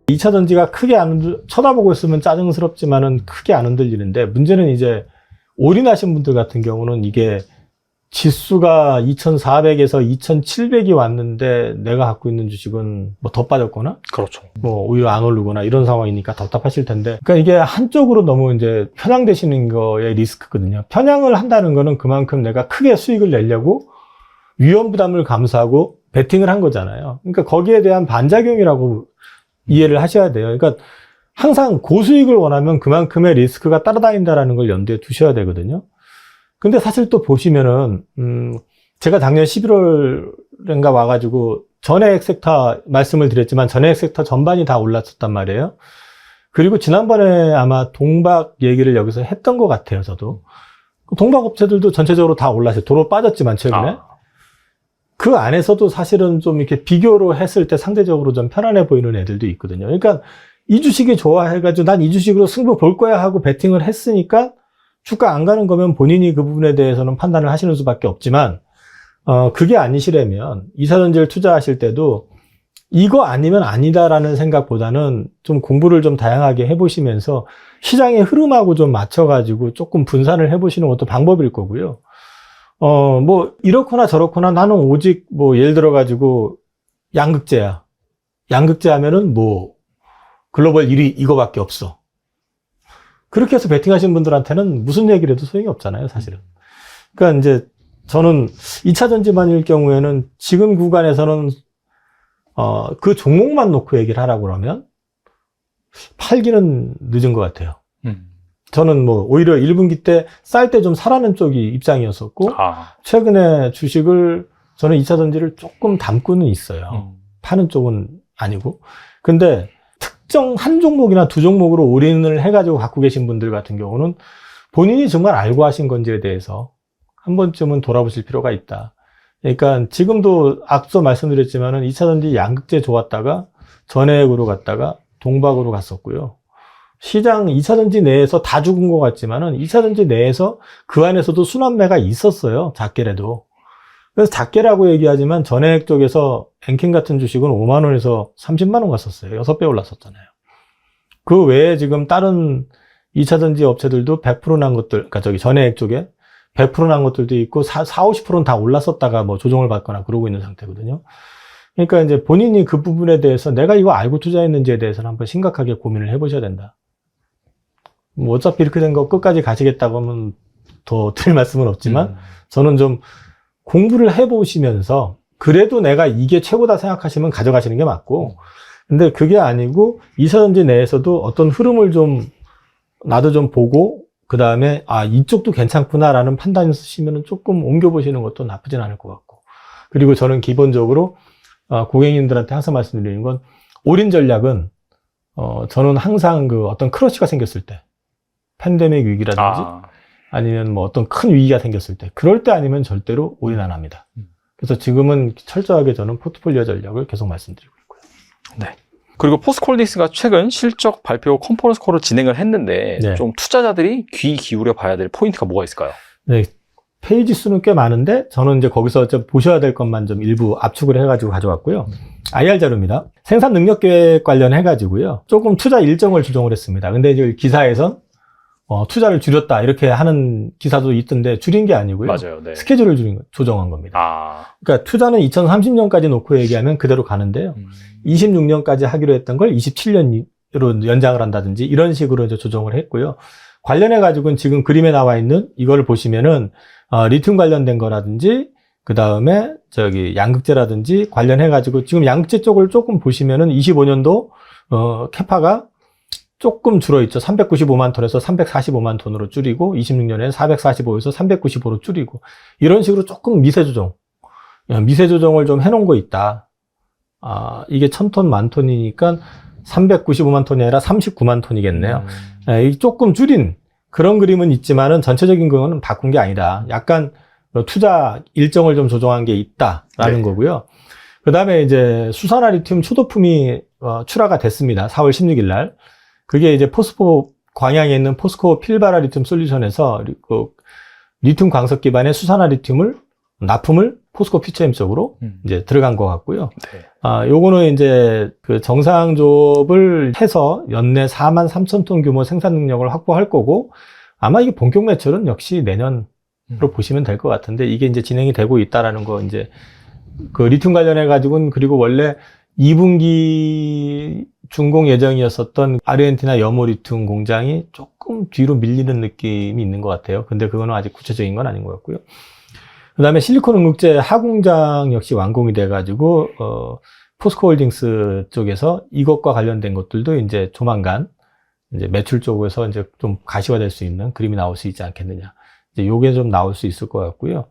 2차 전지가 크게 쳐다보고 있으면 짜증스럽지만은 크게 안 흔들리는데, 문제는 이제 올인하신 분들 같은 경우는 이게 지수가 2400에서 2700이 왔는데 내가 갖고 있는 주식은 뭐 더 빠졌거나, 그렇죠. 뭐 오히려 안 오르거나 이런 상황이니까 답답하실 텐데, 그러니까 이게 한쪽으로 너무 이제 편향되시는 거의 리스크거든요. 편향을 한다는 거는 그만큼 내가 크게 수익을 내려고 위험 부담을 감수하고 베팅을 한 거잖아요. 그러니까 거기에 대한 반작용이라고 이해를 하셔야 돼요. 그러니까 항상 고수익을 원하면 그만큼의 리스크가 따라다닌다라는 걸 염두에 두셔야 되거든요. 근데 사실 또 보시면은, 제가 작년 11월인가 와가지고 전해액 섹터 말씀을 드렸지만 전해액 섹터 전반이 다 올랐었단 말이에요. 그리고 지난번에 아마 동박 얘기를 여기서 했던 것 같아요, 저도. 동박 업체들도 전체적으로 다 올랐어요. 도로 빠졌지만 최근에. 그 안에서도 사실은 좀 이렇게 비교로 했을 때 상대적으로 좀 편안해 보이는 애들도 있거든요. 그러니까 이 주식이 좋아해가지고 난 이 주식으로 승부 볼 거야 하고 베팅을 했으니까 주가 안 가는 거면 본인이 그 부분에 대해서는 판단을 하시는 수밖에 없지만, 그게 아니시라면 2차전지를 투자하실 때도 이거 아니면 아니다라는 생각보다는 좀 공부를 좀 다양하게 해보시면서 시장의 흐름하고 좀 맞춰가지고 조금 분산을 해보시는 것도 방법일 거고요. 뭐 이렇거나 저렇거나 나는 오직 뭐 예를 들어가지고 양극재야. 양극재 하면은 뭐 글로벌 1위 이거밖에 없어. 그렇게 해서 베팅하신 분들한테는 무슨 얘기를 해도 소용이 없잖아요, 사실은. 그러니까 이제 저는 2차 전지만일 경우에는 지금 구간에서는 그 종목만 놓고 얘기를 하라고 그러면 팔기는 늦은 것 같아요. 저는 뭐 오히려 1분기 때 쌀 때 좀 사라는 쪽이 입장이었었고, 최근에 주식을 저는 2차 전지를 조금 담고는 있어요. 파는 쪽은 아니고. 근데 특정 한 종목이나 두 종목으로 올인을 해가지고 갖고 계신 분들 같은 경우는 본인이 정말 알고 하신 건지에 대해서 한 번쯤은 돌아보실 필요가 있다. 그러니까 지금도 앞서 말씀드렸지만은 2차 전지 양극재 좋았다가 전해액으로 갔다가 동박으로 갔었고요. 시장 2차 전지 내에서 다 죽은 것 같지만은 2차 전지 내에서 그 안에서도 순환매가 있었어요. 작게라도. 그래서 작게라고 얘기하지만 전해액 쪽에서 앵킹 같은 주식은 5만 원에서 30만 원 갔었어요. 6배 올랐었잖아요. 그 외에 지금 다른 2차 전지 업체들도 100% 난 것들, 그러니까 저기 전해액 쪽에 100% 난 것들도 있고 50%는 다 올랐었다가 뭐 조정을 받거나 그러고 있는 상태거든요. 그러니까 이제 본인이 그 부분에 대해서 내가 이거 알고 투자했는지에 대해서는 한번 심각하게 고민을 해보셔야 된다. 뭐 어차피 이렇게 된 거 끝까지 가시겠다고 하면 더 드릴 말씀은 없지만 저는 좀 공부를 해보시면서 그래도 내가 이게 최고다 생각하시면 가져가시는 게 맞고, 근데 그게 아니고 2차 전지 내에서도 어떤 흐름을 좀 나도 좀 보고 그 다음에 이쪽도 괜찮구나라는 판단을 쓰시면 조금 옮겨보시는 것도 나쁘진 않을 것 같고, 그리고 저는 기본적으로 고객님들한테 항상 말씀드리는 건 올인 전략은 저는 항상 그 어떤 크러쉬가 생겼을 때, 팬데믹 위기라든지 아니면 뭐 어떤 큰 위기가 생겼을 때, 그럴 때 아니면 절대로 올인 안 합니다. 그래서 지금은 철저하게 저는 포트폴리오 전략을 계속 말씀드리고 있고요. 네. 그리고 포스코홀딩스가 최근 실적 발표 컨퍼런스 콜을 진행을 했는데, 네. 좀 투자자들이 귀 기울여 봐야 될 포인트가 뭐가 있을까요? 네. 페이지 수는 꽤 많은데 저는 이제 거기서 좀 보셔야 될 것만 좀 일부 압축을 해가지고 가져왔고요. IR 자료입니다. 생산 능력 계획 관련해가지고요. 조금 투자 일정을 조정을 했습니다. 근데 이제 기사에선 투자를 줄였다 이렇게 하는 기사도 있던데 줄인 게 아니고요. 맞아요. 네. 스케줄을 조정한 겁니다. 그러니까 투자는 2030년까지 놓고 얘기하면 그대로 가는데요. 26년까지 하기로 했던 걸 27년으로 연장을 한다든지 이런 식으로 이제 조정을 했고요. 관련해 가지고는 지금 그림에 나와 있는 이거를 보시면은 리튬 관련된 거라든지 그 다음에 저기 양극재라든지 관련해 가지고 지금 양극재 쪽을 조금 보시면은 25년도 캐파가 조금 줄어있죠. 395만 톤에서 345만 톤으로 줄이고 26년에 445에서 395로 줄이고 이런 식으로 조금 미세 조정을 좀 해놓은 거 있다. 이게 1000톤 만 톤이니까 395만 톤이 아니라 39만 톤이겠네요. 조금 줄인 그런 그림은 있지만은 전체적인 거는 바꾼 게 아니다. 약간 투자 일정을 좀 조정한 게 있다라는 거고요. 그 다음에 이제 수산화 리튬 초도품이 출하가 됐습니다. 4월 16일 날. 그게 이제 포스코 광양에 있는 포스코 필바라 리튬 솔루션에서 리튬 광석 기반의 수산화 리튬을 납품을 포스코 퓨처엠 쪽으로 이제 들어간 것 같고요. 네. 요거는 이제 그 정상조업을 해서 연내 43,000톤 규모 생산 능력을 확보할 거고, 아마 이게 본격 매출은 역시 내년으로 보시면 될 것 같은데, 이게 이제 진행이 되고 있다라는 거, 이제 그 리튬 관련해가지고는, 그리고 원래 2분기 준공 예정이었었던 아르헨티나 염호 리튬 공장이 조금 뒤로 밀리는 느낌이 있는 것 같아요. 근데 그거는 아직 구체적인 건 아닌 것 같고요. 그 다음에 실리콘 응급제 하공장 역시 완공이 돼가지고, 포스코홀딩스 쪽에서 이것과 관련된 것들도 이제 조만간 이제 매출 쪽에서 이제 좀 가시화될 수 있는 그림이 나올 수 있지 않겠느냐. 이제 요게 좀 나올 수 있을 것 같고요.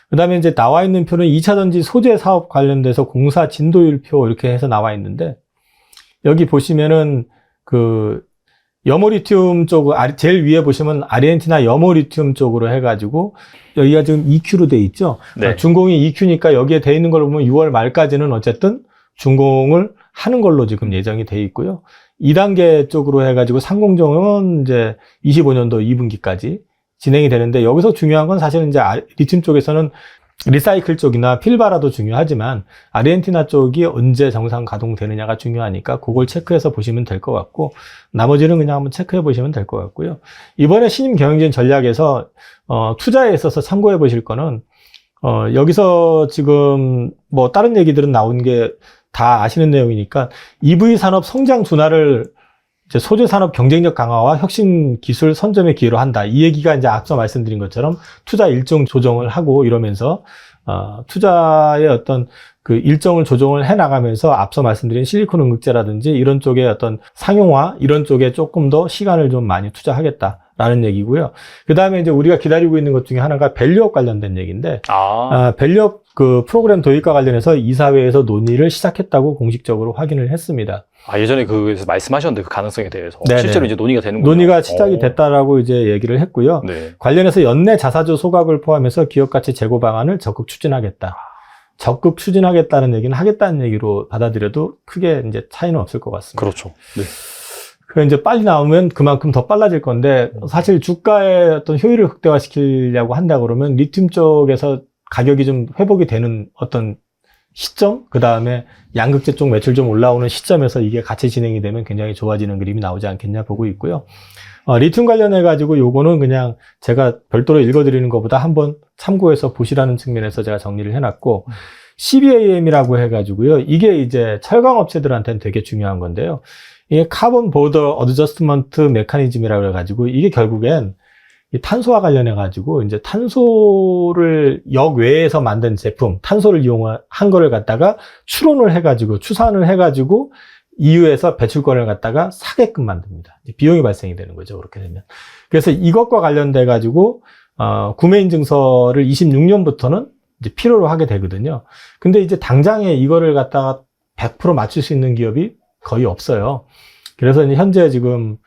그 다음에 이제 나와 있는 표는 2차 전지 소재 사업 관련돼서 공사 진도율표 이렇게 해서 나와 있는데, 여기 보시면은 그 염호 리튬 쪽, 제일 위에 보시면 아르헨티나 염호 리튬 쪽으로 해가지고, 여기가 지금 EQ로 돼 있죠? 네. 준공이 EQ니까 여기에 돼 있는 걸 보면 6월 말까지는 어쨌든 준공을 하는 걸로 지금 예정이 돼 있고요. 2단계 쪽으로 해가지고 상공정은 이제 25년도 2분기까지 진행이 되는데, 여기서 중요한 건 사실은 이제 리튬 쪽에서는 리사이클 쪽이나 필바라도 중요하지만 아르헨티나 쪽이 언제 정상 가동되느냐가 중요하니까 그걸 체크해서 보시면 될 것 같고, 나머지는 그냥 한번 체크해 보시면 될 것 같고요. 이번에 신임 경영진 전략에서 투자에 있어서 참고해 보실 거는, 여기서 지금 뭐 다른 얘기들은 나온 게 다 아시는 내용이니까, EV 산업 성장 둔화를 이제 소재 산업 경쟁력 강화와 혁신 기술 선점의 기회로 한다. 이 얘기가 이제 앞서 말씀드린 것처럼 투자 일정 조정을 하고 이러면서, 투자의 어떤 그 일정을 조정을 해 나가면서 앞서 말씀드린 실리콘 응급제라든지 이런 쪽의 어떤 상용화, 이런 쪽에 조금 더 시간을 좀 많이 투자하겠다라는 얘기고요. 그 다음에 이제 우리가 기다리고 있는 것 중에 하나가 밸류업 관련된 얘기인데, 밸류업 그 프로그램 도입과 관련해서 이사회에서 논의를 시작했다고 공식적으로 확인을 했습니다. 예전에 그에서 말씀하셨는데 그 가능성에 대해서 네네. 실제로 이제 논의가 되는군요. 논의가 시작이 됐다라고 이제 얘기를 했고요. 네. 관련해서 연내 자사주 소각을 포함해서 기업가치 제고 방안을 적극 추진하겠다. 적극 추진하겠다는 얘기는 하겠다는 얘기로 받아들여도 크게 이제 차이는 없을 것 같습니다. 그렇죠. 네. 그 이제 빨리 나오면 그만큼 더 빨라질 건데, 사실 주가의 어떤 효율을 극대화시키려고 한다 그러면 리튬 쪽에서 가격이 좀 회복이 되는 어떤 시점, 그 다음에 양극재 쪽 매출 좀 올라오는 시점에서 이게 같이 진행이 되면 굉장히 좋아지는 그림이 나오지 않겠냐 보고 있고요. 리튬 관련해가지고 요거는 그냥 제가 별도로 읽어드리는 것보다 한번 참고해서 보시라는 측면에서 제가 정리를 해놨고, CBAM이라고 해가지고요. 이게 이제 철강 업체들한테는 되게 중요한 건데요. 이게 카본 보더 어드저스트먼트 메커니즘이라고 해가지고, 이게 결국엔 이 탄소와 관련해가지고, 이제 탄소를 역외에서 만든 제품, 탄소를 이용한 거를 갖다가 추론을 해가지고, 추산을 해가지고, EU에서 배출권을 갖다가 사게끔 만듭니다. 비용이 발생이 되는 거죠, 그렇게 되면. 그래서 이것과 관련돼가지고, 구매인증서를 26년부터는 이제 필요로 하게 되거든요. 근데 이제 당장에 이거를 갖다가 100% 맞출 수 있는 기업이 거의 없어요. 그래서 이제 현재 지금,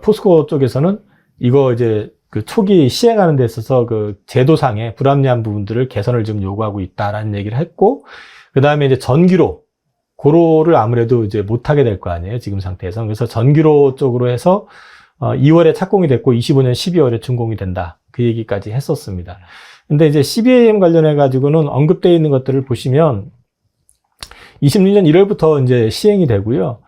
포스코 쪽에서는 이거 이제 그 초기 시행하는 데 있어서 그 제도상의 불합리한 부분들을 개선을 지금 요구하고 있다라는 얘기를 했고, 그 다음에 이제 전기로, 고로를 아무래도 이제 못하게 될 거 아니에요, 지금 상태에서. 그래서 전기로 쪽으로 해서 2월에 착공이 됐고 25년 12월에 준공이 된다. 그 얘기까지 했었습니다. 근데 이제 CBAM 관련해가지고는 언급되어 있는 것들을 보시면 26년 1월부터 이제 시행이 되고요.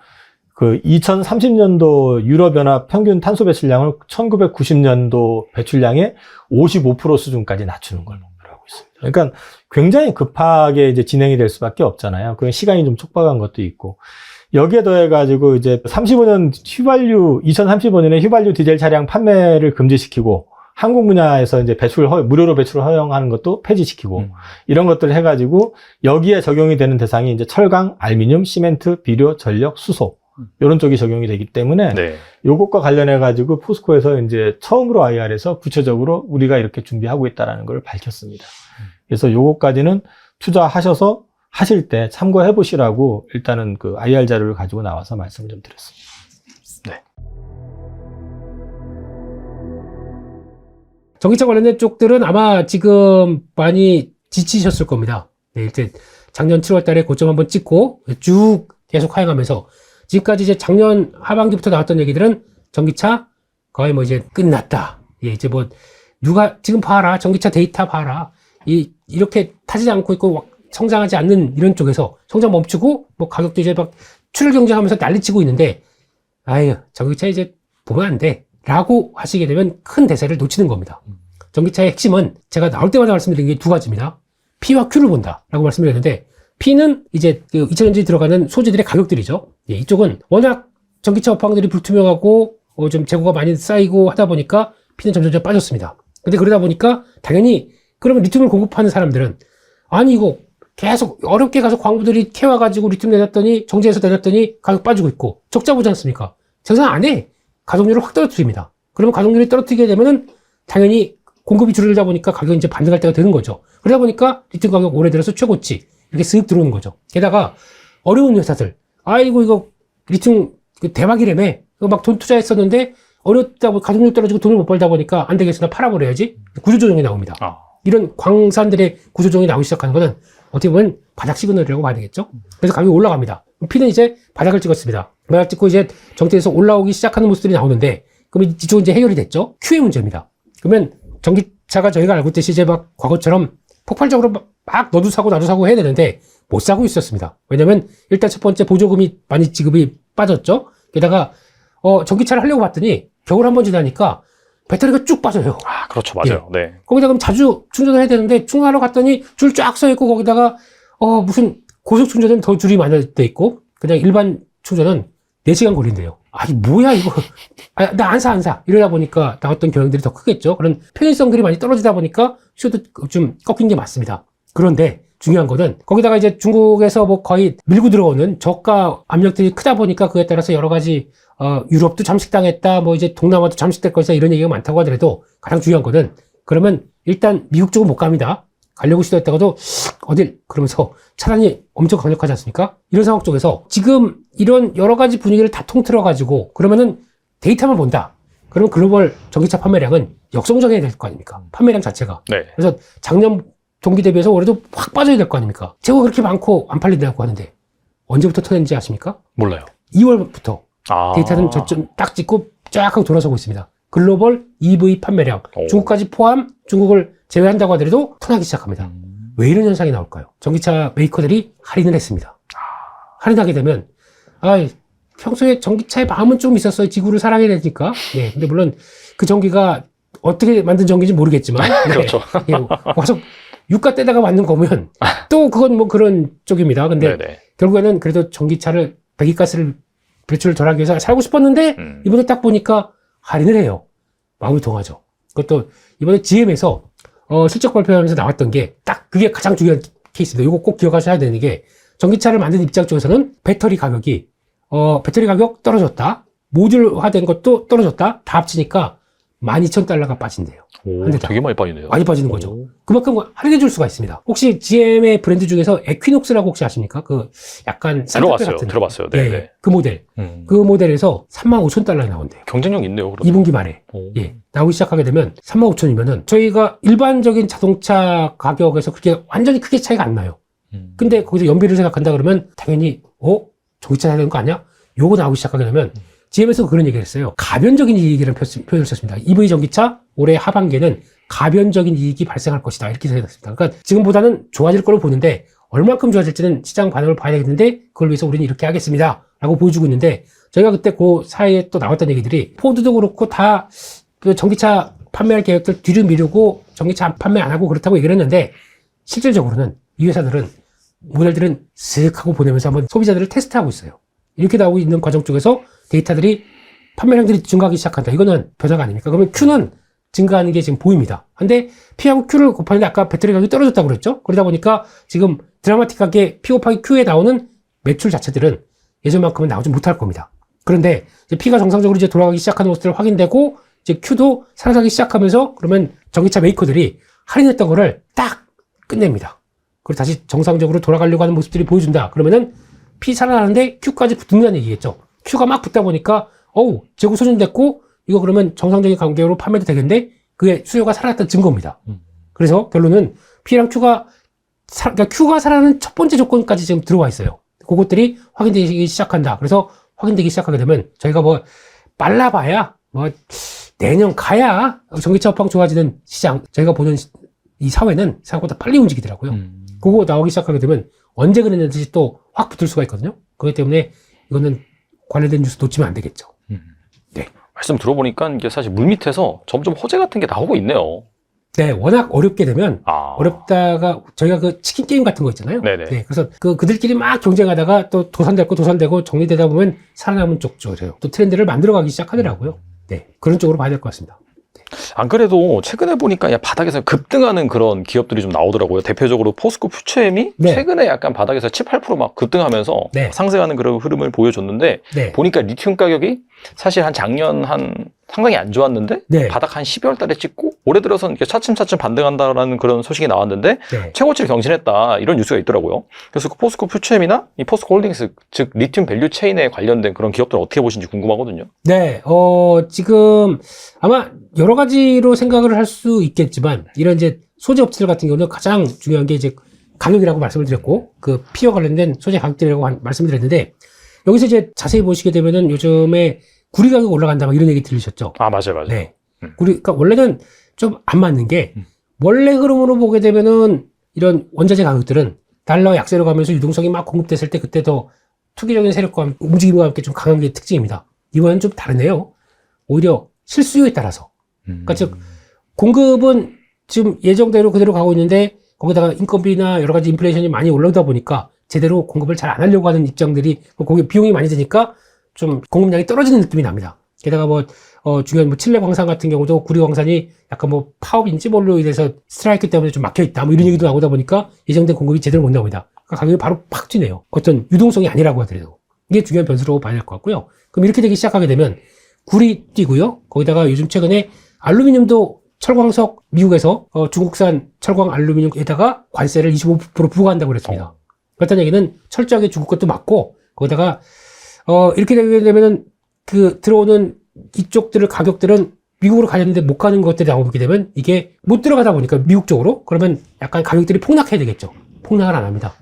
그 2030년도 유럽연합 평균 탄소 배출량을 1990년도 배출량의 55% 수준까지 낮추는 걸 목표로 하고 있습니다. 그러니까 굉장히 급하게 이제 진행이 될 수밖에 없잖아요. 그 시간이 좀 촉박한 것도 있고, 여기에 더해가지고 이제 2035년에 휘발유 디젤 차량 판매를 금지시키고, 항공 분야에서 이제 무료로 배출을 허용하는 것도 폐지시키고, 이런 것들을 해가지고 여기에 적용이 되는 대상이 이제 철강, 알루미늄, 시멘트, 비료, 전력, 수소, 이런 쪽이 적용이 되기 때문에, 네. 요것과 관련해가지고 포스코에서 이제 처음으로 IR에서 구체적으로 우리가 이렇게 준비하고 있다는 걸 밝혔습니다. 그래서 요것까지는 투자하셔서 하실 때 참고해 보시라고 일단은 그 IR 자료를 가지고 나와서 말씀을 좀 드렸습니다. 네. 전기차 관련된 쪽들은 아마 지금 많이 지치셨을 겁니다. 네, 이제 작년 7월 달에 고점 한번 찍고 쭉 계속 하향하면서 지금까지 이제 작년 하반기부터 나왔던 얘기들은 전기차 거의 뭐 이제 끝났다. 예, 이제 뭐 누가 지금 봐라. 전기차 데이터 봐라. 이렇게 타지 않고 있고 성장하지 않는 이런 쪽에서 성장 멈추고 뭐 가격도 이제 막 출혈 경쟁하면서 난리치고 있는데 아유 전기차 이제 보면 안 돼 라고 하시게 되면 큰 대세를 놓치는 겁니다. 전기차의 핵심은 제가 나올 때마다 말씀드린 게 두 가지입니다. P와 Q를 본다 라고 말씀드렸는데 P는 이제 그 2차전지에 들어가는 소재들의 가격들이죠. 예, 이쪽은 워낙 전기차 업황들이 불투명하고 좀 재고가 많이 쌓이고 하다 보니까 P는 점점 빠졌습니다. 근데 그러다 보니까 당연히 그러면 리튬을 공급하는 사람들은 아니 이거 계속 어렵게 가서 광부들이 캐와가지고 리튬 내놨더니 정제해서 내놨더니 가격 빠지고 있고 적자 보지 않습니까? 생산 안 해. 가동률을 확 떨어뜨립니다. 그러면 가동률이 떨어뜨리게 되면은 당연히 공급이 줄어들다 보니까 가격이 이제 반등할 때가 되는 거죠. 그러다 보니까 리튬 가격 올해 들어서 최고치 이렇게 쓱 들어오는 거죠. 게다가 어려운 회사들 아이고 이거 리튬 대박이라며 이거 막 돈 투자했었는데 어렵다고 가동률 떨어지고 돈을 못 벌다 보니까 안 되겠으나 팔아버려야지 구조조정이 나옵니다. 이런 광산들의 구조조정이 나오기 시작하는 거는 어떻게 보면 바닥 시그널이라고 봐야 되겠죠. 그래서 가격이 올라갑니다. P는 이제 바닥을 찍었습니다. 바닥 찍고 이제 정체에서 올라오기 시작하는 모습들이 나오는데 그럼 이쪽은 이제 해결이 됐죠. Q의 문제입니다. 그러면 전기차가 저희가 알고 있듯이 이제 막 과거처럼 폭발적으로 막 너도 사고 나도 사고 해야 되는데 못 사고 있었습니다. 왜냐면 일단 첫 번째 보조금이 많이 지급이 빠졌죠. 게다가 전기차를 하려고 봤더니 겨울 한번 지나니까 배터리가 쭉 빠져요. 아, 그렇죠. 맞아요. 예. 네. 거기다 그럼 자주 충전을 해야 되는데 충전하러 갔더니 줄 쫙 서 있고 거기다가 무슨 고속 충전은 더 줄이 많이 돼 있고 그냥 일반 충전은 4시간 걸린대요. 아이 뭐야 이거. 나 안 사. 이러다 보니까 나왔던 경향들이 더 크겠죠. 그런 편의성들이 많이 떨어지다 보니까 수요도 좀 꺾인 게 맞습니다. 그런데 중요한 거는 거기다가 이제 중국에서 뭐 거의 밀고 들어오는 저가 압력들이 크다 보니까 그에 따라서 여러 가지 유럽도 잠식당했다, 뭐 이제 동남아도 잠식될 것이다 이런 얘기가 많다고 하더라도 가장 중요한 거는 그러면 일단 미국 쪽은 못 갑니다. 가려고 시도했다가도 어딜 그러면서 차단이 엄청 강력하지 않습니까? 이런 상황 쪽에서 지금 이런 여러 가지 분위기를 다 통틀어 가지고 그러면은 데이터만 본다. 그러면 글로벌 전기차 판매량은 역성장해야 될 거 아닙니까? 판매량 자체가. 네. 그래서 작년 동기 대비해서 올해도 확 빠져야 될 거 아닙니까? 재고가 그렇게 많고 안 팔린다고 하는데 언제부터 터졌는지 아십니까? 몰라요. 2월부터 데이터는 저점 딱 찍고 쫙 하고 돌아서고 있습니다. 글로벌 EV 판매량 중국까지 포함 중국을 제외한다고 하더라도 턴하기 시작합니다. 왜 이런 현상이 나올까요? 전기차 메이커들이 할인을 했습니다. 할인하게 되면 평소에 전기차의 마음은 좀 있었어요. 지구를 사랑해야 되니까. 네, 근데 물론 그 전기가 어떻게 만든 전기인지 모르겠지만 그렇죠. 네, 와서 유가 떼다가 만든 거면 또 그건 뭐 그런 쪽입니다. 근데 네네. 결국에는 그래도 전기차를 배기가스를 배출을 덜하기 위해서 살고 싶었는데 이번에 딱 보니까 할인을 해요. 마음이 동하죠. 그것도 이번에 GM에서 실적 발표하면서 나왔던 게 딱 그게 가장 중요한 케이스입니다. 이거 꼭 기억하셔야 되는 게 전기차를 만드는 입장 쪽에서는 배터리 가격이 배터리 가격 떨어졌다. 모듈화된 것도 떨어졌다. 다 합치니까 12,000달러가 빠진대요. 오, 되게 많이 빠지네요. 많이 빠지는 거죠. 그만큼 할인해 줄 수가 있습니다. 혹시 GM의 브랜드 중에서 에퀴녹스라고 혹시 아십니까? 그 약간 산타페 같은 들어봤어요. 네, 네. 그 모델. 그 모델에서 35,000달러에 나온대요. 경쟁력 있네요. 그러면. 2분기 말에. 예. 나오기 시작하게 되면 35,000이면은 저희가 일반적인 자동차 가격에서 그렇게 완전히 크게 차이가 안 나요. 근데 거기서 연비를 생각한다 그러면 당연히 전기차 사야 되는 거 아니야? 요거 나오기 시작하게 되면 GM에서 그런 얘기를 했어요. 가변적인 이익이라는 표현을 썼습니다. EV 전기차 올해 하반기에는 가변적인 이익이 발생할 것이다. 이렇게 생각했습니다. 그러니까 지금보다는 좋아질 걸로 보는데 얼만큼 좋아질지는 시장 반응을 봐야 되겠는데 그걸 위해서 우리는 이렇게 하겠습니다. 라고 보여주고 있는데 저희가 그때 그 사이에 또 나왔던 얘기들이 포드도 그렇고 다 그 전기차 판매할 계획들 뒤로 미루고 전기차 판매 안 하고 그렇다고 얘기를 했는데 실질적으로는 이 회사들은 모델들은 쓱 하고 보내면서 한번 소비자들을 테스트하고 있어요. 이렇게 나오고 있는 과정 쪽에서 데이터들이 판매량들이 증가하기 시작한다. 이거는 변화가 아닙니까? 그러면 Q는 증가하는 게 지금 보입니다. 근데 P하고 Q를 곱하는데 아까 배터리 가격이 떨어졌다고 그랬죠? 그러다 보니까 지금 드라마틱하게 P 곱하기 Q에 나오는 매출 자체들은 예전만큼은 나오지 못할 겁니다. 그런데 이제 P가 정상적으로 이제 돌아가기 시작하는 모습들 확인되고 이제 Q도 살아가기 시작하면서 그러면 전기차 메이커들이 할인했던 거를 딱 끝냅니다. 그리고 다시 정상적으로 돌아가려고 하는 모습들이 보여준다. 그러면은 P 살아나는데 Q까지 붙는다는 얘기겠죠. Q가 막 붙다 보니까 재고 소진됐고 이거 그러면 정상적인 관계로 판매도 되겠는데 그게 수요가 살아났다는 증거입니다. 그래서 결론은 P랑 그러니까 Q가 살아나는 첫 번째 조건까지 지금 들어와 있어요. 그것들이 확인되기 시작한다. 그래서 확인되기 시작하게 되면 저희가 뭐 빨라봐야 뭐 내년 가야 전기차 업황 좋아지는 시장 저희가 보는 이 사회는 생각보다 빨리 움직이더라고요. 그거 나오기 시작하게 되면 언제 그랬는지 또 확 붙을 수가 있거든요. 그렇기 때문에 이거는 관련된 뉴스 놓치면 안 되겠죠. 네. 말씀 들어보니까 이게 사실 물밑에서 점점 호재 같은 게 나오고 있네요. 네, 워낙 어렵게 되면 어렵다가 저희가 그 치킨 게임 같은 거 있잖아요. 네네. 네, 그래서 그들끼리 막 경쟁하다가 또 도산되고 정리되다 보면 살아남은 쪽이래요. 또 트렌드를 만들어가기 시작하더라고요. 네, 그런 쪽으로 봐야 될 것 같습니다. 안 그래도 최근에 보니까 야, 바닥에서 급등하는 그런 기업들이 좀 나오더라고요. 대표적으로 포스코 퓨처엠이 네. 최근에 약간 바닥에서 7, 8% 급등하면서 네. 상승하는 그런 흐름을 보여줬는데 네. 보니까 리튬 가격이 사실 작년 상당히 안 좋았는데 네. 바닥 한 12월 달에 찍고 올해 들어서는 이렇게 차츰차츰 반등한다라는 그런 소식이 나왔는데 네. 최고치를 경신했다 이런 뉴스가 있더라고요. 그래서 그 포스코 퓨처엠이나 이 포스코 홀딩스 즉 리튬 밸류 체인에 관련된 그런 기업들은 어떻게 보시는지 궁금하거든요. 네, 지금 아마 여러 가지로 생각을 할 수 있겠지만 이런 이제 소재 업체들 같은 경우는 가장 중요한 게 이제 가격이라고 말씀을 드렸고 그 피와 관련된 소재 가격들이라고 말씀을 드렸는데 여기서 이제 자세히 보시게 되면은 요즘에 구리 가격 올라간다 막 이런 얘기 들으셨죠? 아, 맞아요. 네. 그러니까 원래는 좀 안 맞는 게 원래 흐름으로 보게 되면은 이런 원자재 가격들은 달러 약세로 가면서 유동성이 막 공급됐을 때 그때 더 투기적인 세력과 움직임과 함께 좀 강한 게 특징입니다. 이번엔 좀 다르네요. 오히려 실수요에 따라서. 그러니까 즉 공급은 지금 예정대로 그대로 가고 있는데 거기다가 인건비나 여러 가지 인플레이션이 많이 올라오다 보니까 제대로 공급을 잘 안 하려고 하는 입장들이 거기 비용이 많이 드니까 좀 공급량이 떨어지는 느낌이 납니다. 게다가 중요한 칠레 광산 같은 경우도 구리 광산이 약간 파업인지 뭘로 인해서 스트라이크 때문에 좀 막혀 있다. 이런 얘기도 나오다 보니까 예정된 공급이 제대로 못 나옵니다. 그러니까 가격이 바로 팍 뛰네요. 어떤 유동성이 아니라고 하더라도. 이게 중요한 변수로 봐야 될 것 같고요. 그럼 이렇게 되기 시작하게 되면 구리 뛰고요. 거기다가 요즘 최근에 알루미늄도 철광석 미국에서 중국산 철광 알루미늄에다가 관세를 25% 부과한다고 그랬습니다. 그렇다는 얘기는 철저하게 중국 것도 맞고 거기다가 이렇게 되게 되면은 그 들어오는 이쪽들을 가격들은 미국으로 가려는데 못 가는 것들이 나오게 되면 이게 못 들어가다 보니까 미국 쪽으로 그러면 약간 가격들이 폭락해야 되겠죠. 폭락을 안 합니다.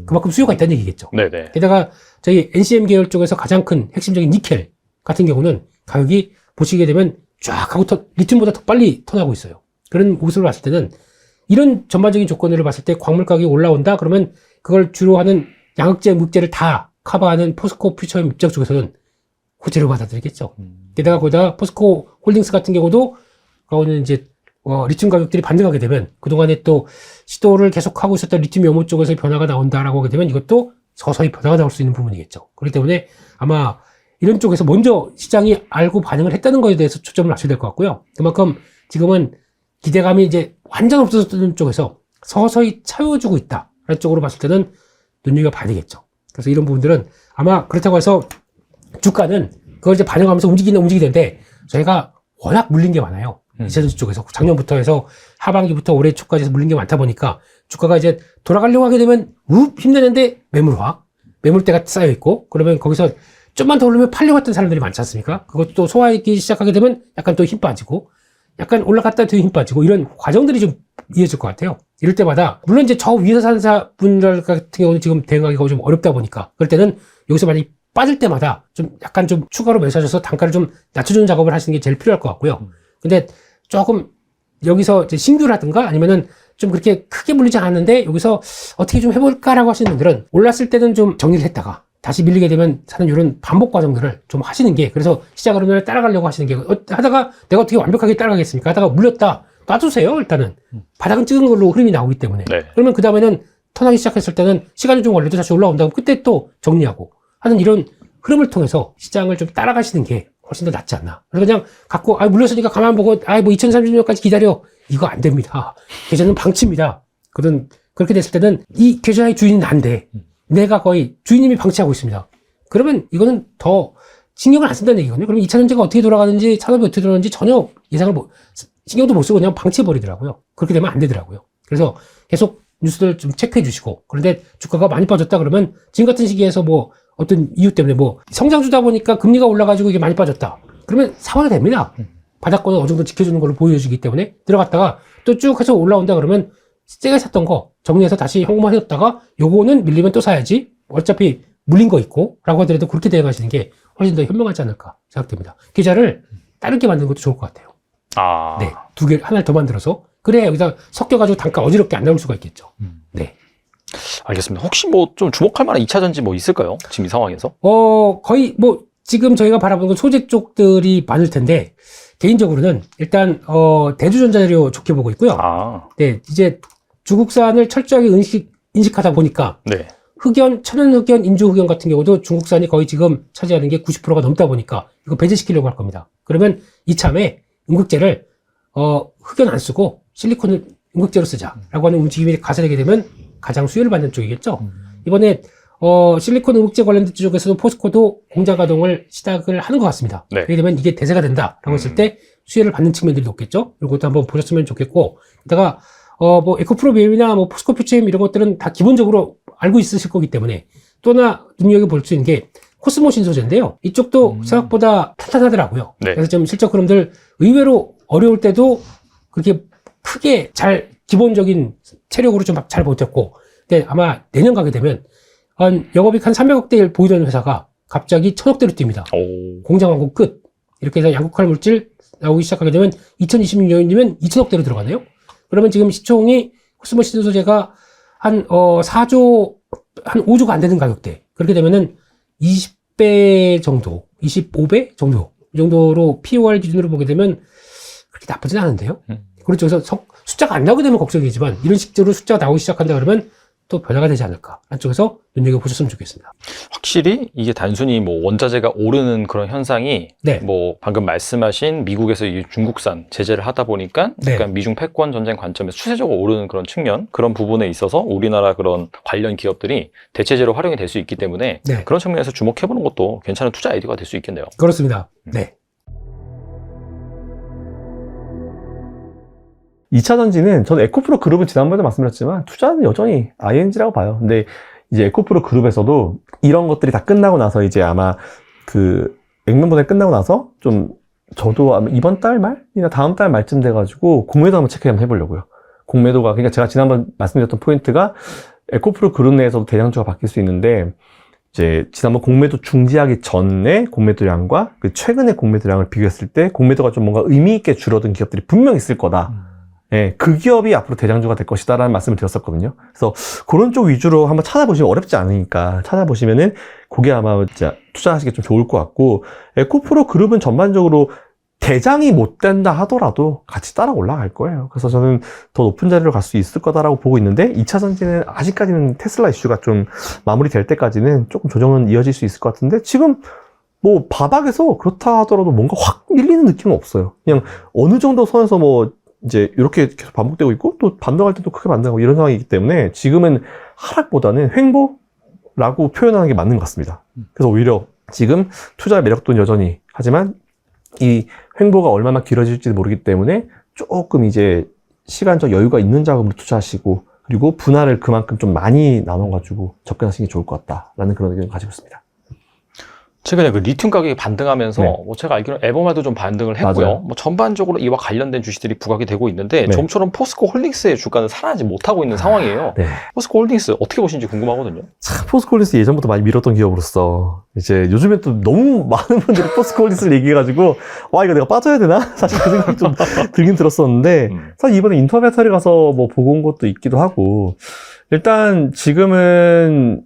그만큼 수요가 있다는 얘기겠죠. 네네. 게다가 저희 NCM 계열 쪽에서 가장 큰 핵심적인 니켈 같은 경우는 가격이 보시게 되면 쫙 하고 리튬보다 더 빨리 턴하고 있어요. 그런 모습을 봤을 때는 이런 전반적인 조건들을 봤을 때 광물 가격이 올라온다 그러면 그걸 주로 하는 양극재, 묵재를 다 커버하는 포스코 퓨처엠 입장 쪽에서는 호재로 받아들이겠죠. 게다가 거기다 포스코 홀딩스 같은 경우도 거기는 이제 리튬 가격들이 반등하게 되면 그동안에 또 시도를 계속하고 있었던 리튬 염호 쪽에서 변화가 나온다라고 하게 되면 이것도 서서히 변화가 나올 수 있는 부분이겠죠. 그렇기 때문에 아마 이런 쪽에서 먼저 시장이 알고 반응을 했다는 것에 대해서 초점을 맞춰야 될 것 같고요. 그만큼 지금은 기대감이 이제 완전 없어졌던 쪽에서 서서히 차워주고 있다라는 쪽으로 봤을 때는 눈여겨봐야 되겠죠. 그래서 이런 부분들은 아마 그렇다고 해서 주가는 그걸 이제 반영하면서 움직이는데 저희가 워낙 물린 게 많아요. 이차전지 쪽에서 작년부터 해서 하반기부터 올해 초까지 해서 물린 게 많다 보니까 주가가 이제 돌아가려고 하게 되면 힘내는데 매물대가 쌓여 있고 그러면 거기서 좀만 더 오르면 팔려고 했던 사람들이 많지 않습니까? 그것도 소화하기 시작하게 되면 약간 또 힘 빠지고 약간 올라갔다 또 힘 빠지고 이런 과정들이 좀 이어질 것 같아요. 이럴 때마다 물론 이제 저 위에서 사는 분들 같은 경우는 지금 대응하기가 좀 어렵다 보니까 그럴 때는 여기서 많이 빠질 때마다 좀 약간 좀 추가로 매수하셔서 단가를 좀 낮춰주는 작업을 하시는 게 제일 필요할 것 같고요. 근데 조금 여기서 이제 신규라든가 아니면은 좀 그렇게 크게 물리지 않았는데 여기서 어떻게 좀 해볼까라고 하시는 분들은 올랐을 때는 좀 정리를 했다가 다시 밀리게 되면 사는 이런 반복 과정들을 좀 하시는 게 그래서 시작 흐름을 따라가려고 하시는 게 하다가 내가 어떻게 완벽하게 따라가겠습니까? 하다가 물렸다 놔두세요. 일단은 바닥은 찍은 걸로 흐름이 나오기 때문에 그러면 그 다음에는 턴하기 시작했을 때는 시간이 좀 걸려도 다시 올라온다면 그때 또 정리하고 하는 이런 흐름을 통해서 시장을 좀 따라가시는 게 훨씬 더 낫지 않나. 그래서 그냥 갖고 물렸으니까 가만 보고 2030년까지 기다려 이거 안 됩니다. 계좌는 방치입니다. 그렇게 됐을 때는 이 계좌의 주인이 난데 내가 거의 주인님이 방치하고 있습니다. 그러면 이거는 더 신경을 안 쓴다는 얘기거든요. 그러면 2차 전지가 어떻게 돌아가는지 산업이 어떻게 돌아가는지 전혀 예상을 신경도 못 쓰고 그냥 방치해버리더라고요. 그렇게 되면 안 되더라고요. 그래서 계속 뉴스들 좀 체크해 주시고 그런데 주가가 많이 빠졌다 그러면 지금 같은 시기에서 어떤 이유 때문에 성장주다 보니까 금리가 올라가지고 이게 많이 빠졌다. 그러면 사와야 됩니다. 바닥권을 어느 정도 지켜주는 걸로 보여주기 때문에 들어갔다가 또 쭉 해서 올라온다 그러면 세게 샀던 거 정리해서 다시 현금화해뒀다가 요거는 밀리면 또 사야지. 어차피 물린 거 있고 라고 하더라도 그렇게 대응하시는 게 훨씬 더 현명하지 않을까 생각됩니다. 계좌를 다르게 만드는 것도 좋을 것 같아요. 네. 하나를 더 만들어서 그래야 여기다 섞여가지고 단가 어지럽게 안 나올 수가 있겠죠. 네. 알겠습니다. 혹시 뭐 좀 주목할 만한 2차 전지 뭐 있을까요? 지금 이 상황에서? 거의 뭐 지금 저희가 바라보는 건 소재 쪽들이 많을 텐데 개인적으로는 일단 대주전자재료 좋게 보고 있고요. 네, 이제 중국산을 철저하게 인식하다 보니까 네. 흑연, 천연 흑연, 인조 흑연 같은 경우도 중국산이 거의 지금 차지하는 게 90%가 넘다 보니까 이거 배제시키려고 할 겁니다. 그러면 이참에 음극재를 흑연 안 쓰고 실리콘을 음극재로 쓰자라고 하는 움직임이 가세되게 되면 가장 수혜를 받는 쪽이겠죠. 이번에 실리콘 음극재 관련된 쪽에서도 포스코도 공장 가동을 시작을 하는 것 같습니다. 네. 그렇게 되면 이게 대세가 된다라고 했을 때 수혜를 받는 측면들이 높겠죠. 이것도 한번 보셨으면 좋겠고, 게다가 뭐 에코프로비엠이나 뭐 포스코 퓨처엠 이런 것들은 다 기본적으로 알고 있으실 거기 때문에 또 하나 눈여겨볼 수 있는 게 코스모 신소재인데요. 이쪽도 생각보다 탄탄하더라고요. 네. 그래서 좀 실적 흐름들 의외로 어려울 때도 그렇게 크게 잘 기본적인 체력으로 좀 잘 버텼고, 근데 아마 내년 가게 되면 영업이익 한 300억대를 보이던 회사가 갑자기 1000억대로 뜁니다. 공장 완공 끝. 이렇게 해서 양극화 물질 나오기 시작하게 되면 2026년이면 2000억대로 들어가네요. 그러면 지금 시총이 코스모 신소재가 한 4조, 한 5조가 안 되는 가격대. 그렇게 되면은 20배 정도, 25배 정도, 이 정도로 POR 기준으로 보게 되면 그렇게 나쁘진 않은데요. 그렇죠. 그래서 숫자가 안 나오게 되면 걱정이지만 이런 식으로 숫자가 나오기 시작한다 그러면 또 변화가 되지 않을까. 한쪽에서 눈여겨보셨으면 좋겠습니다. 확실히 이게 단순히 뭐 원자재가 오르는 그런 현상이 네. 뭐 방금 말씀하신 미국에서 이 중국산 제재를 하다 보니까 네. 약간 미중 패권 전쟁 관점에서 추세적으로 오르는 그런 측면, 그런 부분에 있어서 우리나라 그런 관련 기업들이 대체재로 활용이 될 수 있기 때문에 네. 그런 측면에서 주목해보는 것도 괜찮은 투자 아이디어가 될 수 있겠네요. 그렇습니다. 네. 2차 전지는 저는 에코프로 그룹은 지난번에도 말씀드렸지만 투자는 여전히 ING라고 봐요. 근데 이제 에코프로 그룹에서도 이런 것들이 다 끝나고 나서 이제 아마 그 액면보내 끝나고 나서 좀 저도 아마 이번 달 말이나 다음 달 말쯤 돼가지고 공매도 한번 체크 한번 해보려고요. 공매도가, 그러니까 제가 지난번 말씀드렸던 포인트가 에코프로 그룹 내에서도 대장주가 바뀔 수 있는데, 이제 지난번 공매도 중지하기 전에 공매도량과 그 최근의 공매도량을 비교했을 때 공매도가 좀 뭔가 의미 있게 줄어든 기업들이 분명 있을 거다. 예, 그 기업이 앞으로 대장주가 될 것이다라는 말씀을 드렸었거든요. 그래서 그런 쪽 위주로 한번 찾아보시면 어렵지 않으니까 찾아보시면은 그게 아마 진짜 투자하시기 좀 좋을 것 같고, 에코프로 그룹은 전반적으로 대장이 못 된다 하더라도 같이 따라 올라갈 거예요. 그래서 저는 더 높은 자리로 갈 수 있을 거다라고 보고 있는데, 2차 전지는 아직까지는 테슬라 이슈가 좀 마무리될 때까지는 조금 조정은 이어질 수 있을 것 같은데, 지금 뭐 바닥에서 그렇다 하더라도 뭔가 확 밀리는 느낌은 없어요. 그냥 어느 정도 선에서 뭐 이제 이렇게 계속 반복되고 있고, 또 반등할 때도 크게 반등하고 이런 상황이기 때문에 지금은 하락보다는 횡보라고 표현하는 게 맞는 것 같습니다. 그래서 오히려 지금 투자의 매력도는 여전히, 하지만 이 횡보가 얼마나 길어질지 모르기 때문에 조금 이제 시간적 여유가 있는 자금으로 투자하시고, 그리고 분할을 그만큼 좀 많이 나눠가지고 접근하시는 게 좋을 것 같다라는 그런 의견을 가지고 있습니다. 최근에 그 리튬 가격이 반등하면서 네. 뭐 제가 알기로는 에버마도 좀 반등을 했고요. 맞아요. 뭐 전반적으로 이와 관련된 주식들이 부각이 되고 있는데 네. 좀처럼 포스코 홀딩스의 주가는 살아나지 못하고 있는 상황이에요. 네. 포스코 홀딩스 어떻게 보시는지 궁금하거든요. 참, 포스코홀딩스 예전부터 많이 밀었던 기업으로서 이제 요즘에 또 너무 많은 분들이 포스코홀딩스를 얘기해가지고 와, 이거 내가 빠져야 되나? 사실 그 생각이 좀 들긴 들었었는데, 사실 이번에 인터뷰를 가서 뭐 보고 온 것도 있기도 하고, 일단 지금은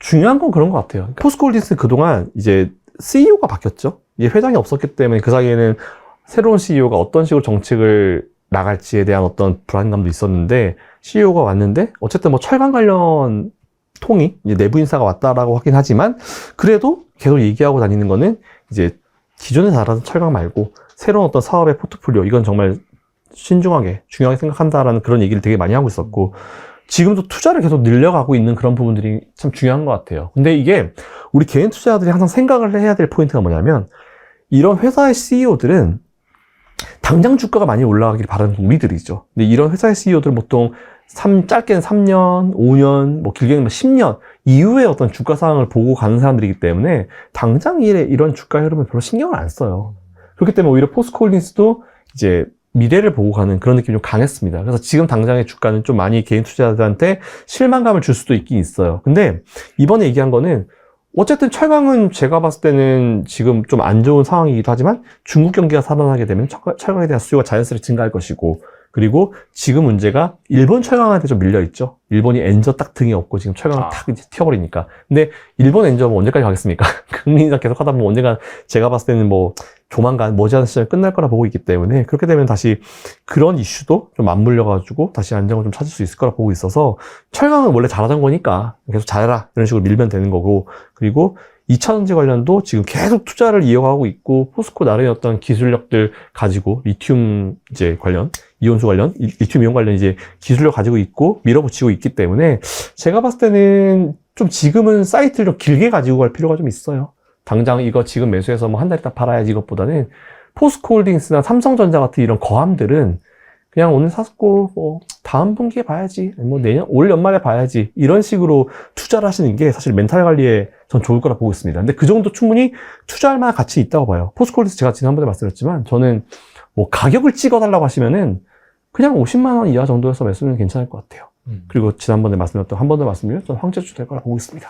중요한 건 그런 것 같아요. 포스코홀딩스 그동안 이제 CEO가 바뀌었죠. 이제 회장이 없었기 때문에 그 사이에는 새로운 CEO가 어떤 식으로 정책을 나갈지에 대한 어떤 불안감도 있었는데, CEO가 왔는데 어쨌든 뭐 철강 관련 통이 이제 내부 인사가 왔다라고 하긴 하지만, 그래도 계속 얘기하고 다니는 거는 이제 기존에 잘하던 철강 말고 새로운 어떤 사업의 포트폴리오, 이건 정말 신중하게 중요하게 생각한다라는 그런 얘기를 되게 많이 하고 있었고, 지금도 투자를 계속 늘려가고 있는 그런 부분들이 참 중요한 것 같아요. 근데 이게 우리 개인 투자자들이 항상 생각을 해야 될 포인트가 뭐냐면, 이런 회사의 CEO들은 당장 주가가 많이 올라가길 바라는 우리들이죠. 근데 이런 회사의 CEO들은 보통 짧게는 3년, 5년, 뭐 길게는 10년 이후에 어떤 주가 상황을 보고 가는 사람들이기 때문에 당장 이런 주가 흐름을 별로 신경을 안 써요. 그렇기 때문에 오히려 포스코홀딩스도 이제 미래를 보고 가는 그런 느낌이 좀 강했습니다. 그래서 지금 당장의 주가는 좀 많이 개인 투자자들한테 실망감을 줄 수도 있긴 있어요. 근데 이번에 얘기한 거는 어쨌든 철강은 제가 봤을 때는 지금 좀 안 좋은 상황이기도 하지만 중국 경기가 살아나게 되면 철강에 대한 수요가 자연스레 증가할 것이고, 그리고 지금 문제가 일본 철강한테 좀 밀려있죠. 일본이 엔저 딱 등에 없고 지금 철강을 탁 이제 튀어버리니까. 근데 일본 엔저 뭐 언제까지 가겠습니까? 금리인상 계속 하다 보면 언젠가 제가 봤을 때는 뭐 조만간 머지않은 시점에 끝날 거라 보고 있기 때문에, 그렇게 되면 다시 그런 이슈도 좀 맞물려가지고 다시 안정을 좀 찾을 수 있을 거라 보고 있어서, 철강은 원래 잘하던 거니까 계속 잘해라 이런 식으로 밀면 되는 거고, 그리고 2차전지 관련도 지금 계속 투자를 이어가고 있고, 포스코 나름의 어떤 기술력들 가지고 리튬 이제 관련, 이온수 관련, 리튬 이온 관련 이제 기술력 가지고 있고 밀어붙이고 있기 때문에, 제가 봤을 때는 좀 지금은 사이트를 좀 길게 가지고 갈 필요가 좀 있어요. 당장 이거 지금 매수해서 뭐 한 달 있다 팔아야지 이것보다는 포스코 홀딩스나 삼성전자 같은 이런 거함들은 그냥 오늘 샀고 뭐 다음 분기에 봐야지, 뭐 내년 올 연말에 봐야지, 이런 식으로 투자를 하시는 게 사실 멘탈 관리에 전 좋을 거라 보고 있습니다. 근데 그 정도 충분히 투자할 만한 가치 있다고 봐요. 포스코 홀딩스 제가 지난번에 말씀드렸지만, 저는 뭐 가격을 찍어달라고 하시면은 그냥 50만 원 이하 정도에서 매수는 괜찮을 것 같아요. 그리고 지난번에 말씀드렸던, 한 번 더 말씀드리면 저는 황제주 될 거라 보고 있습니다.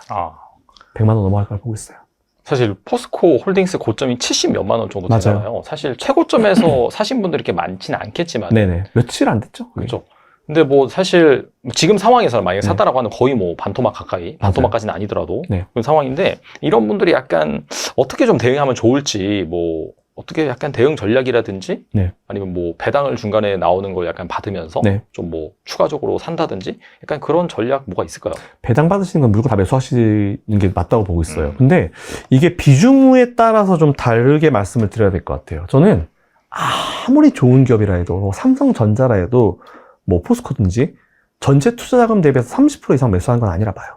100만 원 넘어갈 거라 보고 있어요. 사실 포스코 홀딩스 고점이 70 몇만 원 정도 되잖아요. 사실 최고점에서 사신 분들이 이렇게 많지는 않겠지만. 네네. 며칠 안 됐죠? 그렇죠. 근데 뭐 사실 지금 상황에서는 만약에 샀다라고 하면 거의 뭐 반토막 가까이, 반토막까지는 아니더라도 그런 상황인데, 이런 분들이 약간 어떻게 좀 대응하면 좋을지, 뭐 어떻게 약간 대응 전략이라든지 아니면 뭐 배당을 중간에 나오는 걸 약간 받으면서 좀 뭐 추가적으로 산다든지 약간 그런 전략 뭐가 있을까요? 배당 받으시는 건 물고 다 매수하시는 게 맞다고 보고 있어요. 근데 이게 비중에 따라서 좀 다르게 말씀을 드려야 될 것 같아요. 저는 아무리 좋은 기업이라 해도, 뭐 삼성전자라 해도, 뭐 포스코든지 전체 투자 자금 대비해서 30% 이상 매수하는 건 아니라 봐요.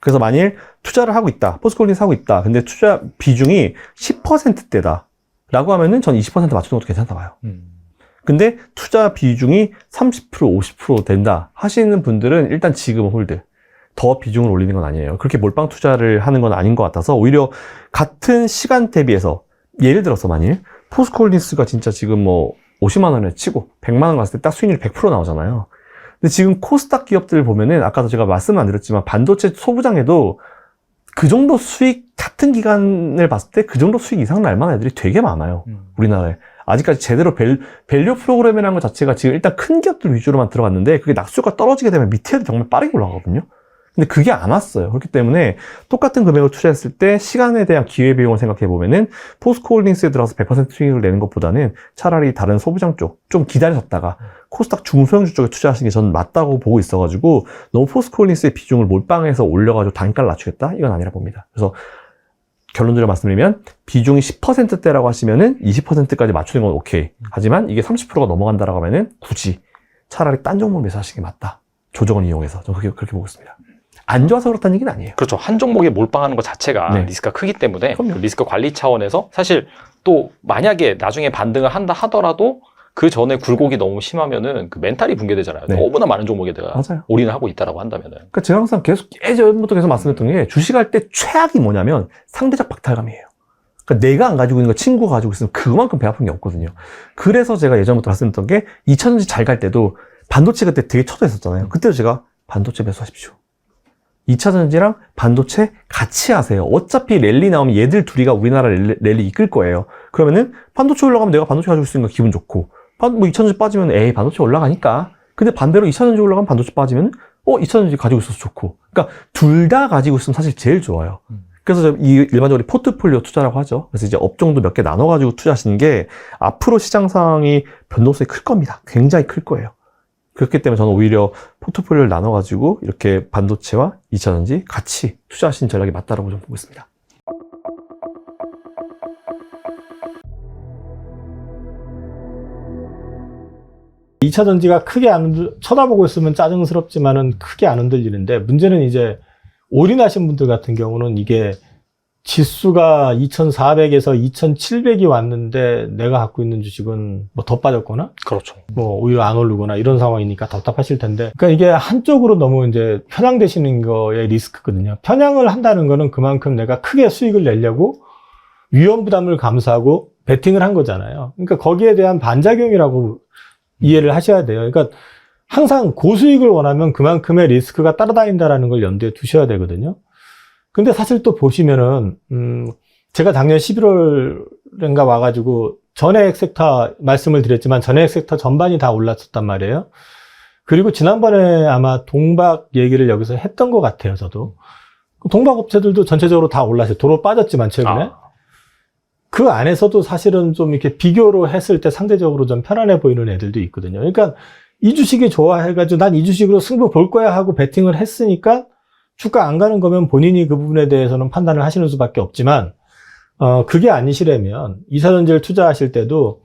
그래서 만일 투자를 하고 있다, 포스코홀딩스 하고 있다, 근데 투자 비중이 10%대다 라고 하면은 전 20% 맞추는 것도 괜찮다 봐요. 근데 투자 비중이 30%, 50% 된다 하시는 분들은 일단 지금 홀드, 더 비중을 올리는 건 아니에요. 그렇게 몰빵 투자를 하는 건 아닌 것 같아서, 오히려 같은 시간 대비해서, 예를 들어서 만일 포스코홀딩스가 진짜 지금 뭐 50만 원을 치고 100만 원 갔을 때 딱 수익률이 100% 나오잖아요. 근데 지금 코스닥 기업들 보면은, 아까도 제가 말씀 안 드렸지만 반도체 소부장에도 그 정도 수익, 같은 기간을 봤을 때 그 정도 수익 이상 날 만한 애들이 되게 많아요. 우리나라에. 아직까지 제대로 밸류 프로그램이라는 것 자체가 지금 일단 큰 기업들 위주로만 들어갔는데, 그게 낙수가 떨어지게 되면 밑에도 정말 빠르게 올라가거든요. 근데 그게 안 왔어요. 그렇기 때문에 똑같은 금액을 투자했을 때 시간에 대한 기회비용을 생각해 보면은, 포스코홀딩스에 들어가서 100% 수익을 내는 것보다는 차라리 다른 소부장 쪽 좀 기다리셨다가 코스닥 중소형주 쪽에 투자하시는 게 저는 맞다고 보고 있어가지고, 너무 포스코홀딩스의 비중을 몰빵해서 올려가지고 단가를 낮추겠다? 이건 아니라 봅니다. 그래서 결론적으로 말씀드리면, 비중이 10%대라고 하시면은 20%까지 맞추는 건 오케이. 하지만 이게 30%가 넘어간다라고 하면은 굳이 차라리 딴 종목 매수하시는 게 맞다. 조정을 이용해서. 저는 그렇게 보고 있습니다. 안 좋아서 그렇다는 얘기는 아니에요. 그렇죠. 한 종목에 몰빵하는 것 자체가 리스크가 크기 때문에, 그 리스크 관리 차원에서 사실 또 만약에 나중에 반등을 한다 하더라도 그 전에 굴곡이 너무 심하면은 그 멘탈이 붕괴되잖아요. 너무나 많은 종목에다가 올인을 하고 있다라고 한다면은. 그러니까 제가 항상 예전부터 계속 말씀드렸던 게, 주식할 때 최악이 뭐냐면 상대적 박탈감이에요. 그러니까 내가 안 가지고 있는 거 친구가 가지고 있으면 그만큼 배 아픈 게 없거든요. 그래서 제가 예전부터 말씀드렸던 게, 2차전지 잘 갈 때도 반도체 그때 되게 쳐져 있었잖아요. 그때도 제가 반도체 매수하십시오. 2차전지랑 반도체 같이 하세요. 어차피 랠리 나오면 얘들 둘이가 우리나라 랠리 이끌 거예요. 그러면은 반도체 올라가면 내가 반도체 가지고 있으니까 기분 좋고, 뭐 2차전지 빠지면 반도체 올라가니까. 근데 반대로 2차전지 올라가면 반도체 빠지면 2차전지 가지고 있어서 좋고. 그러니까 둘 다 가지고 있으면 사실 제일 좋아요. 그래서 일반적으로 포트폴리오 투자라고 하죠. 그래서 이제 업종도 몇 개 나눠가지고 투자하시는 게 앞으로 시장 상황이 변동성이 클 겁니다. 굉장히 클 거예요. 그렇기 때문에 저는 오히려 포트폴리오를 나눠가지고 이렇게 반도체와 2차전지 같이 투자하시는 전략이 맞다라고 좀 보고 있습니다. 이 2차 전지가 크게 쳐다보고 있으면 짜증스럽지만은 크게 안 흔들리는데, 문제는 이제 올인하신 분들 같은 경우는 이게 지수가 2,400에서 2,700이 왔는데 내가 갖고 있는 주식은 뭐 더 빠졌거나, 그렇죠. 뭐 오히려 안 오르거나 이런 상황이니까 답답하실 텐데, 그러니까 이게 한쪽으로 너무 이제 편향되시는 거에 리스크거든요. 편향을 한다는 거는 그만큼 내가 크게 수익을 내려고 위험 부담을 감수하고 베팅을 한 거잖아요. 그러니까 거기에 대한 반작용이라고 이해를 하셔야 돼요. 그러니까 항상 고수익을 원하면 그만큼의 리스크가 따라다닌다라는 걸 염두에 두셔야 되거든요. 근데 사실 또 보시면은, 제가 작년 11월인가 와가지고 전해액 섹터 말씀을 드렸지만 전해액 섹터 전반이 다 올랐었단 말이에요. 그리고 지난번에 아마 동박 얘기를 여기서 했던 것 같아요, 저도. 동박 업체들도 전체적으로 다 올랐어요. 도로 빠졌지만 최근에. 그 안에서도 사실은 좀 이렇게 비교로 했을 때 상대적으로 좀 편안해 보이는 애들도 있거든요. 그러니까 이 주식이 좋아해가지고 난 이 주식으로 승부 볼 거야 하고 베팅을 했으니까 주가 안 가는 거면 본인이 그 부분에 대해서는 판단을 하시는 수밖에 없지만, 그게 아니시라면 이사전지를 투자하실 때도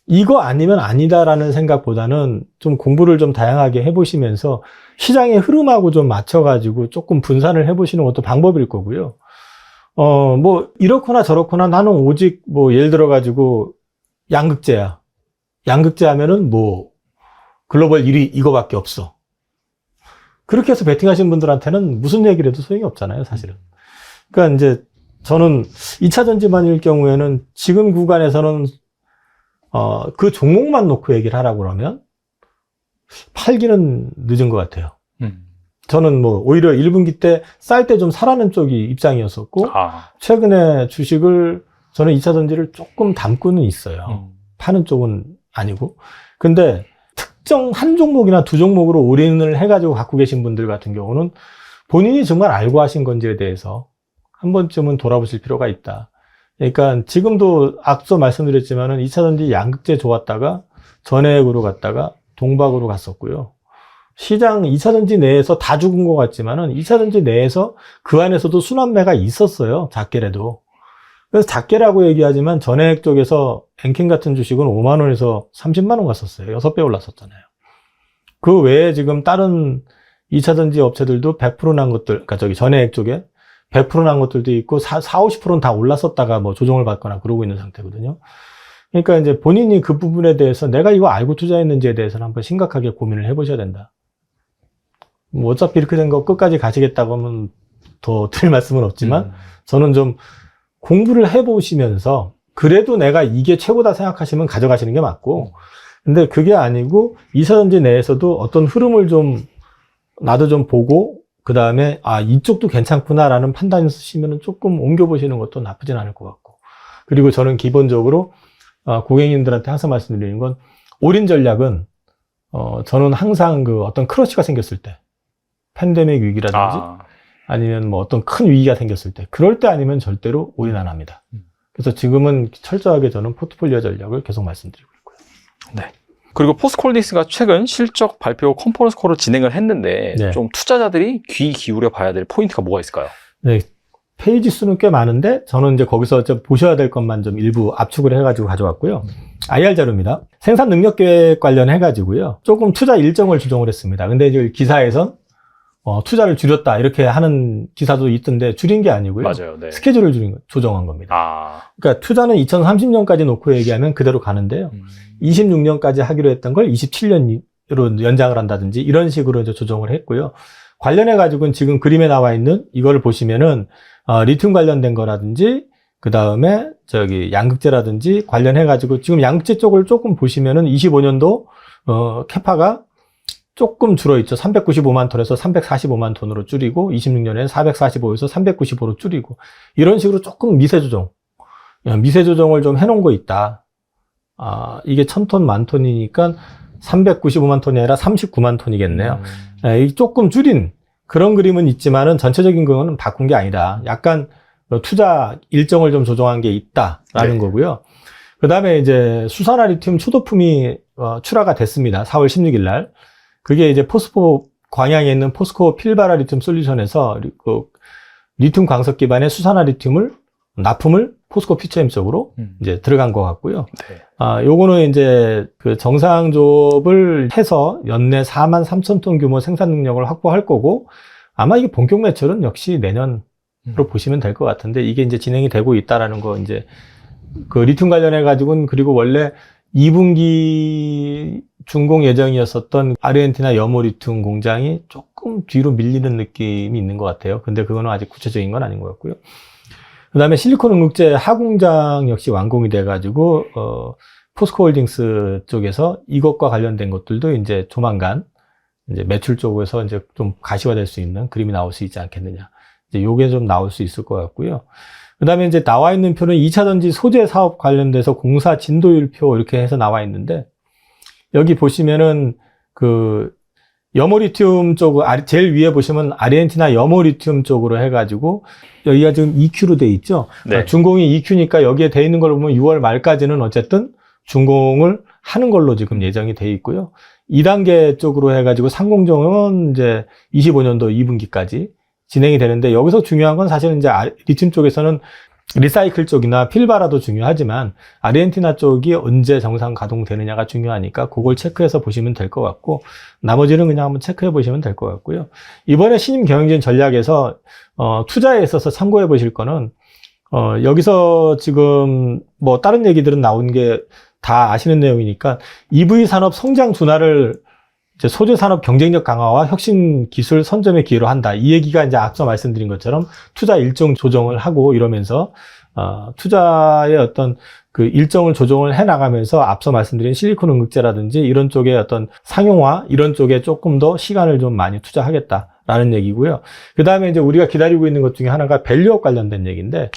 이거 아니면 아니다라는 생각보다는 좀 공부를 좀 다양하게 해보시면서 시장의 흐름하고 좀 맞춰가지고 조금 분산을 해보시는 것도 방법일 거고요. 뭐 이렇거나 저렇거나 나는 오직 뭐 예를 들어가지고 양극재야. 양극재 하면은 뭐 글로벌 1위 이거밖에 없어. 그렇게 해서 베팅하시는 분들한테는 무슨 얘기를 해도 소용이 없잖아요, 사실은. 그러니까 이제 저는 2차 전지만일 경우에는 지금 구간에서는 그 종목만 놓고 얘기를 하라고 그러면 팔기는 늦은 것 같아요. 저는 뭐 오히려 1분기 때 쌀 때 좀 사라는 쪽이 입장이었었고 최근에 주식을 저는 2차 전지를 조금 담고는 있어요. 파는 쪽은 아니고. 근데 특정 한 종목이나 두 종목으로 올인을 해가지고 갖고 계신 분들 같은 경우는 본인이 정말 알고 하신 건지에 대해서 한 번쯤은 돌아보실 필요가 있다. 그러니까 지금도 앞서 말씀드렸지만은 2차 전지 양극재 좋았다가 전해액으로 갔다가 동박으로 갔었고요. 시장 2차 전지 내에서 다 죽은 것 같지만은 2차 전지 내에서 그 안에서도 순환매가 있었어요. 작게라도. 그래서 작게라고 얘기하지만 전해액 쪽에서 앵킨 같은 주식은 5만 원에서 30만 원 갔었어요. 6배 올랐었잖아요. 그 외에 지금 다른 2차 전지 업체들도 100% 난 것들, 그러니까 저기 전해액 쪽에 100% 난 것들도 있고 50%는 다 올랐었다가 뭐 조정을 받거나 그러고 있는 상태거든요. 그러니까 이제 본인이 그 부분에 대해서 내가 이거 알고 투자했는지에 대해서는 한번 심각하게 고민을 해보셔야 된다. 뭐 어차피 이렇게 된 거 끝까지 가시겠다고 하면 더 드릴 말씀은 없지만 저는 좀 공부를 해보시면서 그래도 내가 이게 최고다 생각하시면 가져가시는 게 맞고, 근데 그게 아니고 2차 전지 내에서도 어떤 흐름을 좀 나도 좀 보고 그 다음에 이쪽도 괜찮구나라는 판단을 쓰시면 조금 옮겨보시는 것도 나쁘진 않을 것 같고, 그리고 저는 기본적으로 고객님들한테 항상 말씀드리는 건 올인 전략은 저는 항상 그 어떤 크러쉬가 생겼을 때, 팬데믹 위기라든지 아니면 뭐 어떤 큰 위기가 생겼을 때, 그럴 때 아니면 절대로 올인 안 합니다. 그래서 지금은 철저하게 저는 포트폴리오 전략을 계속 말씀드리고 있고요. 네. 그리고 포스코홀딩스가 최근 실적 발표 컨퍼런스 콜을 진행을 했는데 네. 좀 투자자들이 귀 기울여 봐야 될 포인트가 뭐가 있을까요? 네. 페이지 수는 꽤 많은데 저는 이제 거기서 좀 보셔야 될 것만 좀 일부 압축을 해가지고 가져왔고요. IR 자료입니다. 생산 능력 계획 관련해가지고요. 조금 투자 일정을 조정을 했습니다. 근데 이제 기사에선 투자를 줄였다 이렇게 하는 기사도 있던데 줄인 게 아니고요. 맞아요. 네. 스케줄을 조정한 겁니다. 그러니까 투자는 2030년까지 놓고 얘기하면 그대로 가는데요. 26년까지 하기로 했던 걸 27년으로 연장을 한다든지 이런 식으로 이제 조정을 했고요. 관련해 가지고는 지금 그림에 나와 있는 이거를 보시면은 리튬 관련된 거라든지 그 다음에 저기 양극재라든지 관련해 가지고 지금 양극재 쪽을 조금 보시면은 25년도 캐파가 조금 줄어있죠. 395만 톤에서 345만 톤으로 줄이고 26년에는 445에서 395로 줄이고 이런 식으로 조금 미세 조정을 좀 해놓은 거 있다. 이게 1000톤 만 톤이니까 395만 톤이 아니라 39만 톤이겠네요. 조금 줄인 그런 그림은 있지만은 전체적인 거는 바꾼 게 아니다. 약간 투자 일정을 좀 조정한 게 있다라는 거고요. 그 다음에 이제 수산화 리튬 초도품이 출하가 됐습니다. 4월 16일 날. 그게 이제 포스코 광양에 있는 포스코 필바라 리튬 솔루션에서 그 리튬 광석 기반의 수산화 리튬을 납품을 포스코 퓨처엠 쪽으로 이제 들어간 것 같고요. 네. 요거는 이제 그 정상 조업을 해서 연내 43,000톤 규모 생산 능력을 확보할 거고 아마 이게 본격 매출은 역시 내년으로 보시면 될 것 같은데 이게 이제 진행이 되고 있다라는 거 이제 그 리튬 관련해 가지고는 그리고 원래 2분기 준공 예정이었었던 아르헨티나 염호 리튬 공장이 조금 뒤로 밀리는 느낌이 있는 것 같아요. 근데 그거는 아직 구체적인 건 아닌 것 같고요. 그 다음에 실리콘 응급제 하공장 역시 완공이 돼가지고, 포스코홀딩스 쪽에서 이것과 관련된 것들도 이제 조만간 이제 매출 쪽에서 이제 좀 가시화될 수 있는 그림이 나올 수 있지 않겠느냐. 이제 요게 좀 나올 수 있을 것 같고요. 그 다음에 이제 나와 있는 표는 2차전지 소재 사업 관련돼서 공사 진도율표 이렇게 해서 나와 있는데, 여기 보시면은 그 여모리튬 쪽, 제일 위에 보시면 아르헨티나 여모리튬 쪽으로 해가지고, 여기가 지금 EQ로 돼 있죠? 네. 준공이 EQ니까 여기에 돼 있는 걸 보면 6월 말까지는 어쨌든 준공을 하는 걸로 지금 예정이 돼 있고요. 2단계 쪽으로 해가지고 상공정은 이제 25년도 2분기까지 진행이 되는데, 여기서 중요한 건 사실은 이제 리튬 쪽에서는 리사이클 쪽이나 필바라도 중요하지만 아르헨티나 쪽이 언제 정상 가동되느냐가 중요하니까 그걸 체크해서 보시면 될 것 같고, 나머지는 그냥 한번 체크해 보시면 될 것 같고요. 이번에 신임 경영진 전략에서 투자에 있어서 참고해 보실 거는 여기서 지금 뭐 다른 얘기들은 나온 게 다 아시는 내용이니까 EV 산업 성장 둔화를 이제 소재 산업 경쟁력 강화와 혁신 기술 선점의 기회로 한다. 이 얘기가 이제 앞서 말씀드린 것처럼 투자 일정 조정을 하고 이러면서 투자의 어떤 그 일정을 조정을 해 나가면서 앞서 말씀드린 실리콘 응급제라든지 이런 쪽의 어떤 상용화 이런 쪽에 조금 더 시간을 좀 많이 투자하겠다라는 얘기고요. 그 다음에 이제 우리가 기다리고 있는 것 중에 하나가 밸류업 관련된 얘기인데,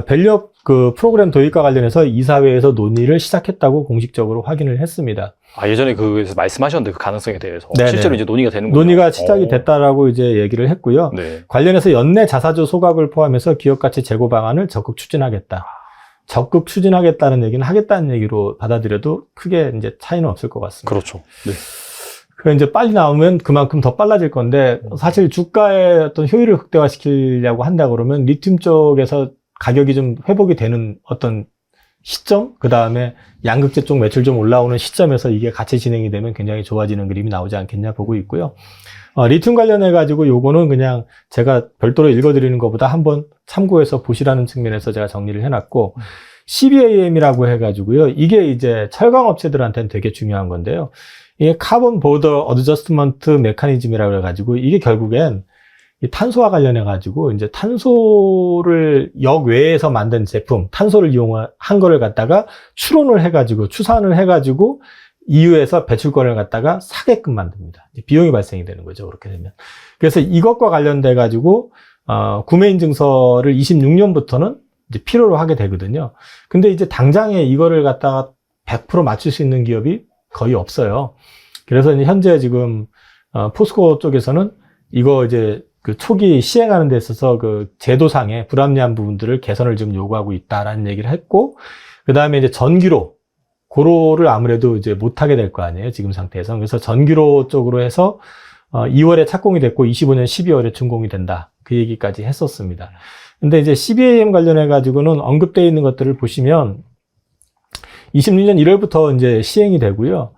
밸류업 그 프로그램 도입과 관련해서 이사회에서 논의를 시작했다고 공식적으로 확인을 했습니다. 예전에 그에서 말씀하셨는데 그 가능성에 대해서 네네. 실제로 이제 논의가 되는군요. 논의가 시작이 됐다라고 이제 얘기를 했고요. 네. 관련해서 연내 자사주 소각을 포함해서 기업가치 제고 방안을 적극 추진하겠다. 적극 추진하겠다는 얘기는 하겠다는 얘기로 받아들여도 크게 이제 차이는 없을 것 같습니다. 그렇죠. 네. 그 이제 빨리 나오면 그만큼 더 빨라질 건데, 사실 주가의 어떤 효율을 극대화시키려고 한다 그러면 리튬 쪽에서 가격이 좀 회복이 되는 어떤 시점, 그 다음에 양극재 쪽 매출 좀 올라오는 시점에서 이게 같이 진행이 되면 굉장히 좋아지는 그림이 나오지 않겠냐 보고 있고요. 리튬 관련해가지고 요거는 그냥 제가 별도로 읽어드리는 것보다 한번 참고해서 보시라는 측면에서 제가 정리를 해놨고, CBAM이라고 해가지고요. 이게 이제 철강 업체들한테는 되게 중요한 건데요. 이게 카본 보더 어드저스트먼트 메커니즘이라고 해가지고, 이게 결국엔 이 탄소와 관련해가지고, 이제 탄소를 역외에서 만든 제품, 탄소를 이용한 거를 갖다가 추론을 해가지고, 추산을 해가지고, EU에서 배출권을 갖다가 사게끔 만듭니다. 비용이 발생이 되는 거죠. 그렇게 되면. 그래서 이것과 관련돼가지고, 구매인증서를 26년부터는 이제 필요로 하게 되거든요. 근데 이제 당장에 이거를 갖다가 100% 맞출 수 있는 기업이 거의 없어요. 그래서 이제 현재 지금, 포스코 쪽에서는 이거 이제 그 초기 시행하는 데 있어서 그 제도상의 불합리한 부분들을 개선을 지금 요구하고 있다라는 얘기를 했고, 그 다음에 이제 전기로, 고로를 아무래도 이제 못하게 될 거 아니에요, 지금 상태에서. 그래서 전기로 쪽으로 해서 2월에 착공이 됐고 25년 12월에 준공이 된다. 그 얘기까지 했었습니다. 근데 이제 CBAM 관련해 가지고는 언급되어 있는 것들을 보시면 26년 1월부터 이제 시행이 되고요.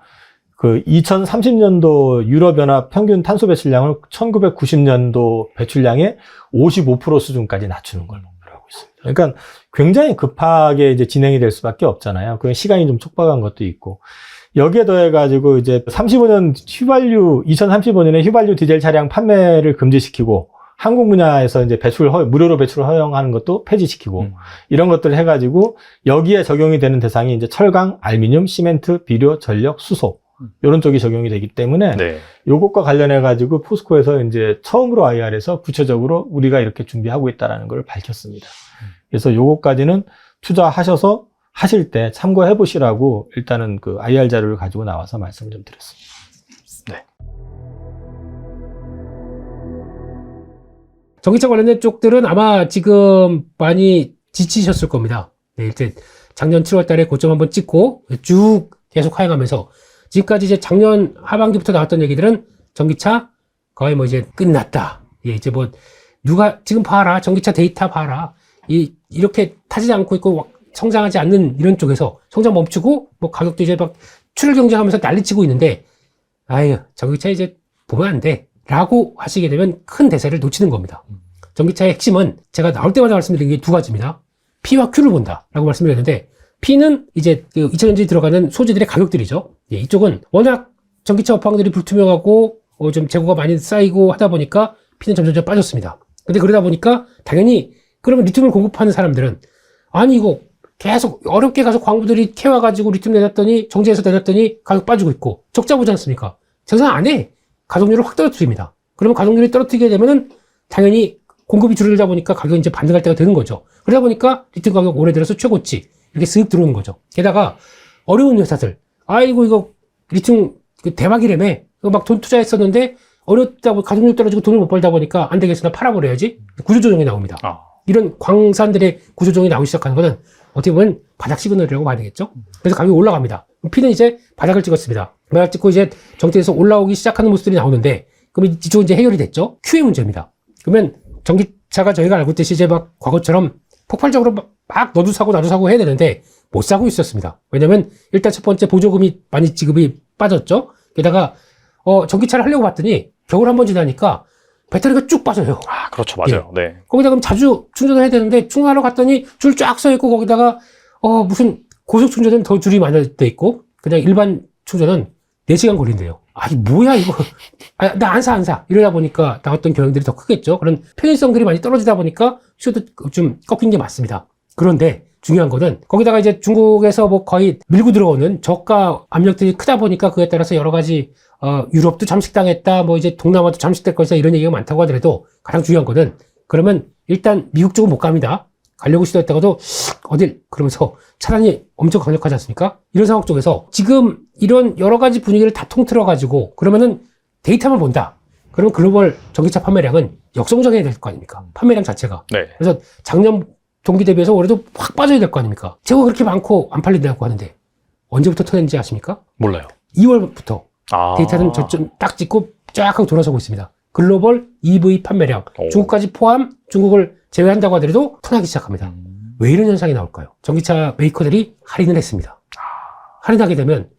그 2030년도 유럽연합 평균 탄소 배출량을 1990년도 배출량의 55% 수준까지 낮추는 걸 목표로 하고 있습니다. 그러니까 굉장히 급하게 이제 진행이 될 수밖에 없잖아요. 그 시간이 좀 촉박한 것도 있고. 여기에 더해가지고 이제 2035년에 휘발유 디젤 차량 판매를 금지시키고, 항공 분야에서 이제 무료로 배출 허용하는 것도 폐지시키고, 이런 것들을 해가지고, 여기에 적용이 되는 대상이 이제 철강, 알루미늄, 시멘트, 비료, 전력, 수소, 이런 쪽이 적용이 되기 때문에, 네. 요것과 관련해가지고 포스코에서 이제 처음으로 IR에서 구체적으로 우리가 이렇게 준비하고 있다는 걸 밝혔습니다. 그래서 요것까지는 투자하셔서 하실 때 참고해 보시라고 일단은 그 IR 자료를 가지고 나와서 말씀을 좀 드렸습니다. 네. 전기차 관련된 쪽들은 아마 지금 많이 지치셨을 겁니다. 네, 일단 작년 7월 달에 고점 한번 찍고 쭉 계속 하향하면서 지금까지 이제 작년 하반기부터 나왔던 얘기들은 전기차 거의 뭐 이제 끝났다. 예, 이제 뭐 누가 지금 봐라. 전기차 데이터 봐라. 이렇게 타지 않고 있고 성장하지 않는 이런 쪽에서 성장 멈추고 뭐 가격도 이제 막 출혈 경쟁하면서 난리치고 있는데, 아유, 전기차 이제 보면 안 돼. 라고 하시게 되면 큰 대세를 놓치는 겁니다. 전기차의 핵심은 제가 나올 때마다 말씀드린 게 두 가지입니다. P와 Q를 본다. 라고 말씀드렸는데, P는 이제 그 2차전지에 들어가는 소재들의 가격들이죠. 예, 이쪽은 워낙 전기차 업황들이 불투명하고 좀 재고가 많이 쌓이고 하다 보니까 P는 점점 빠졌습니다. 근데 그러다 보니까 당연히 그러면 리튬을 공급하는 사람들은 아니 이거 계속 어렵게 가서 광부들이 캐와가지고 리튬 내놨더니 정제해서 내놨더니 가격 빠지고 있고 적자 보지 않습니까? 생산 안 해. 가동률을 확 떨어뜨립니다. 그러면 가동률이 떨어뜨리게 되면은 당연히 공급이 줄어들다 보니까 가격이 이제 반등할 때가 되는 거죠. 그러다 보니까 리튬 가격 올해 들어서 최고치 이렇게 쓱 들어오는 거죠. 게다가 어려운 회사들, 아이고 이거 리튬 대박이라며 막 돈 투자했었는데 어렵다 보니 가동률 떨어지고 돈을 못 벌다 보니까 안 되겠어 나 팔아버려야지. 구조조정이 나옵니다. 이런 광산들의 구조조정이 나오기 시작하는 거는 어떻게 보면 바닥 시그널이라고 봐야 되겠죠. 그래서 가격이 올라갑니다. P는 이제 바닥을 찍었습니다. 바닥 찍고 이제 정체에서 올라오기 시작하는 모습들이 나오는데 그럼 이쪽은 이제 해결이 됐죠. Q의 문제입니다. 그러면 전기차가 저희가 알고 있듯이 이제 막 과거처럼 폭발적으로 막 너도 사고 나도 사고 해야 되는데 못 사고 있었습니다. 왜냐면 일단 첫 번째 보조금이 많이 지급이 빠졌죠. 게다가 전기차를 하려고 봤더니 겨울 한번 지나니까 배터리가 쭉 빠져요. 아, 그렇죠. 맞아요. 네. 거기다 그럼 자주 충전을 해야 되는데 충전하러 갔더니 줄 쫙 서 있고 거기다가 무슨 고속 충전은 더 줄이 많이 돼 있고 그냥 일반 충전은 4시간 걸린대요. 아이 뭐야 이거. 나 안 사. 이러다 보니까 나왔던 경향들이 더 크겠죠. 그런 편의성들이 많이 떨어지다 보니까 수요도 좀 꺾인 게 맞습니다. 그런데 중요한 거는 거기다가 이제 중국에서 뭐 거의 밀고 들어오는 저가 압력들이 크다 보니까 그에 따라서 여러 가지 유럽도 잠식당했다, 뭐 이제 동남아도 잠식될 것이다 이런 얘기가 많다고 하더라도 가장 중요한 거는 그러면 일단 미국 쪽은 못 갑니다. 가려고 시도했다가도 어딜 그러면서 차단이 엄청 강력하지 않습니까? 이런 상황 쪽에서 지금 이런 여러 가지 분위기를 다 통틀어 가지고 그러면은 데이터만 본다. 그러면 글로벌 전기차 판매량은 역성장해야 될 거 아닙니까? 판매량 자체가. 네. 그래서 작년 동기 대비해서 올해도 확 빠져야 될 거 아닙니까? 재고가 그렇게 많고 안 팔린다고 하는데 언제부터 터졌는지 아십니까? 몰라요. 2월부터 데이터는 저점 딱 찍고 쫙 하고 돌아서고 있습니다. 글로벌 EV 판매량 중국까지 포함 중국을 제외한다고 하더라도 턴하기 시작합니다. 왜 이런 현상이 나올까요? 전기차 메이커들이 할인을 했습니다. 할인하게 되면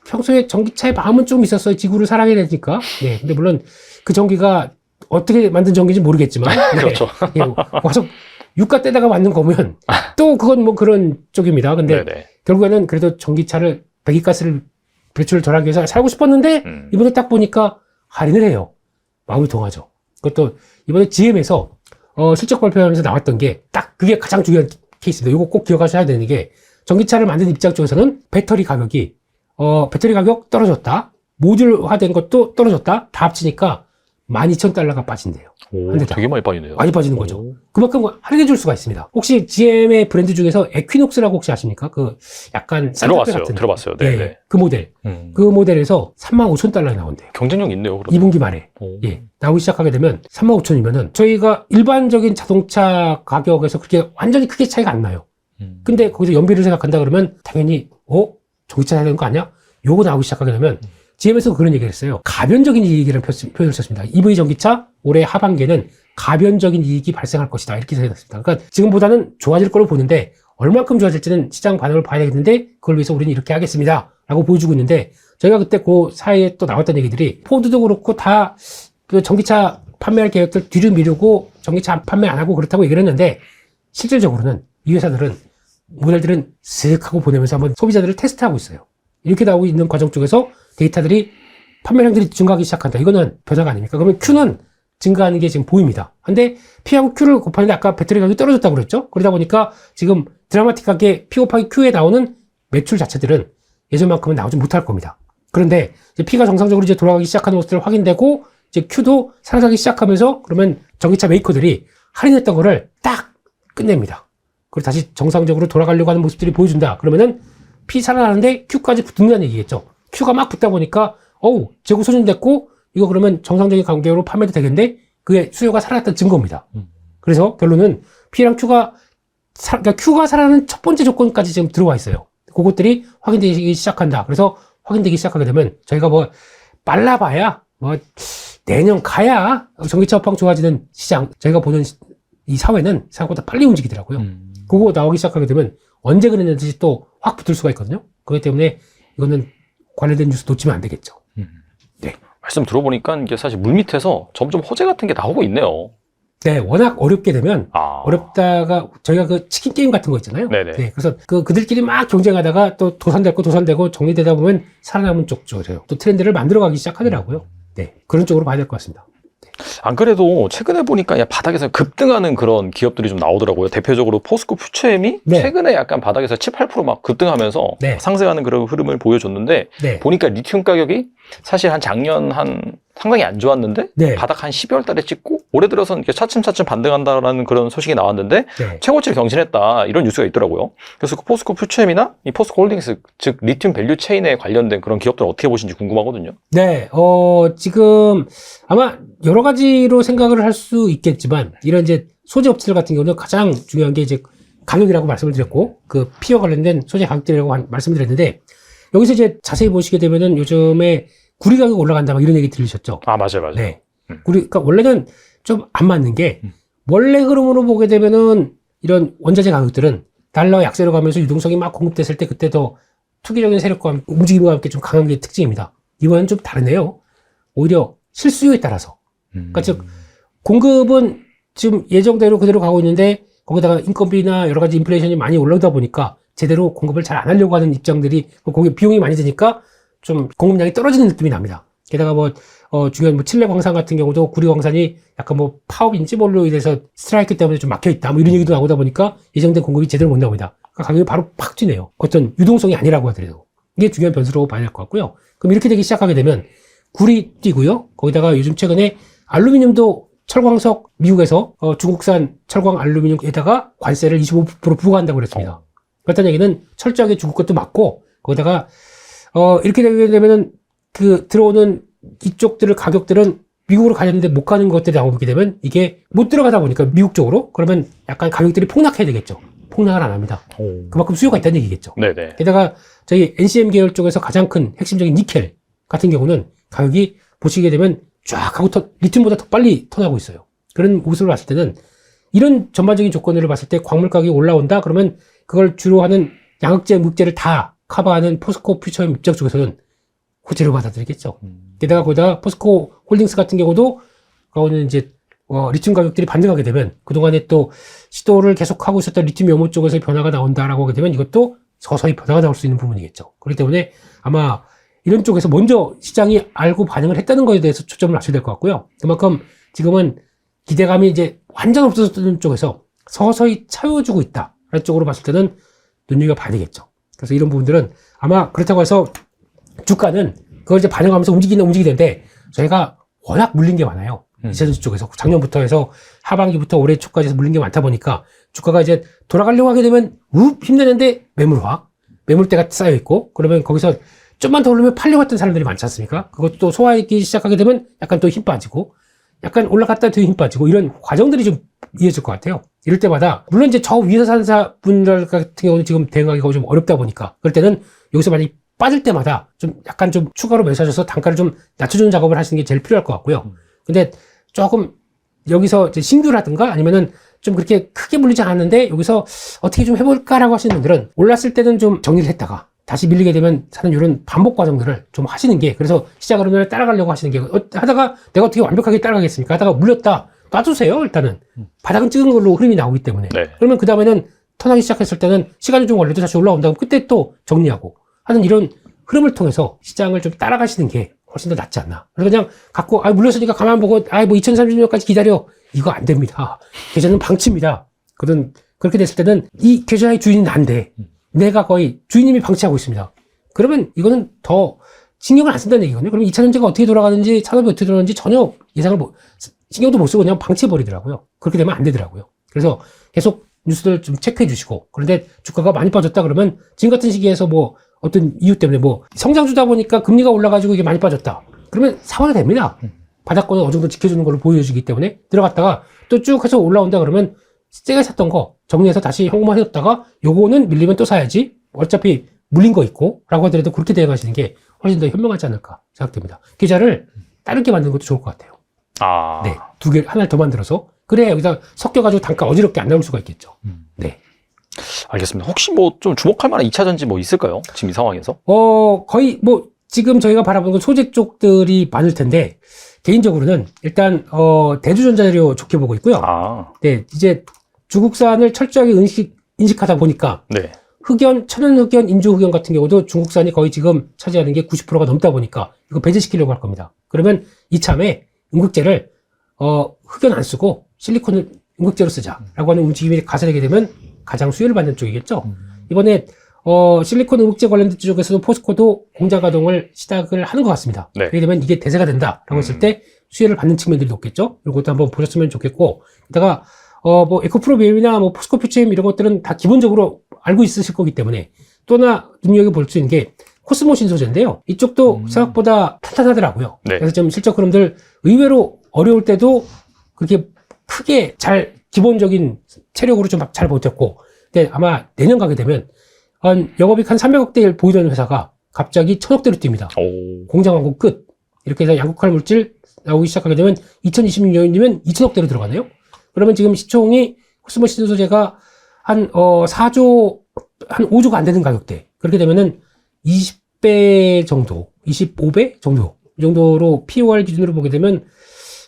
평소에 전기차의 마음은 좀 있었어요. 지구를 사랑해야 되니까. 네, 근데 물론 그 전기가 어떻게 만든 전기인지 모르겠지만 그렇죠. 네, 와서 유가 떼다가 만든 거면 또 그건 뭐 그런 쪽입니다. 근데 네네. 결국에는 그래도 전기차를 배기가스를 배출을 덜하기 위해서 살고 싶었는데 이번에 딱 보니까 할인을 해요. 마음이 동하죠. 그것도 이번에 GM에서 실적 발표하면서 나왔던 게 딱 그게 가장 중요한 케이스입니다. 이거 꼭 기억하셔야 되는 게 전기차를 만드는 입장 쪽에서는 배터리 가격 떨어졌다. 모듈화된 것도 떨어졌다. 다 합치니까 12,000달러가 빠진대요. 오, 되게 많이 빠지네요. 많이 빠지는 거죠. 그만큼 할인해 줄 수가 있습니다. 혹시 GM의 브랜드 중에서 에퀴녹스라고 혹시 아십니까? 그 약간 들어봤어요. 네, 네. 그 모델. 그 모델에서 35,000달러에 나온대요. 경쟁력 있네요. 그러면. 2분기 말에. 예. 나오기 시작하게 되면 35,000이면은 저희가 일반적인 자동차 가격에서 그렇게 완전히 크게 차이가 안 나요. 근데 거기서 연비를 생각한다 그러면 당연히 전기차 사야 되는 거 아니야? 요거 나오기 시작하게 되면 GM에서 그런 얘기를 했어요. 가변적인 이익이라는 표현을 썼습니다. EV 전기차 올해 하반기에는 가변적인 이익이 발생할 것이다. 이렇게 생각했습니다. 그러니까 지금보다는 좋아질 거로 보는데 얼만큼 좋아질지는 시장 반응을 봐야 되겠는데 그걸 위해서 우리는 이렇게 하겠습니다. 라고 보여주고 있는데 저희가 그때 그 사이에 또 나왔던 얘기들이 포드도 그렇고 다 그 전기차 판매할 계획들 뒤로 미루고 전기차 판매 안 하고 그렇다고 얘기를 했는데 실질적으로는 이 회사들은 모델들은 쓱 하고 보내면서 한번 소비자들을 테스트하고 있어요. 이렇게 나오고 있는 과정 쪽에서 데이터들이 판매량들이 증가하기 시작한다. 이거는 변화가 아닙니까? 그러면 Q는 증가하는 게 지금 보입니다. 근데 P하고 Q를 곱하는데 아까 배터리 가격이 떨어졌다고 그랬죠? 그러다 보니까 지금 드라마틱하게 P 곱하기 Q에 나오는 매출 자체들은 예전만큼은 나오지 못할 겁니다. 그런데 이제 P가 정상적으로 이제 돌아가기 시작하는 것들을 확인되고 이제 Q도 살아가기 시작하면서 그러면 전기차 메이커들이 할인했던 거를 딱 끝냅니다. 그리고 다시 정상적으로 돌아가려고 하는 모습들이 보여준다. 그러면은 P 살아나는데 Q까지 붙는다는 얘기겠죠. Q가 막 붙다 보니까 재고 소진됐고 이거 그러면 정상적인 가격으로 판매도 되겠는데 그게 수요가 살아났다는 증거입니다. 그래서 결론은 P랑 그러니까 Q가 살아나는 첫 번째 조건까지 지금 들어와 있어요. 그것들이 확인되기 시작한다. 그래서 확인되기 시작하게 되면 저희가 뭐 빨라봐야 뭐 내년 가야 전기차 업황 좋아지는 시장 저희가 보는 이 사회는 생각보다 빨리 움직이더라고요. 그거 나오기 시작하게 되면 언제 그랬는지 또 확 붙을 수가 있거든요. 그렇기 때문에 이거는 관련된 뉴스 놓치면 안 되겠죠. 네. 말씀 들어보니까 이게 사실 물밑에서 점점 호재 같은 게 나오고 있네요. 네, 워낙 어렵게 되면 어렵다가 저희가 그 치킨 게임 같은 거 있잖아요. 네네. 네, 그래서 그들끼리 막 경쟁하다가 또 도산되고 정리되다 보면 살아남은 쪽이에요. 또 트렌드를 만들어가기 시작하더라고요. 네, 그런 쪽으로 봐야 될 것 같습니다. 안 그래도 최근에 보니까 바닥에서 급등하는 그런 기업들이 좀 나오더라고요. 대표적으로 포스코 퓨처엠이 최근에 약간 바닥에서 7, 8% 막 급등하면서 상승하는 그런 흐름을 보여줬는데 보니까 리튬 가격이 사실 한 작년 한 상당히 안 좋았는데 네. 바닥 한 12월 달에 찍고 올해 들어서는 이렇게 차츰차츰 반등한다라는 그런 소식이 나왔는데 네. 최고치를 경신했다 이런 뉴스가 있더라고요. 그래서 그 포스코 퓨처엠이나 이 포스코 홀딩스 즉 리튬 밸류 체인에 관련된 그런 기업들은 어떻게 보시는지 궁금하거든요. 네, 지금 아마 여러 가지로 생각을 할 수 있겠지만 이런 이제 소재 업체들 같은 경우는 가장 중요한 게 이제 가격이라고 말씀을 드렸고 그 피와 관련된 소재 가격들이라고 말씀을 드렸는데 여기서 이제 자세히 보시게 되면은 요즘에 구리 가격 올라간다 막 이런 얘기 들으셨죠? 아, 맞아요. 네. 그러니까 원래는 좀 안 맞는 게 원래 흐름으로 보게 되면은 이런 원자재 가격들은 달러 약세로 가면서 유동성이 막 공급됐을 때 그때 더 투기적인 세력과 움직임과 함께 좀 강한 게 특징입니다. 이번엔 좀 다르네요. 오히려 실수요에 따라서. 그러니까 즉 공급은 지금 예정대로 그대로 가고 있는데 거기다가 인건비나 여러 가지 인플레이션이 많이 올라오다 보니까 제대로 공급을 잘 안 하려고 하는 입장들이 거기에 비용이 많이 드니까 좀 공급량이 떨어지는 느낌이 납니다. 게다가 중요한 칠레 광산 같은 경우도 구리 광산이 약간 파업인지 뭘로 인해서 스트라이크 때문에 좀 막혀 있다. 이런 얘기도 나오다 보니까 예정된 공급이 제대로 못 나옵니다. 그러니까 가격이 바로 팍 뛰네요. 어떤 유동성이 아니라고 하더라도. 이게 중요한 변수라고 봐야 될 것 같고요. 그럼 이렇게 되기 시작하게 되면 구리 뛰고요. 거기다가 요즘 최근에 알루미늄도 철광석 미국에서 중국산 철광 알루미늄에다가 관세를 25% 부과한다고 그랬습니다. 그렇다는 얘기는 철저하게 중국 것도 맞고 거기다가 이렇게 되게 되면은 그 들어오는 이쪽들을 가격들은 미국으로 가려는데 못 가는 것들이 나오게 되면 이게 못 들어가다 보니까 미국 쪽으로 그러면 약간 가격들이 폭락해야 되겠죠. 폭락을 안 합니다. 그만큼 수요가 있다는 얘기겠죠. 네네. 게다가 저희 NCM 계열 쪽에서 가장 큰 핵심적인 니켈 같은 경우는 가격이 보시게 되면 쫙 하고 리튬보다 더 빨리 턴하고 있어요. 그런 모습을 봤을 때는 이런 전반적인 조건을 봤을 때 광물 가격이 올라온다 그러면 그걸 주로 하는 양극재, 묵재를 다 커버하는 포스코 퓨처엠 입장 쪽에서는 호재로 받아들이겠죠. 게다가 거기다가 포스코 홀딩스 같은 경우도 거기는 이제 리튬 가격들이 반등하게 되면 그동안에 또 시도를 계속하고 있었던 리튬 염호 쪽에서 변화가 나온다라고 하게 되면 이것도 서서히 변화가 나올 수 있는 부분이겠죠. 그렇기 때문에 아마 이런 쪽에서 먼저 시장이 알고 반응을 했다는 것에 대해서 초점을 맞춰야 될 것 같고요. 그만큼 지금은 기대감이 이제 완전 없어졌던 쪽에서 서서히 차여주고 있다라는 쪽으로 봤을 때는 눈여겨봐야 되겠죠. 그래서 이런 부분들은 아마 그렇다고 해서 주가는 그걸 이제 반영하면서 움직이는데 저희가 워낙 물린 게 많아요. 이차전지 쪽에서 작년부터 해서 하반기부터 올해 초까지 해서 물린 게 많다 보니까 주가가 이제 돌아가려고 하게 되면 힘내는데 매물대가 쌓여 있고 그러면 거기서 좀만 더 오르면 팔려고 했던 사람들이 많지 않습니까? 그것도 또 소화하기 시작하게 되면 약간 또 힘 빠지고 약간 올라갔다 또 힘 빠지고 이런 과정들이 좀 이어질 것 같아요. 이럴 때마다 물론 이제 저 위에서 사는 분들 같은 경우는 지금 대응하기가 좀 어렵다 보니까 그럴 때는 여기서 많이 빠질 때마다 좀 약간 좀 추가로 매수하셔서 단가를 좀 낮춰주는 작업을 하시는 게 제일 필요할 것 같고요. 근데 조금 여기서 이제 신규라든가 아니면은 좀 그렇게 크게 물리지 않았는데 여기서 어떻게 좀 해볼까라고 하시는 분들은 올랐을 때는 좀 정리를 했다가 다시 밀리게 되면 사는 이런 반복 과정들을 좀 하시는 게 그래서 시작 흐름을 따라가려고 하시는 게 하다가 내가 어떻게 완벽하게 따라가겠습니까? 하다가 물렸다 놔두세요. 일단은 바닥은 찍은 걸로 흐름이 나오기 때문에 네. 그러면 그 다음에는 턴하기 시작했을 때는 시간이 좀 걸려도 다시 올라온다고 그때 또 정리하고 하는 이런 흐름을 통해서 시장을 좀 따라가시는 게 훨씬 더 낫지 않나. 그래서 그냥 갖고 물렸으니까 가만 보고 2030년까지 기다려 이거 안 됩니다. 계좌는 방치입니다. 그렇게 됐을 때는 이 계좌의 주인이 난데 내가 거의 주인님이 방치하고 있습니다. 그러면 이거는 더 신경을 안 쓴다는 얘기거든요. 그러면 2차전지가 어떻게 돌아가는지 산업이 어떻게 돌아가는지 전혀 예상을 신경도 못 쓰고 그냥 방치해버리더라고요. 그렇게 되면 안 되더라고요. 그래서 계속 뉴스들 좀 체크해 주시고 그런데 주가가 많이 빠졌다 그러면 지금 같은 시기에서 어떤 이유 때문에 성장주다 보니까 금리가 올라가지고 이게 많이 빠졌다. 그러면 사와야 됩니다. 바닥권은 어느 정도 지켜주는 걸로 보여주기 때문에 들어갔다가 또 쭉 해서 올라온다 그러면 세게 샀던 거 정리해서 다시 현금화 해뒀다가 요거는 밀리면 또 사야지. 어차피 물린 거 있고 라고 하더라도 그렇게 대응하시는 게 훨씬 더 현명하지 않을까 생각됩니다. 계좌를 다르게 만드는 것도 좋을 것 같아요. 네, 하나를 더 만들어서 그래야 여기다 섞여가지고 단가 어지럽게 안 나올 수가 있겠죠. 네. 알겠습니다. 혹시 좀 주목할 만한 2차전지 있을까요? 지금 이 상황에서? 거의 지금 저희가 바라보는 건 소재 쪽들이 많을 텐데 개인적으로는 일단 대주전자재료 좋게 보고 있고요. 네, 이제 중국산을 철저하게 인식하다 보니까 네. 천연흑연, 인조흑연 같은 경우도 중국산이 거의 지금 차지하는 게 90%가 넘다 보니까 이거 배제시키려고 할 겁니다. 그러면 이참에 음극재를 흑연 안 쓰고 실리콘을 음극재로 쓰자라고 하는 움직임이 가세되게 되면 가장 수혜를 받는 쪽이겠죠. 이번에 실리콘 음극재 관련된 쪽에서도 포스코도 공장 가동을 시작을 하는 것 같습니다. 네. 그렇게 되면 이게 대세가 된다라고 했을 때 수혜를 받는 측면들이 높겠죠. 이것도 한번 보셨으면 좋겠고, 게다가 뭐 에코프로비엠이나 뭐 포스코 퓨처엠 이런 것들은 다 기본적으로 알고 있으실 거기 때문에 또 하나 눈여겨볼 수 있는 게 코스모 신소재인데요. 이쪽도 생각보다 탄탄하더라고요. 네. 그래서 좀 실적 흐름들 의외로 어려울 때도 그렇게 크게 잘 기본적인 체력으로 좀 잘 버텼고, 근데 아마 내년 가게 되면 영업이익 한 300억대를 보이던 회사가 갑자기 1000억대로 뜁니다. 오. 공장 완공 끝. 이렇게 해서 양극화 물질 나오기 시작하게 되면 2026년이면 2000억대로 들어가네요. 그러면 지금 시총이 코스모 신소재가 한 4조, 한 5조가 안 되는 가격대. 그렇게 되면은 20배 정도, 25배 정도, 이 정도로 POR 기준으로 보게 되면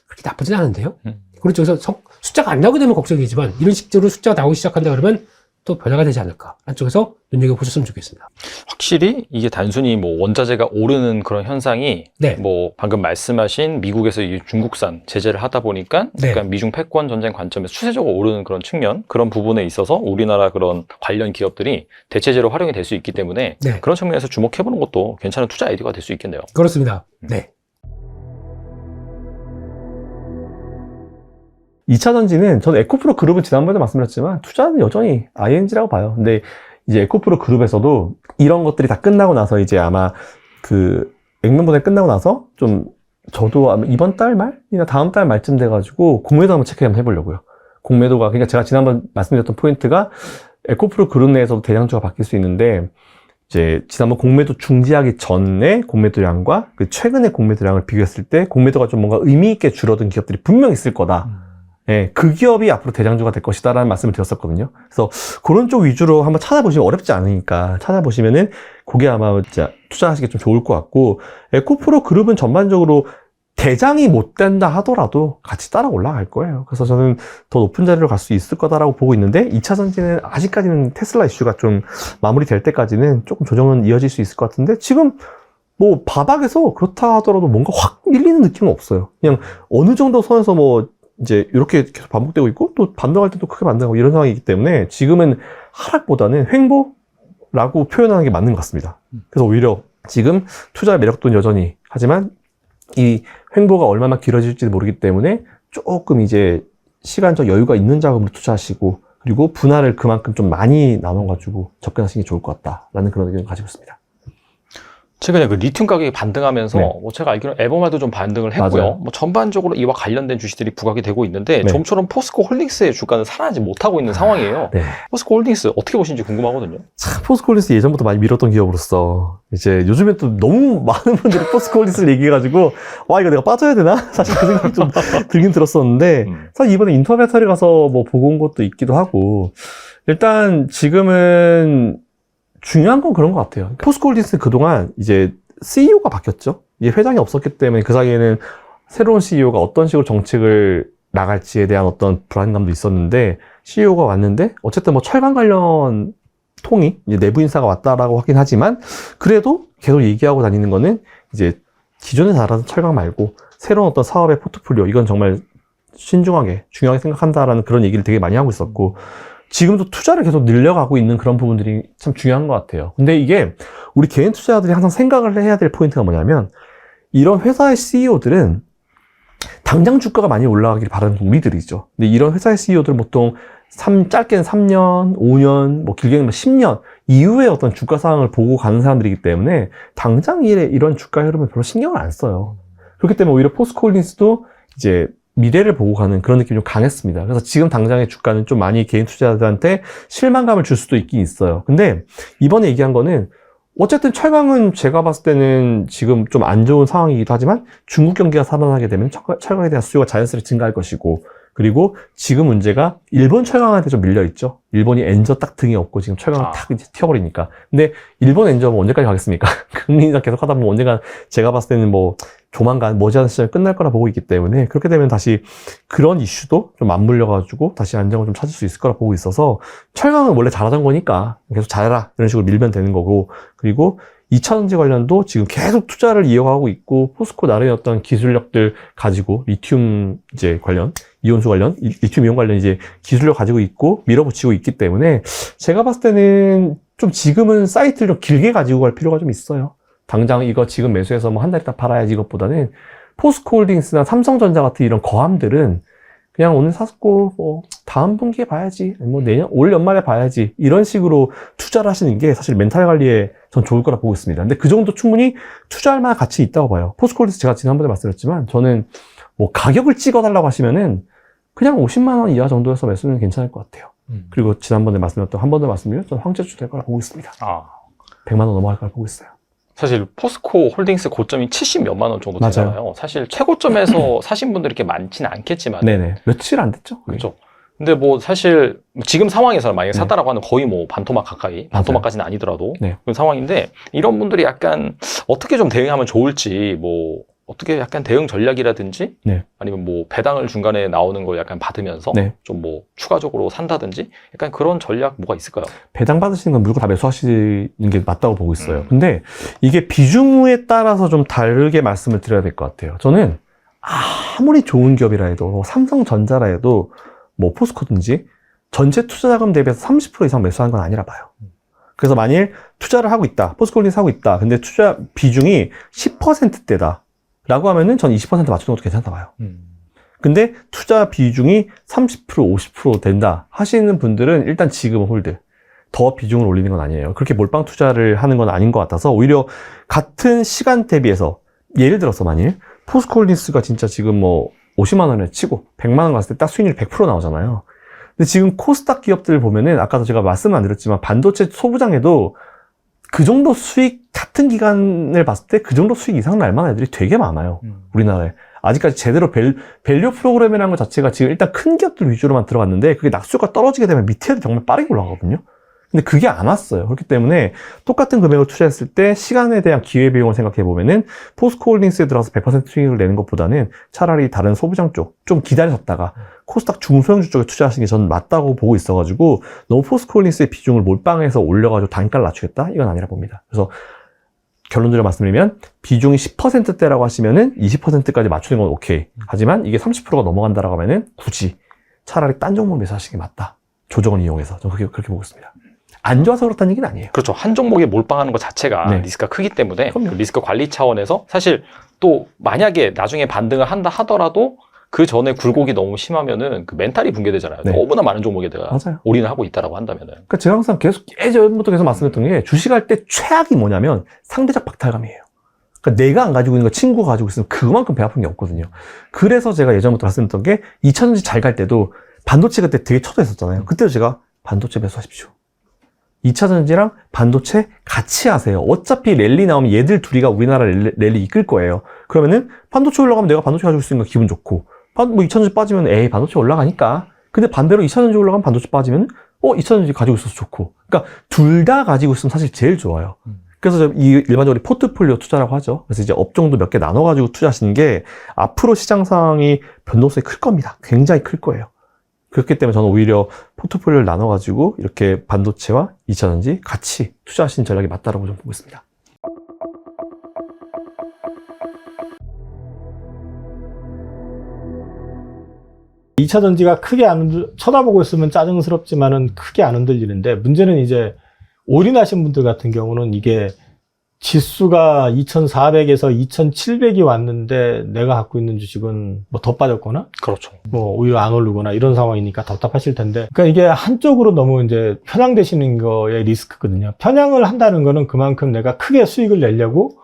그렇게 나쁘진 않은데요. 그렇죠. 그래서 숫자가 안 나오게 되면 걱정이지만 이런 식으로 숫자가 나오기 시작한다 그러면 또 변화가 되지 않을까. 한쪽에서 눈여겨보셨으면 좋겠습니다. 확실히 이게 단순히 뭐 원자재가 오르는 그런 현상이 네. 뭐 방금 말씀하신 미국에서 이 중국산 제재를 하다 보니까 네. 약간 미중 패권 전쟁 관점에서 추세적으로 오르는 그런 측면, 그런 부분에 있어서 우리나라 그런 관련 기업들이 대체제로 활용이 될 수 있기 때문에 네. 그런 측면에서 주목해보는 것도 괜찮은 투자 아이디어가 될 수 있겠네요. 그렇습니다. 네. 2차 전지는 저는 에코프로 그룹은 지난번에도 말씀드렸지만 투자는 여전히 ING라고 봐요. 근데 이제 에코프로 그룹에서도 이런 것들이 다 끝나고 나서 이제 아마 그 액면보다 끝나고 나서 좀 저도 아마 이번 달 말이나 다음 달 말쯤 돼가지고 공매도 한번 체크 한번 해보려고요. 공매도가, 그러니까 제가 지난번 말씀드렸던 포인트가 에코프로 그룹 내에서도 대장주가 바뀔 수 있는데, 이제 지난번 공매도 중지하기 전에 공매도량과 그 최근의 공매도량을 비교했을 때 공매도가 좀 뭔가 의미 있게 줄어든 기업들이 분명 있을 거다. 예, 그 기업이 앞으로 대장주가 될 것이다 라는 말씀을 드렸었거든요. 그래서 그런 쪽 위주로 한번 찾아보시면 어렵지 않으니까 찾아보시면은 그게 아마 진짜 투자하시기 좀 좋을 것 같고, 에코프로 그룹은 전반적으로 대장이 못 된다 하더라도 같이 따라 올라갈 거예요. 그래서 저는 더 높은 자리로 갈 수 있을 거다라고 보고 있는데, 2차 전지는 아직까지는 테슬라 이슈가 좀 마무리될 때까지는 조금 조정은 이어질 수 있을 것 같은데, 지금 뭐 바닥에서 그렇다 하더라도 뭔가 확 밀리는 느낌은 없어요. 그냥 어느 정도 선에서 뭐 이제 이렇게 계속 반복되고 있고, 또 반등할 때도 크게 반등하고 이런 상황이기 때문에 지금은 하락보다는 횡보라고 표현하는 게 맞는 것 같습니다. 그래서 오히려 지금 투자의 매력도는 여전히, 하지만 이 횡보가 얼마나 길어질지 모르기 때문에 조금 이제 시간적 여유가 있는 자금으로 투자하시고, 그리고 분할을 그만큼 좀 많이 나눠가지고 접근하시는 게 좋을 것 같다라는 그런 의견을 가지고 있습니다. 최근에 그 리튬 가격이 반등하면서 네. 뭐 제가 알기로는 에버말도 좀 반등을 했고요. 맞아요. 뭐 전반적으로 이와 관련된 주식들이 부각이 되고 있는데, 네. 좀처럼 포스코 홀딩스의 주가는 살아나지 못하고 있는 상황이에요. 네. 포스코 홀딩스 어떻게 보시는지 궁금하거든요. 참, 포스코홀딩스 예전부터 많이 밀었던 기업으로서 이제 요즘에 또 너무 많은 분들이 포스코홀딩스를 얘기해가지고 와, 이거 내가 빠져야 되나? 사실 그 생각이 좀 들긴 들었었는데, 사실 이번에 인터배터리 가서 뭐 보고 온 것도 있기도 하고, 일단 지금은 중요한 건 그런 것 같아요. 포스코홀딩스 그동안 이제 CEO가 바뀌었죠. 이게 회장이 없었기 때문에 그 사이에는 새로운 CEO가 어떤 식으로 정책을 나갈지에 대한 어떤 불안감도 있었는데, CEO가 왔는데 어쨌든 뭐 철강 관련 통이 이제 내부 인사가 왔다라고 하긴 하지만, 그래도 계속 얘기하고 다니는 거는 이제 기존에 잘하던 철강 말고 새로운 어떤 사업의 포트폴리오, 이건 정말 신중하게 중요하게 생각한다라는 그런 얘기를 되게 많이 하고 있었고, 지금도 투자를 계속 늘려가고 있는 그런 부분들이 참 중요한 것 같아요. 근데 이게 우리 개인 투자자들이 항상 생각을 해야 될 포인트가 뭐냐면, 이런 회사의 CEO들은 당장 주가가 많이 올라가길 바라는 우리들이죠. 근데 이런 회사의 CEO들은 보통 짧게는 3년, 5년, 뭐 길게는 10년 이후에 어떤 주가 상황을 보고 가는 사람들이기 때문에 당장 이런 주가 흐름을 별로 신경을 안 써요. 그렇기 때문에 오히려 포스코홀딩스도 이제 미래를 보고 가는 그런 느낌이 좀 강했습니다. 그래서 지금 당장의 주가는 좀 많이 개인 투자자들한테 실망감을 줄 수도 있긴 있어요. 근데 이번에 얘기한 거는 어쨌든 철강은 제가 봤을 때는 지금 좀 안 좋은 상황이기도 하지만, 중국 경기가 살아나게 되면 철강에 대한 수요가 자연스레 증가할 것이고, 그리고 지금 문제가 일본 철강한테 좀 밀려있죠. 일본이 엔저 딱 등이 없고 지금 철강을 탁 이제 튀어버리니까. 근데 일본 엔저는 언제까지 가겠습니까? 금리 인상 계속 하다 보면 언젠가 제가 봤을 때는 뭐 조만간 머지않은 시점에 끝날 거라 보고 있기 때문에, 그렇게 되면 다시 그런 이슈도 좀 맞물려가지고 다시 안정을 좀 찾을 수 있을 거라 보고 있어서, 철강은 원래 잘하던 거니까 계속 잘해라 이런 식으로 밀면 되는 거고, 그리고 2차 전지 관련도 지금 계속 투자를 이어가고 있고, 포스코 나름의 어떤 기술력들 가지고 리튬 이제 관련, 이온수 관련, 리튬 이온 관련 이제 기술력 가지고 있고 밀어붙이고 있기 때문에, 제가 봤을 때는 좀 지금은 사이트를 좀 길게 가지고 갈 필요가 좀 있어요. 당장 이거 지금 매수해서 뭐 한 달 있다 팔아야지 이것보다는 포스코홀딩스나 삼성전자 같은 이런 거함들은 그냥 오늘 샀고 뭐 다음 분기에 봐야지, 뭐 내년 올 연말에 봐야지, 이런 식으로 투자를 하시는 게 사실 멘탈 관리에 전 좋을 거라 보고 있습니다. 근데 그 정도 충분히 투자할 만한 가치 있다고 봐요. 포스코홀딩스 제가 지난번에 말씀드렸지만 저는 뭐 가격을 찍어달라고 하시면은 그냥 50만 원 이하 정도에서 매수는 괜찮을 것 같아요. 그리고 지난번에 말씀드렸던, 한 번 더 말씀드리면 저는 황제주 될 거라 보고 있습니다. 100만 원 넘어갈 거라 보고 있어요. 사실 포스코 홀딩스 고점이 70 몇만 원 정도 되잖아요. 사실 최고점에서 사신 분들이 이렇게 많지는 않겠지만. 네네. 며칠 안 됐죠? 그렇죠. 근데 뭐 사실 지금 상황에서는 만약에 샀다라고 하면 거의 뭐 반토막 가까이, 반토막까지는 아니더라도 그런 상황인데, 이런 분들이 약간 어떻게 좀 대응하면 좋을지, 뭐 어떻게 약간 대응 전략이라든지 아니면 뭐 배당을 중간에 나오는 걸 약간 받으면서 좀 뭐 추가적으로 산다든지 약간 그런 전략 뭐가 있을까요? 배당 받으시는 건 무조건 다 매수하시는 게 맞다고 보고 있어요. 근데 이게 비중에 따라서 좀 다르게 말씀을 드려야 될 것 같아요. 저는 아무리 좋은 기업이라 해도, 뭐 삼성전자라 해도, 뭐 포스코든지 전체 투자자금 대비해서 30% 이상 매수한 건 아니라 봐요. 그래서 만일 투자를 하고 있다, 포스코홀딩스 하고 있다, 근데 투자 비중이 10%대다 라고 하면은 전 20% 맞추는 것도 괜찮다 봐요. 근데 투자 비중이 30%, 50% 된다 하시는 분들은 일단 지금은 홀드. 더 비중을 올리는 건 아니에요. 그렇게 몰빵 투자를 하는 건 아닌 것 같아서, 오히려 같은 시간 대비해서, 예를 들어서 만일 포스코홀딩스가 진짜 지금 뭐 50만 원을 치고 100만 원 갔을 때 딱 수익률이 100% 나오잖아요. 근데 지금 코스닥 기업들 보면은, 아까도 제가 말씀은 안 드렸지만 반도체 소부장에도 그 정도 수익, 같은 기간을 봤을 때 그 정도 수익 이상 날 만한 애들이 되게 많아요. 우리나라에. 아직까지 제대로 밸류 프로그램이라는 것 자체가 지금 일단 큰 기업들 위주로만 들어갔는데, 그게 낙수가 떨어지게 되면 밑에도 정말 빠르게 올라가거든요. 근데 그게 안 왔어요. 그렇기 때문에 똑같은 금액을 투자했을 때 시간에 대한 기회비용을 생각해 보면은 포스코홀딩스에 들어가서 100% 수익을 내는 것보다는 차라리 다른 소부장 쪽 좀 기다렸다가 코스닥 중소형주 쪽에 투자하시는 게 저는 맞다고 보고 있어가지고, 너무 포스코홀딩스의 비중을 몰빵해서 올려가지고 단가를 낮추겠다? 이건 아니라 봅니다. 그래서 결론적으로 말씀드리면, 비중이 10%대라고 하시면은 20%까지 맞추는 건 오케이. 하지만 이게 30%가 넘어간다라고 하면은 굳이 차라리 딴 종목 매수하시는 게 맞다. 조정을 이용해서. 저는 그렇게 보고 있습니다. 안 좋아서 그렇다는 얘기는 아니에요. 그렇죠. 한 종목에 몰빵하는 것 자체가 리스크가 크기 때문에 그 리스크 관리 차원에서, 사실 또 만약에 나중에 반등을 한다 하더라도 그 전에 굴곡이 너무 심하면은 그 멘탈이 붕괴되잖아요. 너무나 많은 종목에다가 올인을 하고 있다라고 한다면은. 그러니까 제가 항상 예전부터 계속 말씀드렸던 게, 주식할 때 최악이 뭐냐면 상대적 박탈감이에요. 그러니까 내가 안 가지고 있는 거 친구가 가지고 있으면 그만큼 배 아픈 게 없거든요. 그래서 제가 예전부터 말씀드렸던 게, 2000년대 잘 갈 때도 반도체 그때 되게 쳐져있었잖아요. 그때도 제가 반도체 매수하십시오. 2차 전지랑 반도체 같이 하세요. 어차피 랠리 나오면 얘들 둘이가 우리나라 랠리 이끌 거예요. 그러면은 반도체 올라가면 내가 반도체 가지고 있으니까 기분 좋고, 뭐 2차 전지 빠지면 에이 반도체 올라가니까. 근데 반대로 2차 전지 올라가면 반도체 빠지면 2차 전지 가지고 있어서 좋고. 그러니까 둘 다 가지고 있으면 사실 제일 좋아요. 그래서 이 일반적으로 포트폴리오 투자라고 하죠. 그래서 이제 업종도 몇 개 나눠가지고 투자하시는 게 앞으로 시장 상황이 변동성이 클 겁니다. 굉장히 클 거예요. 그렇기 때문에 저는 오히려 포트폴리오를 나눠가지고 이렇게 반도체와 2차전지 같이 투자하시는 전략이 맞다라고 좀 보고 있습니다. 이 2차 전지가 크게 쳐다보고 있으면 짜증스럽지만은 크게 안 흔들리는데, 문제는 이제 올인하신 분들 같은 경우는 이게 지수가 2,400에서 2,700이 왔는데 내가 갖고 있는 주식은 뭐 더 빠졌거나, 그렇죠. 뭐 오히려 안 오르거나 이런 상황이니까 답답하실 텐데, 그러니까 이게 한쪽으로 너무 이제 편향되시는 거의 리스크거든요. 편향을 한다는 거는 그만큼 내가 크게 수익을 내려고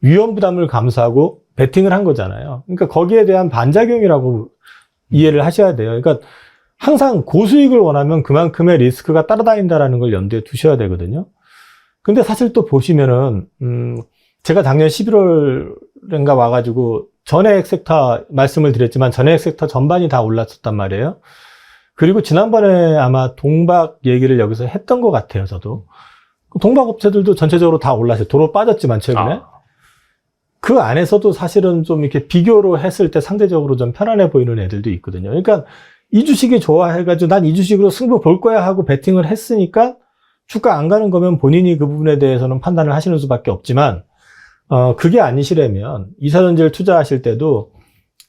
위험 부담을 감수하고 베팅을 한 거잖아요. 그러니까 거기에 대한 반작용이라고 이해를 하셔야 돼요. 그러니까 항상 고수익을 원하면 그만큼의 리스크가 따라다닌다라는 걸 염두에 두셔야 되거든요. 근데 사실 또 보시면은, 제가 작년 11월인가 와가지고 전해액 섹터 말씀을 드렸지만 전해액 섹터 전반이 다 올랐었단 말이에요. 그리고 지난번에 아마 동박 얘기를 여기서 했던 것 같아요, 저도. 동박 업체들도 전체적으로 다 올랐어요. 도로 빠졌지만 최근에. 그 안에서도 사실은 좀 이렇게 비교로 했을 때 상대적으로 좀 편안해 보이는 애들도 있거든요. 그러니까 이 주식이 좋아해가지고 난 이 주식으로 승부 볼 거야 하고 베팅을 했으니까 주가 안 가는 거면 본인이 그 부분에 대해서는 판단을 하시는 수밖에 없지만, 그게 아니시라면 2차전지를 투자하실 때도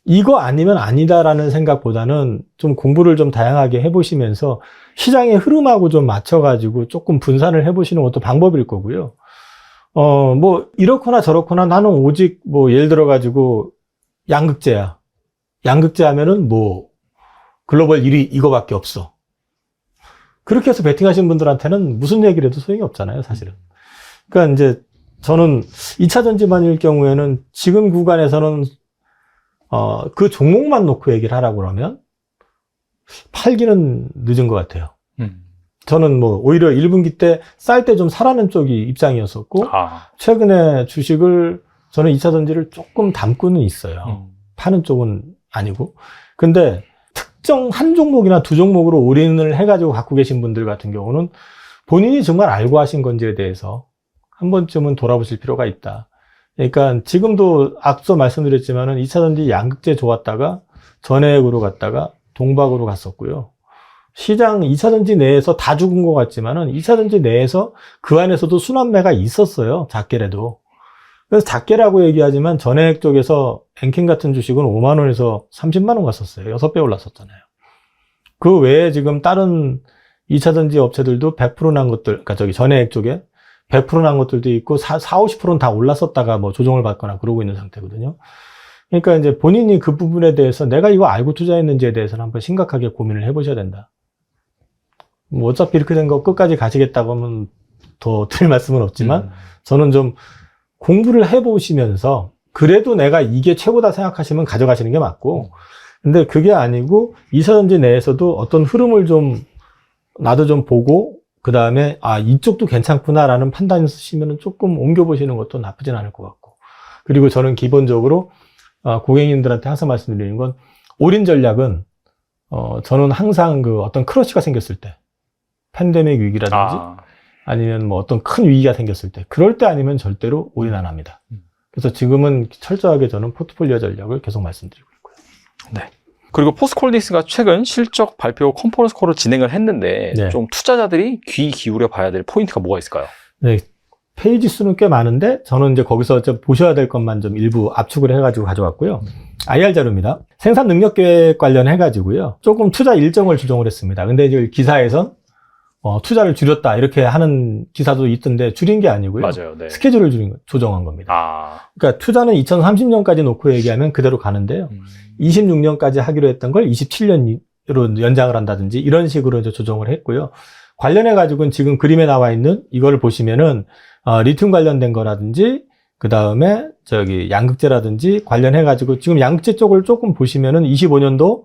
이거 아니면 아니다라는 생각보다는 좀 공부를 좀 다양하게 해보시면서 시장의 흐름하고 좀 맞춰가지고 조금 분산을 해보시는 것도 방법일 거고요. 뭐 이렇거나 저렇거나 나는 오직 뭐 예를 들어가지고 양극재야. 양극재 하면은 뭐 글로벌 1위 이거밖에 없어. 그렇게 해서 베팅하신 분들한테는 무슨 얘기를 해도 소용이 없잖아요, 사실은. 그러니까 이제 저는 2차 전지만일 경우에는 지금 구간에서는 그 종목만 놓고 얘기를 하라고 그러면 팔기는 늦은 것 같아요. 저는 뭐 오히려 1분기 때 쌀 때 좀 사라는 쪽이 입장이었었고 최근에 주식을 저는 2차 전지를 조금 담고는 있어요. 파는 쪽은 아니고. 근데 특정 한 종목이나 두 종목으로 올인을 해가지고 갖고 계신 분들 같은 경우는 본인이 정말 알고 하신 건지에 대해서 한 번쯤은 돌아보실 필요가 있다. 그러니까 지금도 앞서 말씀드렸지만은 2차 전지 양극재 좋았다가 전해액으로 갔다가 동박으로 갔었고요. 시장 2차 전지 내에서 다 죽은 것 같지만은 2차 전지 내에서 그 안에서도 순환매가 있었어요. 작게라도. 그래서 작게라고 얘기하지만 전해액 쪽에서 엔킨 같은 주식은 5만 원에서 30만 원 갔었어요. 6배 올랐었잖아요. 그 외에 지금 다른 2차 전지 업체들도 100% 난 것들, 그러니까 저기 전해액 쪽에 100% 난 것들도 있고 50%는 다 올랐었다가 뭐 조정을 받거나 그러고 있는 상태거든요. 그러니까 이제 본인이 그 부분에 대해서 내가 이거 알고 투자했는지에 대해서는 한번 심각하게 고민을 해보셔야 된다. 뭐 어차피 이렇게 된 거 끝까지 가시겠다고 하면 더 드릴 말씀은 없지만 저는 좀 공부를 해보시면서 그래도 내가 이게 최고다 생각하시면 가져가시는 게 맞고 근데 그게 아니고 2차 전지 내에서도 어떤 흐름을 좀 나도 좀 보고 그 다음에 이쪽도 괜찮구나라는 판단을 쓰시면 조금 옮겨보시는 것도 나쁘진 않을 것 같고 그리고 저는 기본적으로 고객님들한테 항상 말씀드리는 건 올인 전략은 저는 항상 그 어떤 크러쉬가 생겼을 때 팬데믹 위기라든지 아니면 뭐 어떤 큰 위기가 생겼을 때 그럴 때 아니면 절대로 올인 안 합니다. 그래서 지금은 철저하게 저는 포트폴리오 전략을 계속 말씀드리고 있고요. 네. 그리고 포스코홀딩스가 최근 실적 발표 컨퍼런스 콜을 진행을 했는데 네. 좀 투자자들이 귀 기울여 봐야 될 포인트가 뭐가 있을까요? 네. 페이지 수는 꽤 많은데 저는 이제 거기서 좀 보셔야 될 것만 좀 일부 압축을 해가지고 가져왔고요. IR 자료입니다. 생산 능력 계획 관련해가지고요. 조금 투자 일정을 조정을 했습니다. 근데 이제 기사에선 투자를 줄였다 이렇게 하는 기사도 있던데 줄인 게 아니고요. 맞아요. 네. 스케줄을 조정한 겁니다. 그러니까 투자는 2030년까지 놓고 얘기하면 그대로 가는데요. 26년까지 하기로 했던 걸 27년으로 연장을 한다든지 이런 식으로 이제 조정을 했고요. 관련해 가지고는 지금 그림에 나와 있는 이거를 보시면은 리튬 관련된 거라든지 그 다음에 저기 양극재라든지 관련해 가지고 지금 양극재 쪽을 조금 보시면은 25년도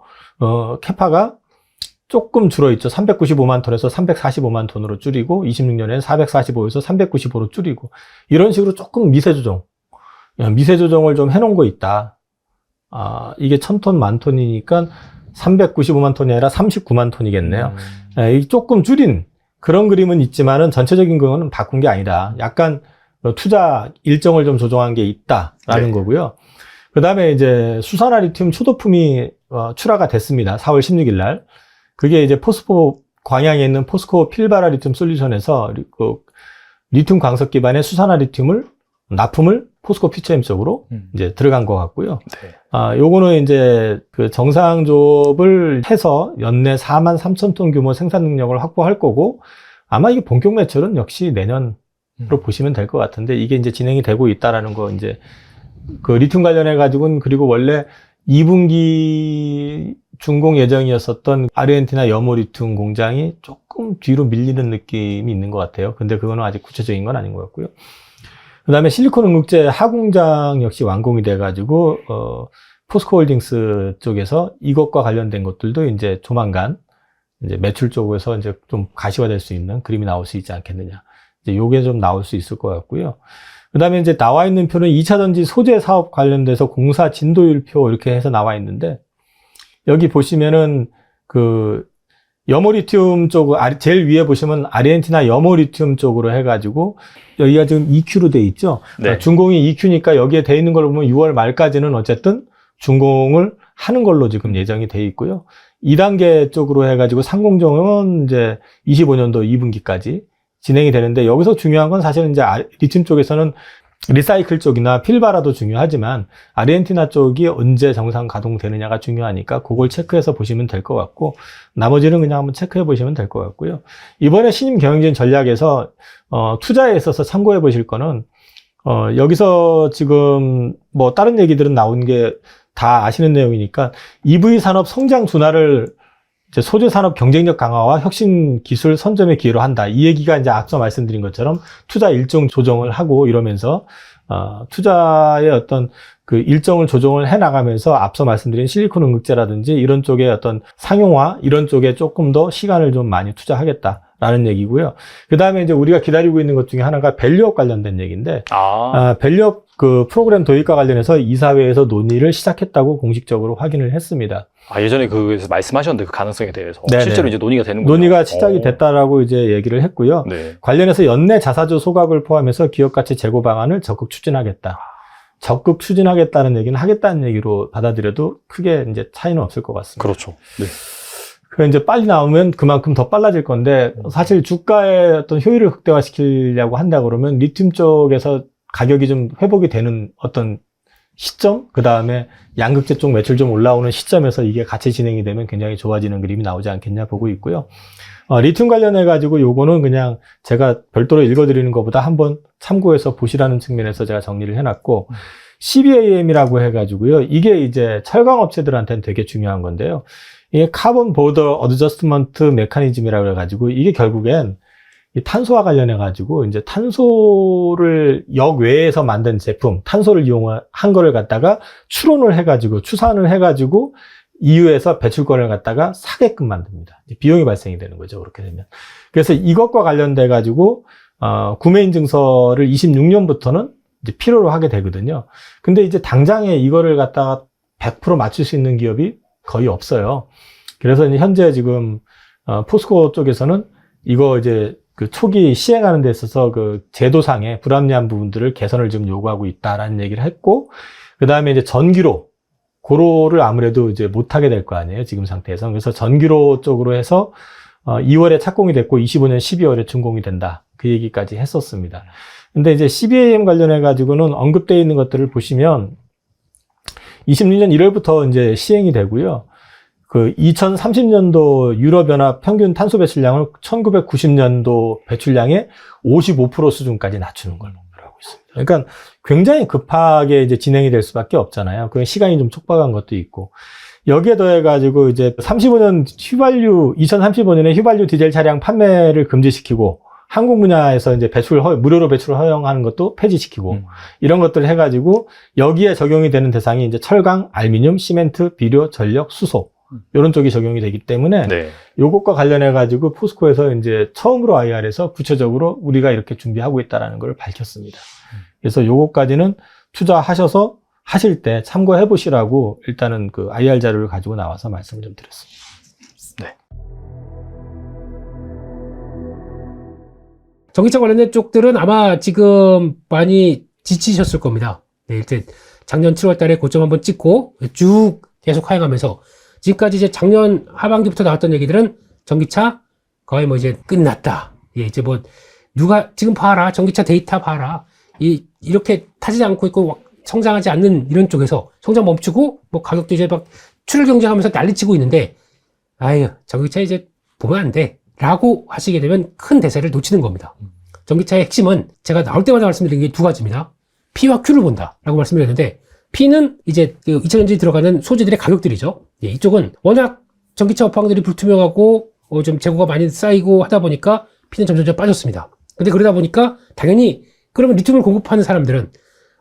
캐파가 조금 줄어있죠. 395만 톤에서 345만 톤으로 줄이고 26년에는 445에서 395로 줄이고 이런 식으로 조금 미세 조정을 좀 해놓은 거 있다. 이게 1000톤 만 톤이니까 395만 톤이 아니라 39만 톤이겠네요. 조금 줄인 그런 그림은 있지만은 전체적인 거는 바꾼 게 아니다. 약간 투자 일정을 좀 조정한 게 있다라는 거고요. 그 다음에 이제 수산화 리튬 초도품이 출하가 됐습니다. 4월 16일 날. 그게 이제 포스코 광양에 있는 포스코 필바라 리튬 솔루션에서 리튬 광석 기반의 수산화 리튬을 납품을 포스코 퓨처엠 쪽으로 이제 들어간 것 같고요. 네. 요거는 이제 그 정상 조업을 해서 연내 43,000톤 규모 생산 능력을 확보할 거고 아마 이게 본격 매출은 역시 내년으로 보시면 될 것 같은데 이게 이제 진행이 되고 있다라는 거 이제 그 리튬 관련해 가지고는 그리고 원래 2분기 준공 예정이었었던 아르헨티나 염호 리튬 공장이 조금 뒤로 밀리는 느낌이 있는 것 같아요. 근데 그거는 아직 구체적인 건 아닌 것 같고요. 그 다음에 실리콘 응급제 하공장 역시 완공이 돼가지고, 포스코홀딩스 쪽에서 이것과 관련된 것들도 이제 조만간 이제 매출 쪽에서 이제 좀 가시화될 수 있는 그림이 나올 수 있지 않겠느냐. 이제 요게 좀 나올 수 있을 것 같고요. 그 다음에 이제 나와 있는 표는 2차 전지 소재 사업 관련돼서 공사 진도율표 이렇게 해서 나와 있는데, 여기 보시면은 그 염호 리튬 쪽 제일 위에 보시면 아르헨티나 염호 리튬 쪽으로 해가지고 여기가 지금 EQ로 돼 있죠. 네. 준공이 EQ니까 여기에 돼 있는 걸 보면 6월 말까지는 어쨌든 준공을 하는 걸로 지금 예정이 돼 있고요. 2단계 쪽으로 해가지고 상공정은 이제 25년도 2분기까지 진행이 되는데 여기서 중요한 건 사실은 이제 리튬 쪽에서는 리사이클 쪽이나 필바라도 중요하지만 아르헨티나 쪽이 언제 정상 가동되느냐가 중요하니까 그걸 체크해서 보시면 될 것 같고 나머지는 그냥 한번 체크해 보시면 될 것 같고요. 이번에 신임 경영진 전략에서 투자에 있어서 참고해 보실 거는 여기서 지금 뭐 다른 얘기들은 나온 게 다 아시는 내용이니까 EV 산업 성장 둔화를 이제 소재 산업 경쟁력 강화와 혁신 기술 선점의 기회로 한다. 이 얘기가 이제 앞서 말씀드린 것처럼 투자 일정 조정을 하고 이러면서 투자의 어떤 그 일정을 조정을 해 나가면서 앞서 말씀드린 실리콘 응급제라든지 이런 쪽의 어떤 상용화 이런 쪽에 조금 더 시간을 좀 많이 투자하겠다라는 얘기고요. 그 다음에 이제 우리가 기다리고 있는 것 중에 하나가 밸류업 관련된 얘기인데 밸류업 그 프로그램 도입과 관련해서 이사회에서 논의를 시작했다고 공식적으로 확인을 했습니다. 예전에 그에서 말씀하셨는데 그 가능성에 대해서 네네. 실제로 이제 논의가 되는군요. 논의가 시작이 됐다라고 이제 얘기를 했고요. 네. 관련해서 연내 자사주 소각을 포함해서 기업 가치 제고 방안을 적극 추진하겠다. 적극 추진하겠다는 얘기는 하겠다는 얘기로 받아들여도 크게 이제 차이는 없을 것 같습니다. 그렇죠. 네. 그 이제 빨리 나오면 그만큼 더 빨라질 건데 사실 주가의 어떤 효율을 극대화시키려고 한다 그러면 리튬 쪽에서 가격이 좀 회복이 되는 어떤 시점, 그 다음에 양극재 쪽 매출 좀 올라오는 시점에서 이게 같이 진행이 되면 굉장히 좋아지는 그림이 나오지 않겠냐 보고 있고요. 리튬 관련해가지고 요거는 그냥 제가 별도로 읽어드리는 것보다 한번 참고해서 보시라는 측면에서 제가 정리를 해놨고, CBAM이라고 해가지고요. 이게 이제 철강 업체들한테는 되게 중요한 건데요. 이게 카본 보더 어드저스트먼트 메커니즘이라고 해가지고 이게 결국엔 이 탄소와 관련해가지고 이제 탄소를 역외에서 만든 제품, 탄소를 이용한 거를 갖다가 추론을 해가지고 추산을 해가지고 EU에서 배출권을 갖다가 사게끔 만듭니다. 비용이 발생이 되는 거죠. 그렇게 되면. 그래서 이것과 관련돼 가지고 구매 인증서를 26년부터는 이제 필요로 하게 되거든요. 근데 이제 당장에 이거를 갖다가 100% 맞출 수 있는 기업이 거의 없어요. 그래서 이제 현재 지금 포스코 쪽에서는 이거 이제 그 초기 시행하는 데 있어서 그 제도상의 불합리한 부분들을 개선을 지금 요구하고 있다라는 얘기를 했고, 그 다음에 이제 전기로 고로를 아무래도 이제 못하게 될 거 아니에요, 지금 상태에서. 그래서 전기로 쪽으로 해서 2월에 착공이 됐고 25년 12월에 준공이 된다. 그 얘기까지 했었습니다. 근데 이제 CBAM 관련해 가지고는 언급되어 있는 것들을 보시면 26년 1월부터 이제 시행이 되고요. 그 2030년도 유럽연합 평균 탄소 배출량을 1990년도 배출량의 55% 수준까지 낮추는 걸 목표로 하고 있습니다. 그러니까 굉장히 급하게 이제 진행이 될 수밖에 없잖아요. 그 시간이 좀 촉박한 것도 있고. 여기에 더해가지고 이제 35년 휘발유, 2035년에 휘발유 디젤 차량 판매를 금지시키고 한국 분야에서 이제 무료로 배출을 허용하는 것도 폐지시키고 이런 것들을 해가지고 여기에 적용이 되는 대상이 이제 철강, 알루미늄, 시멘트, 비료, 전력, 수소 이런 쪽이 적용이 되기 때문에 네. 요것과 관련해 가지고 포스코에서 이제 처음으로 IR에서 구체적으로 우리가 이렇게 준비하고 있다라는 걸 밝혔습니다. 그래서 요것까지는 투자하셔서 하실 때 참고해 보시라고 일단은 그 IR 자료를 가지고 나와서 말씀을 좀 드렸습니다. 네. 전기차 관련된 쪽들은 아마 지금 많이 지치셨을 겁니다. 네, 일단 작년 7월 달에 고점 한번 찍고 쭉 계속 하행하면서 지금까지 이제 작년 하반기부터 나왔던 얘기들은 전기차 거의 뭐 이제 끝났다. 예, 이제 뭐 누가 지금 봐라. 전기차 데이터 봐라. 이렇게 타지 않고 있고 성장하지 않는 이런 쪽에서 성장 멈추고 뭐 가격도 이제 막 출혈 경쟁하면서 난리치고 있는데 아유, 전기차 이제 보면 안 돼. 라고 하시게 되면 큰 대세를 놓치는 겁니다. 전기차의 핵심은 제가 나올 때마다 말씀드린 게 두 가지입니다. P와 Q를 본다. 라고 말씀드렸는데 P는 이제 그 2차전지에 들어가는 소재들의 가격들이죠. 예, 이쪽은 워낙 전기차 업황들이 불투명하고 좀 재고가 많이 쌓이고 하다 보니까 P는 점점 빠졌습니다. 근데 그러다 보니까 당연히 그러면 리튬을 공급하는 사람들은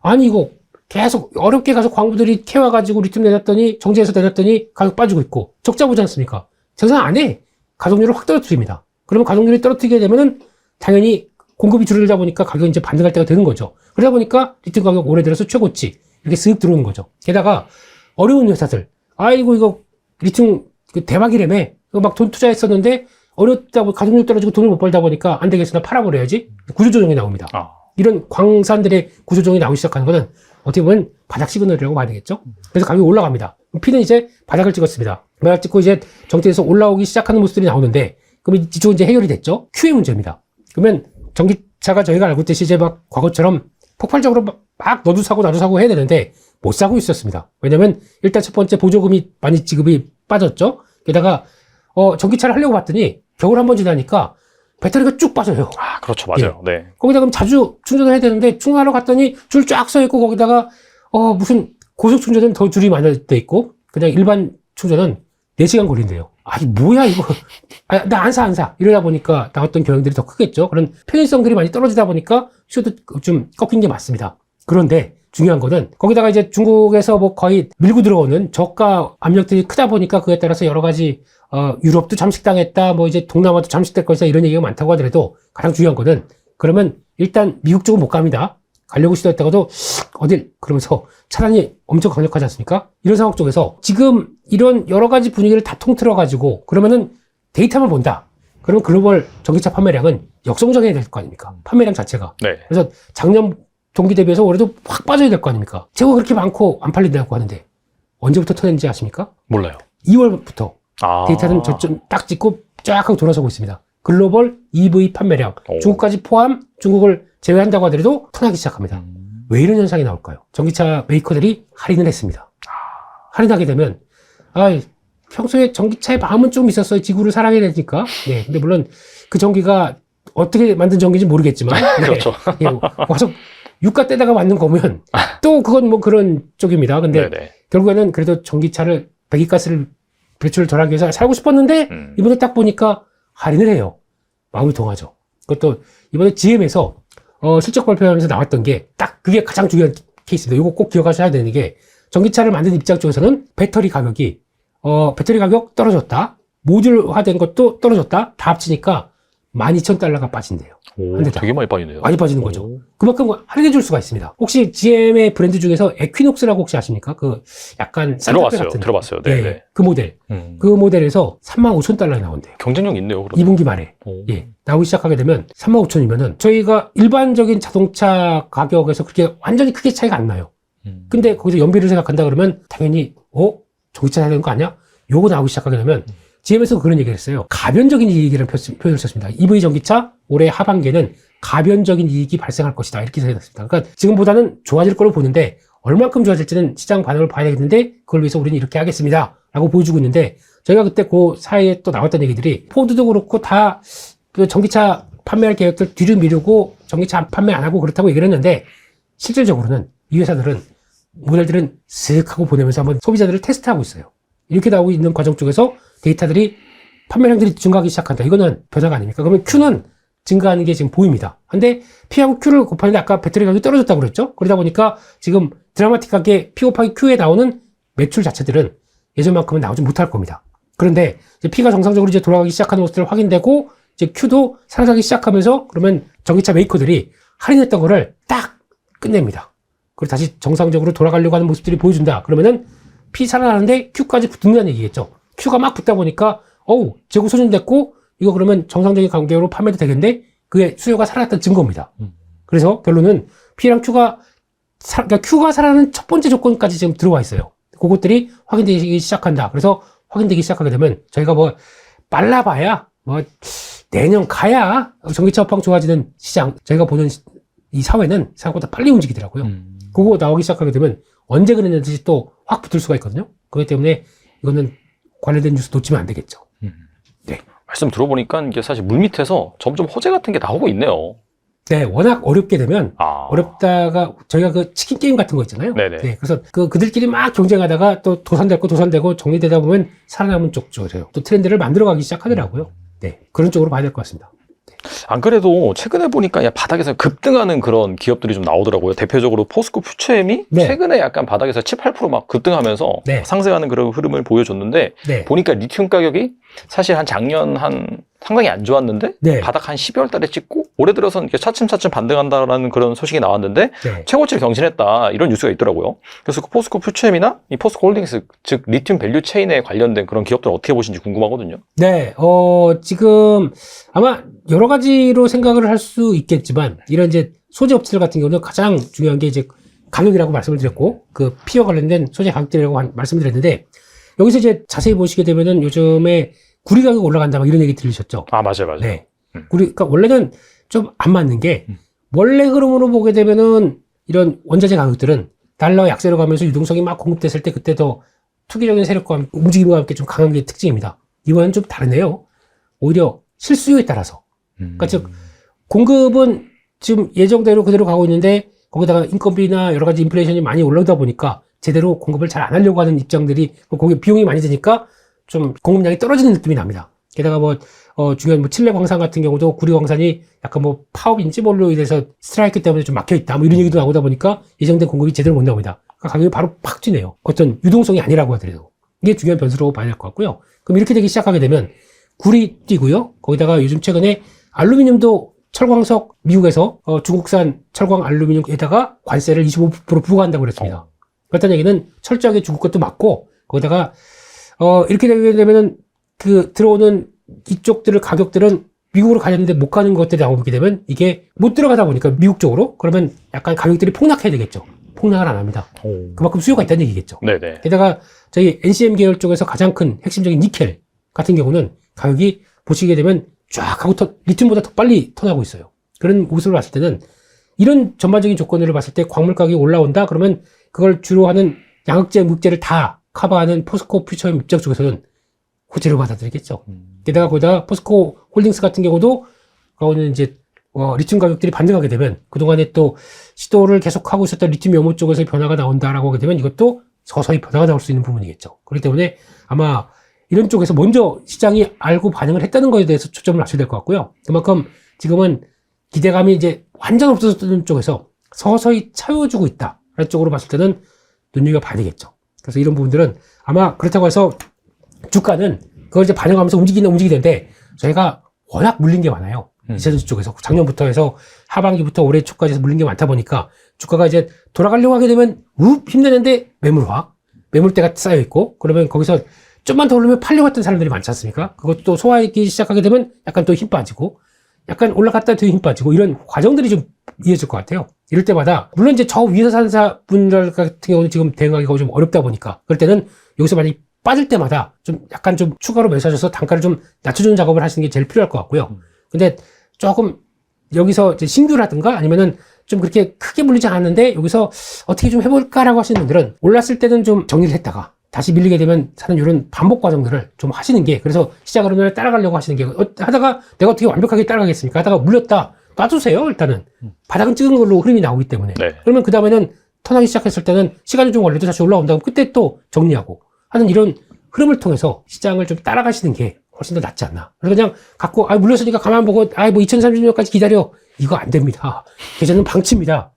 아니 이거 계속 어렵게 가서 광부들이 캐와가지고 리튬 내놨더니 정제해서 내놨더니 가격 빠지고 있고 적자 보지 않습니까? 생산 안 해. 가동률을 확 떨어뜨립니다. 그러면 가동률이 떨어뜨리게 되면은 당연히 공급이 줄어들다 보니까 가격이 이제 반등할 때가 되는 거죠. 그러다 보니까 리튬 가격 올해 들어서 최고치 이렇게 쓱 들어오는 거죠. 게다가 어려운 회사들 아이고 이거 리튬 대박이라며 막 돈 투자했었는데 어렵다고 가동률 떨어지고 돈을 못 벌다 보니까 안 되겠으나 팔아버려야지 구조조정이 나옵니다. 이런 광산들의 구조조정이 나오기 시작하는 거는 어떻게 보면 바닥 시그널이라고 봐야 되겠죠. 그래서 가격이 올라갑니다. P는 이제 바닥을 찍었습니다. 바닥 찍고 이제 정체에서 올라오기 시작하는 모습들이 나오는데 그럼 이쪽은 이제 해결이 됐죠. Q의 문제입니다. 그러면 전기차가 저희가 알고 있듯이 이제 막 과거처럼 폭발적으로 막 너도 사고 나도 사고 해야 되는데 못 사고 있었습니다. 왜냐면 일단 첫 번째 보조금이 많이 지급이 빠졌죠. 게다가 전기차를 하려고 봤더니 겨울 한번 지나니까 배터리가 쭉 빠져요. 아, 그렇죠. 맞아요. 네. 거기다 그럼 자주 충전을 해야 되는데 충전하러 갔더니 줄 쫙 서 있고 거기다가 무슨 고속 충전은 더 줄이 많이 돼 있고 그냥 일반 충전은 4시간 걸린대요. 아니 뭐야 이거. 나 안 사. 이러다 보니까 나왔던 경향들이 더 크겠죠. 그런 편의성들이 많이 떨어지다 보니까 수요도 좀 꺾인 게 맞습니다. 그런데 중요한 거는 거기다가 이제 중국에서 뭐 거의 밀고 들어오는 저가 압력들이 크다 보니까 그에 따라서 여러 가지 유럽도 잠식당했다, 뭐 이제 동남아도 잠식될 것이다 이런 얘기가 많다고 하더라도 가장 중요한 거는 그러면 일단 미국 쪽은 못 갑니다. 가려고 시도했다가도 어딜 그러면서 차단이 엄청 강력하지 않습니까? 이런 상황 쪽에서 지금 이런 여러 가지 분위기를 다 통틀어 가지고 그러면은 데이터만 본다. 그러면 글로벌 전기차 판매량은 역성장해야 될 거 아닙니까? 판매량 자체가. 네. 그래서 작년 동기 대비해서 올해도 확 빠져야 될 거 아닙니까? 재고가 그렇게 많고 안 팔린다고 하는데 언제부터 터졌는지 아십니까? 몰라요. 2월부터 데이터는 저점 딱 찍고 쫙 하고 돌아서고 있습니다. 글로벌 EV 판매량 중국까지 포함 중국을 제외한다고 하더라도 턴하기 시작합니다. 왜 이런 현상이 나올까요? 전기차 메이커들이 할인을 했습니다. 할인하게 되면 평소에 전기차의 마음은 좀 있었어요. 지구를 사랑해야 되니까. 네, 근데 물론 그 전기가 어떻게 만든 전기인지 모르겠지만 그렇죠. 네, 와서 유가 떼다가 맞는 거면 또 그건 뭐 그런 쪽입니다. 근데 네네. 결국에는 그래도 전기차를 배기가스를 배출을 덜하기 위해서 살고 싶었는데 이번에 딱 보니까 할인을 해요. 마음이 동하죠. 그것도 이번에 GM에서 실적 발표하면서 나왔던 게 딱 그게 가장 중요한 케이스입니다. 이거 꼭 기억하셔야 되는 게 전기차를 만든 입장 쪽에서는 배터리 가격 떨어졌다. 모듈화된 것도 떨어졌다. 다 합치니까 12,000달러가 빠진대요. 오, 되게 많이 빠지네요. 많이 빠지는 거죠. 그만큼 할인해 줄 수가 있습니다. 혹시 GM의 브랜드 중에서 에퀴녹스라고 혹시 아십니까? 그 약간 산타페 같은 들어봤어요. 네, 네. 그 모델. 그 모델에서 35,000달러에 나온대요. 경쟁력 있네요. 그러면. 2분기 말에. 예. 나오기 시작하게 되면 35,000이면은 저희가 일반적인 자동차 가격에서 그렇게 완전히 크게 차이가 안 나요. 근데 거기서 연비를 생각한다 그러면 당연히 전기차 사야 되는 거 아니야? 요거 나오기 시작하게 되면 GM에서 그런 얘기를 했어요. 가변적인 이익이라는 표현을 썼습니다. EV 전기차 올해 하반기에는 가변적인 이익이 발생할 것이다. 이렇게 생각했습니다. 그러니까 지금보다는 좋아질 걸로 보는데 얼만큼 좋아질지는 시장 반응을 봐야 되겠는데 그걸 위해서 우리는 이렇게 하겠습니다. 라고 보여주고 있는데 저희가 그때 그 사이에 또 나왔던 얘기들이 포드도 그렇고 다 그 전기차 판매할 계획들 뒤로 미루고 전기차 판매 안 하고 그렇다고 얘기를 했는데 실질적으로는 이 회사들은 모델들은 쓱 하고 보내면서 한번 소비자들을 테스트하고 있어요. 이렇게 나오고 있는 과정 쪽에서 데이터들이 판매량들이 증가하기 시작한다. 이거는 변화가 아닙니까? 그러면 Q는 증가하는 게 지금 보입니다. 근데 P하고 Q를 곱하는데 아까 배터리 가격이 떨어졌다고 그랬죠? 그러다 보니까 지금 드라마틱하게 P 곱하기 Q에 나오는 매출 자체들은 예전만큼은 나오지 못할 겁니다. 그런데 이제 P가 정상적으로 이제 돌아가기 시작하는 모습들 확인되고 이제 Q도 상승하기 시작하면서 그러면 전기차 메이커들이 할인했던 거를 딱 끝냅니다. 그리고 다시 정상적으로 돌아가려고 하는 모습들이 보여준다. 그러면은 P 살아나는데 Q까지 붙는다는 얘기겠죠. Q가 막 붙다 보니까 재고 소진됐고 이거 그러면 정상적인 관계로 판매도 되겠는데 그게 수요가 살아났다는 증거입니다. 그래서 결론은 P랑 그러니까 Q가 살아나는 첫 번째 조건까지 지금 들어와 있어요. 그것들이 확인되기 시작한다. 그래서 확인되기 시작하게 되면 저희가 뭐 빨라봐야 뭐 내년 가야 전기차 업황 좋아지는 시장 저희가 보는 이 사회는 생각보다 빨리 움직이더라고요. 그거 나오기 시작하게 되면 언제 그랬는지 또 확 붙을 수가 있거든요. 그렇기 때문에 이거는 관련된 뉴스 놓치면 안 되겠죠. 네. 말씀 들어보니까 이게 사실 물밑에서 점점 호재 같은 게 나오고 있네요. 네, 워낙 어렵게 되면 어렵다가 저희가 그 치킨 게임 같은 거 있잖아요. 네네. 네, 그래서 그들끼리 막 경쟁하다가 또 도산되고 정리되다 보면 살아남은 쪽이래요. 또 트렌드를 만들어가기 시작하더라고요. 네, 그런 쪽으로 봐야 될 것 같습니다. 안 그래도 최근에 보니까 바닥에서 급등하는 그런 기업들이 좀 나오더라고요. 대표적으로 포스코 퓨처엠이 최근에 약간 바닥에서 7, 8% 막 급등하면서 상승하는 그런 흐름을 보여줬는데 보니까 리튬 가격이 사실 한 작년 상당히 안 좋았는데 바닥 한 12월 달에 찍고 올해 들어서는 차츰차츰 반등한다라는 그런 소식이 나왔는데 최고치를 경신했다 이런 뉴스가 있더라고요. 그래서 그 포스코 퓨처엠이나 이 포스코 홀딩스 즉 리튬 밸류 체인에 관련된 그런 기업들 어떻게 보시는지 궁금하거든요. 네, 지금 아마 여러 가지로 생각을 할 수 있겠지만 이런 이제 소재 업체들 같은 경우는 가장 중요한 게 이제 가격이라고 말씀을 드렸고 그 P와 관련된 소재 가격들이라고 말씀을 드렸는데 여기서 이제 자세히 보시게 되면은 요즘에 구리 가격 올라간다 막 이런 얘기 들으셨죠? 맞아요. 네. 그러니까 원래는 좀 안 맞는 게 원래 흐름으로 보게 되면은 이런 원자재 가격들은 달러 약세로 가면서 유동성이 막 공급됐을 때 그때 더 투기적인 세력과 움직임과 함께 좀 강한 게 특징입니다. 이번엔 좀 다르네요. 오히려 실수요에 따라서. 그러니까 즉 공급은 지금 예정대로 그대로 가고 있는데 거기다가 인건비나 여러 가지 인플레이션이 많이 올라오다 보니까 제대로 공급을 잘 안 하려고 하는 입장들이 거기 비용이 많이 드니까 좀 공급량이 떨어지는 느낌이 납니다. 게다가 중요한 칠레 광산 같은 경우도 구리 광산이 약간 파업인지 뭘로 인해서 스트라이크 때문에 좀 막혀 있다. 이런 얘기도 나오다 보니까 예정된 공급이 제대로 못 나옵니다. 그러니까 가격이 바로 팍 뛰네요. 어떤 유동성이 아니라고 하더라도. 이게 중요한 변수로 봐야 될 것 같고요. 그럼 이렇게 되기 시작하게 되면 구리 뛰고요. 거기다가 요즘 최근에 알루미늄도 철광석 미국에서 중국산 철광 알루미늄에다가 관세를 25% 부과한다고 그랬습니다. 그렇다는 얘기는 철저하게 중국 것도 맞고 거기다가 이렇게 되게 되면은 들어오는 이쪽들을 가격들은 미국으로 가려는데 못 가는 것들이 나오게 되면 이게 못 들어가다 보니까 미국 쪽으로 그러면 약간 가격들이 폭락해야 되겠죠. 폭락을 안 합니다. 그만큼 수요가 있다는 얘기겠죠. 네네. 게다가 저희 NCM 계열 쪽에서 가장 큰 핵심적인 니켈 같은 경우는 가격이 보시게 되면 쫙 하고 리튬보다 더 빨리 턴하고 있어요. 그런 모습을 봤을 때는 이런 전반적인 조건들을 봤을 때 광물 가격이 올라온다 그러면 그걸 주로 하는 양극재, 무극재를 다 커버하는 포스코 퓨처엠 입장 쪽에서는 호재로 받아들이겠죠. 게다가 거기다가 포스코 홀딩스 같은 경우도 거기는 이제 리튬 가격들이 반등하게 되면 그동안에 또 시도를 계속하고 있었던 리튬 염호 쪽에서 변화가 나온다라고 하게 되면 이것도 서서히 변화가 나올 수 있는 부분이겠죠. 그렇기 때문에 아마 이런 쪽에서 먼저 시장이 알고 반응을 했다는 것에 대해서 초점을 맞춰야 될 것 같고요. 그만큼 지금은 기대감이 이제 완전 없어졌던 쪽에서 서서히 차여주고 있다. 라는 쪽으로 봤을 때는 눈여겨봐야 되겠죠. 그래서 이런 부분들은 아마 그렇다고 해서 주가는 그걸 이제 반영하면서 움직이는데 저희가 워낙 물린 게 많아요. 이차전지 쪽에서 작년부터 해서 하반기부터 올해 초까지 해서 물린 게 많다 보니까 주가가 이제 돌아가려고 하게 되면 힘내는데 매물대가 쌓여 있고 그러면 거기서 좀만 더 오르면 팔려고 했던 사람들이 많지 않습니까? 그것도 소화하기 시작하게 되면 약간 또 힘 빠지고 약간 올라갔다 더 힘 빠지고 이런 과정들이 좀 이어질 것 같아요. 이럴 때마다 물론 이제 저 위에서 사는 분들 같은 경우는 지금 대응하기가 좀 어렵다 보니까 그럴 때는 여기서 많이 빠질 때마다 좀 약간 좀 추가로 매수하셔서 단가를 좀 낮춰주는 작업을 하시는 게 제일 필요할 것 같고요. 근데 조금 여기서 이제 신규라든가 아니면은 좀 그렇게 크게 물리지 않았는데 여기서 어떻게 좀 해볼까라고 하시는 분들은 올랐을 때는 좀 정리를 했다가 다시 밀리게 되면 사는 이런 반복 과정들을 좀 하시는 게 그래서 시작 흐름을 따라가려고 하시는 게 하다가 내가 어떻게 완벽하게 따라가겠습니까? 하다가 물렸다 놔두세요. 일단은 바닥은 찍은 걸로 흐름이 나오기 때문에 네. 그러면 그 다음에는 턴하기 시작했을 때는 시간이 좀 걸려도 다시 올라온다고 그때 또 정리하고 하는 이런 흐름을 통해서 시장을 좀 따라가시는 게 훨씬 더 낫지 않나. 그래서 그냥 갖고 물렸으니까 가만 보고 2030년까지 기다려 이거 안 됩니다. 계좌는 방치입니다.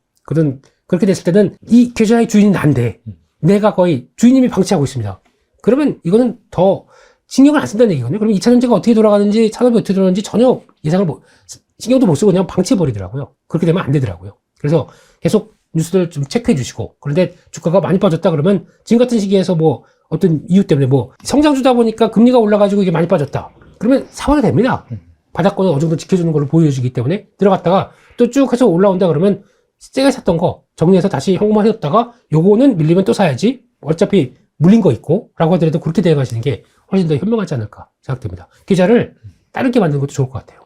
그렇게 됐을 때는 이 계좌의 주인이 난데 내가 거의 주인님이 방치하고 있습니다. 그러면 이거는 더 신경을 안 쓴다는 얘기거든요. 그러면 2차 전지가 어떻게 돌아가는지 산업이 어떻게 돌아가는지 전혀 예상을 신경도 못 쓰고 그냥 방치해버리더라고요. 그렇게 되면 안 되더라고요. 그래서 계속 뉴스들 좀 체크해 주시고 그런데 주가가 많이 빠졌다 그러면 지금 같은 시기에서 어떤 이유 때문에 성장주다 보니까 금리가 올라가지고 이게 많이 빠졌다. 그러면 사와야 됩니다. 바닥권을 어느 정도 지켜주는 걸로 보여주기 때문에 들어갔다가 또 쭉 해서 올라온다 그러면 세게 샀던 거 정리해서 다시 현금화 해뒀다가 요거는 밀리면 또 사야지. 어차피 물린 거 있고 라고 하더라도 그렇게 대응하시는 게 훨씬 더 현명하지 않을까 생각됩니다. 계좌를 다르게 만드는 것도 좋을 것 같아요.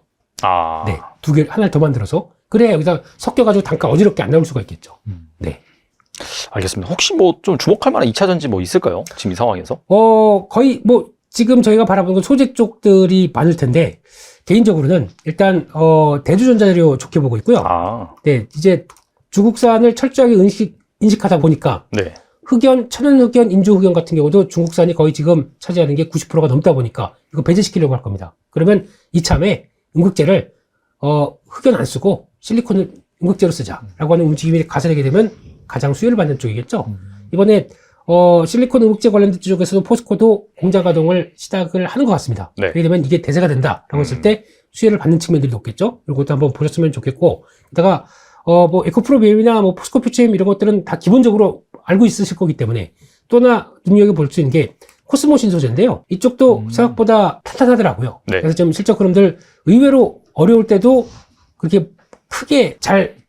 네, 하나를 더 만들어서 그래야 여기다 섞여가지고 단가 어지럽게 안 나올 수가 있겠죠. 네. 알겠습니다. 혹시 좀 주목할 만한 2차 전지 있을까요? 지금 이 상황에서? 거의 지금 저희가 바라보는 건 소재 쪽들이 많을 텐데 개인적으로는 일단 대주전자재료 좋게 보고 있고요. 네, 이제 중국산을 철저하게 인식하다 보니까 네. 천연 흑연, 인조 흑연 같은 경우도 중국산이 거의 지금 차지하는 게 90%가 넘다 보니까 이거 배제시키려고 할 겁니다. 그러면 이참에 음극재를 흑연 안 쓰고 실리콘을 음극재로 쓰자라고 하는 움직임이 가세되게 되면 가장 수혜를 받는 쪽이겠죠. 이번에 실리콘 음극재 관련된 쪽에서도 포스코도 공장 가동을 시작을 하는 것 같습니다. 네. 그렇게 되면 이게 대세가 된다라고 했을 때 수혜를 받는 측면들이 높겠죠. 그리고 그것도 한번 보셨으면 좋겠고, 게다가 에코프로비엠이나 포스코 퓨처엠 이런 것들은 다 기본적으로 알고 있으실 거기 때문에 또 하나 눈여겨볼 수 있는 게 코스모 신소재인데요. 이쪽도 생각보다 탄탄하더라고요. 네. 그래서 좀 실적흐름들 의외로 어려울 때도 그렇게 크게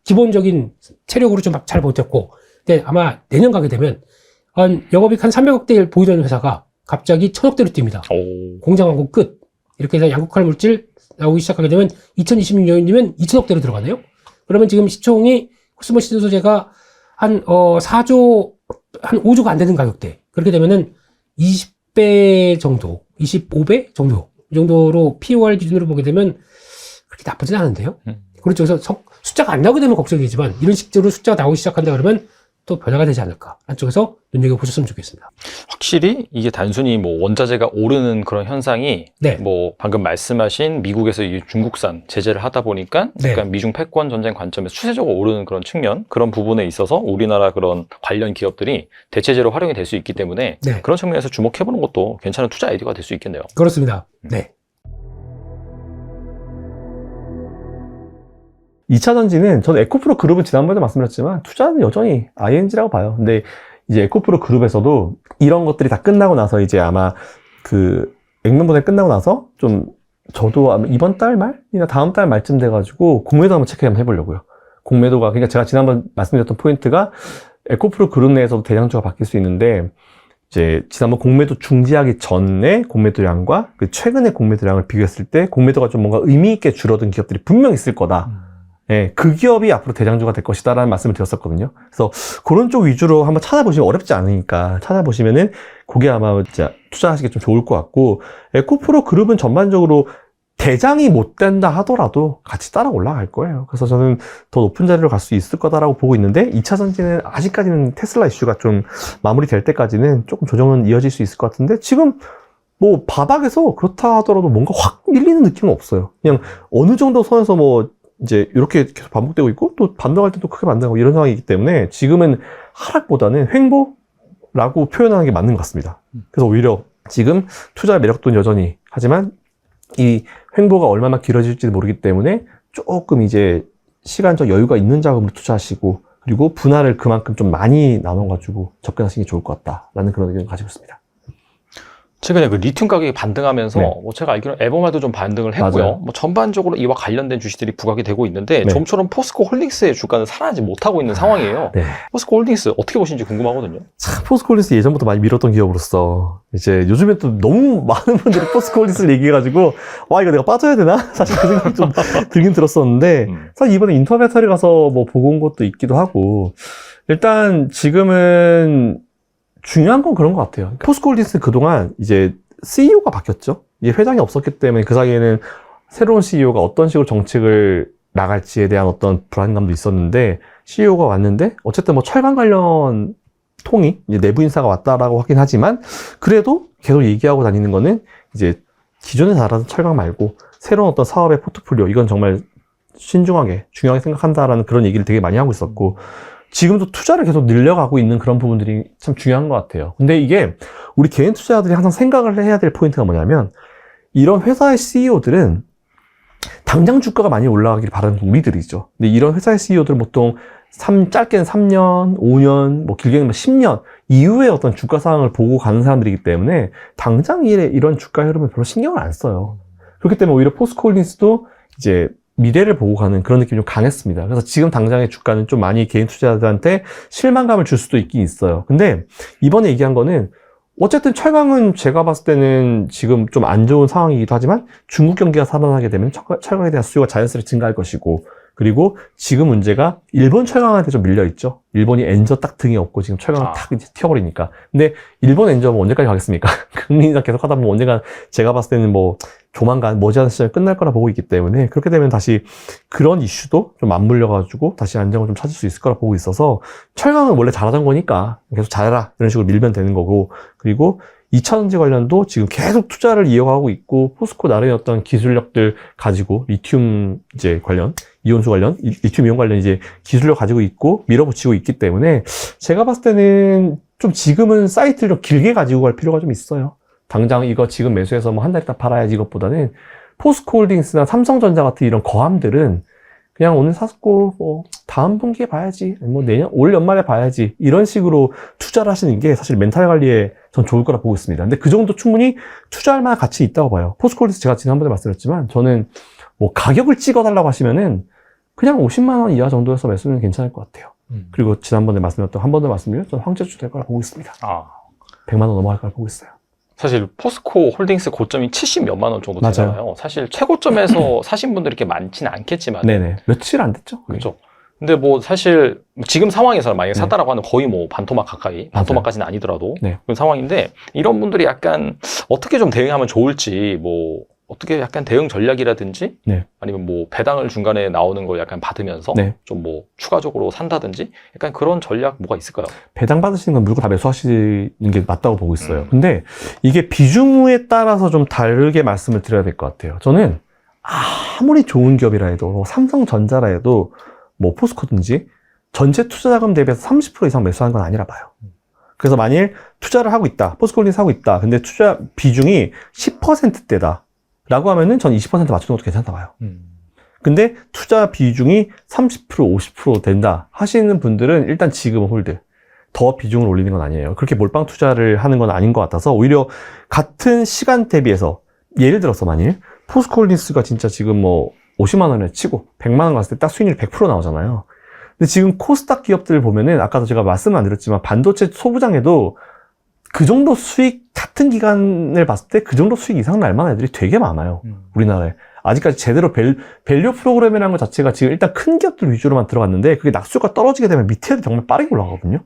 기본적인 체력으로 좀 잘 버텼고, 근데 아마 내년 가게 되면 영업이익 한 300억대 보이던 회사가 갑자기 1000억대로 뜁니다. 공장 완공 끝. 이렇게 해서 양극할 물질 나오기 시작하게 되면 2026년이면 2000억대로 들어가네요. 그러면 지금 시총이 코스모 신소재가 한 4조, 한 5조가 안 되는 가격대. 그렇게 되면은 20배 정도, 25배 정도, 이 정도로 POR 기준으로 보게 되면 그렇게 나쁘진 않은데요. 그렇죠. 그래서 숫자가 안 나오게 되면 걱정이지만 이런 식으로 숫자가 나오기 시작한다 그러면 또 변화가 되지 않을까. 한쪽에서 눈여겨보셨으면 좋겠습니다. 확실히 이게 단순히 뭐 원자재가 오르는 그런 현상이 네. 뭐 방금 말씀하신 미국에서 이 중국산 제재를 하다 보니까 네. 약간 미중 패권 전쟁 관점에서 추세적으로 오르는 그런 측면, 그런 부분에 있어서 우리나라 그런 관련 기업들이 대체재로 활용이 될 수 있기 때문에 네. 그런 측면에서 주목해보는 것도 괜찮은 투자 아이디어가 될 수 있겠네요. 그렇습니다. 네. 2차 전지는 저는 에코프로 그룹은 지난번에도 말씀드렸지만 투자는 여전히 ING라고 봐요. 근데 이제 에코프로 그룹에서도 이런 것들이 다 끝나고 나서 이제 아마 그 액면보내 끝나고 나서 좀 저도 아마 이번 달 말이나 다음 달 말쯤 돼가지고 공매도 한번 체크 한번 해보려고요. 공매도가 그러니까 제가 지난번 말씀드렸던 포인트가 에코프로 그룹 내에서도 대장주가 바뀔 수 있는데 이제 지난번 공매도 중지하기 전에 공매도량과 그 최근의 공매도량을 비교했을 때 공매도가 좀 뭔가 의미 있게 줄어든 기업들이 분명 있을 거다. 예, 그 기업이 앞으로 대장주가 될 것이다라는 말씀을 드렸었거든요. 그래서 그런 쪽 위주로 한번 찾아보시면 어렵지 않으니까 찾아보시면은 그게 아마 진짜 투자하시기 좀 좋을 것 같고, 에코프로 그룹은 전반적으로 대장이 못 된다 하더라도 같이 따라 올라갈 거예요. 그래서 저는 더 높은 자리로 갈 수 있을 거다라고 보고 있는데 2차 전지는 아직까지는 테슬라 이슈가 좀 마무리될 때까지는 조금 조정은 이어질 수 있을 것 같은데 지금 뭐 바닥에서 그렇다 하더라도 뭔가 확 밀리는 느낌은 없어요. 그냥 어느 정도 선에서 뭐 이제 이렇게 계속 반복되고 있고 또 반등할 때도 크게 반등하고 이런 상황이기 때문에 지금은 하락보다는 횡보라고 표현하는 게 맞는 것 같습니다. 그래서 오히려 지금 투자 매력도는 여전히 하지만 이 횡보가 얼마나 길어질지 모르기 때문에 조금 이제 시간적 여유가 있는 자금으로 투자하시고 그리고 분할을 그만큼 좀 많이 나눠가지고 접근하시는 게 좋을 것 같다라는 그런 의견을 가지고 있습니다. 최근에 그 리튬 가격이 반등하면서 네. 뭐 제가 알기로는 에버마도 좀 반등을 했고요. 맞아요. 뭐 전반적으로 이와 관련된 주식들이 부각이 되고 있는데 네. 좀처럼 포스코 홀딩스의 주가는 살아나지 못하고 있는 상황이에요. 네. 포스코 홀딩스 어떻게 보시는지 궁금하거든요. 참 포스코홀딩스 예전부터 많이 밀었던 기업으로서 이제 요즘에 또 너무 많은 분들이 포스코홀딩스를 얘기해가지고 와 이거 내가 빠져야 되나? 사실 그 생각이 좀 들긴 들었었는데 사실 이번에 인터배터리 가서 뭐 보고 온 것도 있기도 하고 일단 지금은 중요한 건 그런 것 같아요. 포스코홀딩스 그동안 이제 CEO가 바뀌었죠. 이제 회장이 없었기 때문에 그 사이에는 새로운 CEO가 어떤 식으로 정책을 나갈지에 대한 어떤 불안감도 있었는데 CEO가 왔는데 어쨌든 뭐 철강 관련 통이 이제 내부 인사가 왔다라고 하긴 하지만 그래도 계속 얘기하고 다니는 거는 이제 기존에 잘하던 철강 말고 새로운 어떤 사업의 포트폴리오 이건 정말 신중하게 중요하게 생각한다라는 그런 얘기를 되게 많이 하고 있었고 지금도 투자를 계속 늘려가고 있는 그런 부분들이 참 중요한 것 같아요. 근데 이게 우리 개인 투자자들이 항상 생각을 해야 될 포인트가 뭐냐면 이런 회사의 CEO들은 당장 주가가 많이 올라가길 바라는 우리들이죠. 근데 이런 회사의 CEO들은 보통 짧게는 3년, 5년, 뭐 길게는 10년 이후에 어떤 주가 상황을 보고 가는 사람들이기 때문에 당장 이런 주가 흐름을 별로 신경을 안 써요. 그렇기 때문에 오히려 포스코홀딩스도 이제 미래를 보고 가는 그런 느낌이 좀 강했습니다. 그래서 지금 당장의 주가는 좀 많이 개인 투자자들한테 실망감을 줄 수도 있긴 있어요. 근데 이번에 얘기한 거는 어쨌든 철강은 제가 봤을 때는 지금 좀 안 좋은 상황이기도 하지만 중국 경기가 살아나게 되면 철강에 대한 수요가 자연스레 증가할 것이고 그리고 지금 문제가 일본 철강한테 좀 밀려있죠. 일본이 엔저 딱 등에 없고 지금 철강을 탁 이제 튀어버리니까. 근데 일본 엔저는 언제까지 가겠습니까? 금리 인상 계속 하다 보면 언젠가 제가 봤을 때는 뭐 조만간 머지않은 시점에 끝날 거라 보고 있기 때문에 그렇게 되면 다시 그런 이슈도 좀 맞물려가지고 다시 안정을 좀 찾을 수 있을 거라 보고 있어서 철강은 원래 잘하던 거니까 계속 잘해라 이런 식으로 밀면 되는 거고 그리고 2차 전지 관련도 지금 계속 투자를 이어가고 있고 포스코 나름의 어떤 기술력들 가지고 리튬 이제 관련 이온수 관련 리튬 이온 관련 이제 기술력 가지고 있고 밀어붙이고 있기 때문에 제가 봤을 때는 좀 지금은 사이트를 좀 길게 가지고 갈 필요가 좀 있어요. 당장 이거 지금 매수해서 뭐 한 달 있다 팔아야지 이것보다는 포스코홀딩스나 삼성전자 같은 이런 거함들은 그냥 오늘 샀고 뭐 다음 분기에 봐야지 뭐 내년 올 연말에 봐야지 이런 식으로 투자를 하시는 게 사실 멘탈 관리에 전 좋을 거라 보고 있습니다. 근데 그 정도 충분히 투자할 만한 가치 있다고 봐요. 포스코홀딩스 제가 지난번에 말씀드렸지만 저는 뭐 가격을 찍어달라고 하시면은 그냥 50만 원 이하 정도에서 매수는 괜찮을 것 같아요. 그리고 지난번에 말씀드렸던 한 번 더 말씀드리면 저는 황제주 될 거라 보고 있습니다. 100만 원 넘어갈 거라 보고 있어요. 사실 포스코 홀딩스 고점이 70 몇만 원 정도 되잖아요. 사실 최고점에서 사신 분들이 이렇게 많지는 않겠지만 네네. 며칠 안 됐죠? 그렇죠. 근데 뭐 사실 지금 상황에서는 만약에 샀다라고 하는 거의 뭐 반토막 가까이, 반토막까지는 아니더라도 그런 상황인데 이런 분들이 약간 어떻게 좀 대응하면 좋을지 뭐 어떻게 약간 대응 전략이라든지 아니면 뭐 배당을 중간에 나오는 걸 약간 받으면서 좀 뭐 추가적으로 산다든지 약간 그런 전략 뭐가 있을까요? 배당 받으시는 건 무조건 다 매수하시는 게 맞다고 보고 있어요. 근데 이게 비중에 따라서 좀 다르게 말씀을 드려야 될 것 같아요. 저는 아무리 좋은 기업이라 해도 뭐 삼성전자라 해도 뭐 포스코든지 전체 투자 자금 대비해서 30% 이상 매수한 건 아니라 봐요. 그래서 만일 투자를 하고 있다, 포스코홀딩스 하고 있다, 근데 투자 비중이 10%대다 라고 하면은 전 20% 맞추는 것도 괜찮다 봐요. 근데 투자 비중이 30%, 50% 된다 하시는 분들은 일단 지금 홀드, 더 비중을 올리는 건 아니에요. 그렇게 몰빵 투자를 하는 건 아닌 것 같아서 오히려 같은 시간 대비해서 예를 들어서 만일 포스코홀딩스가 진짜 지금 뭐 50만 원을 치고 100만 원 갔을 때 딱 수익률 100% 나오잖아요. 근데 지금 코스닥 기업들 보면은 아까도 제가 말씀 안 드렸지만 반도체 소부장에도 그 정도 수익 같은 기간을 봤을 때 그 정도 수익 이상 날 만한 애들이 되게 많아요. 우리나라에. 아직까지 제대로 밸류 프로그램이라는 것 자체가 지금 일단 큰 기업들 위주로만 들어갔는데 그게 낙수가 떨어지게 되면 밑에 애들 정말 빠르게 올라가거든요.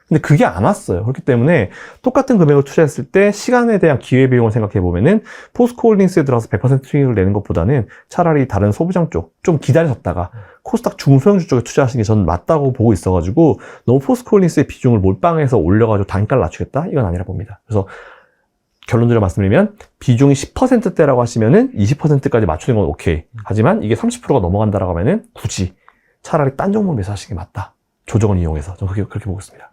근데 그게 안 왔어요. 그렇기 때문에 똑같은 금액을 투자했을 때 시간에 대한 기회비용을 생각해 보면은 포스코홀딩스에 들어가서 100% 수익을 내는 것보다는 차라리 다른 소부장 쪽 좀 기다렸다가 코스닥 중소형주 쪽에 투자하시는 게 저는 맞다고 보고 있어가지고 너무 포스코홀딩스의 비중을 몰빵해서 올려가지고 단가를 낮추겠다? 이건 아니라 봅니다. 그래서 결론적으로 말씀드리면 비중이 10%대라고 하시면은 20%까지 맞추는 건 오케이. 하지만 이게 30%가 넘어간다라고 하면은 굳이 차라리 딴 종목 매수하시는 게 맞다. 조정을 이용해서 저는 그렇게 보고 있습니다.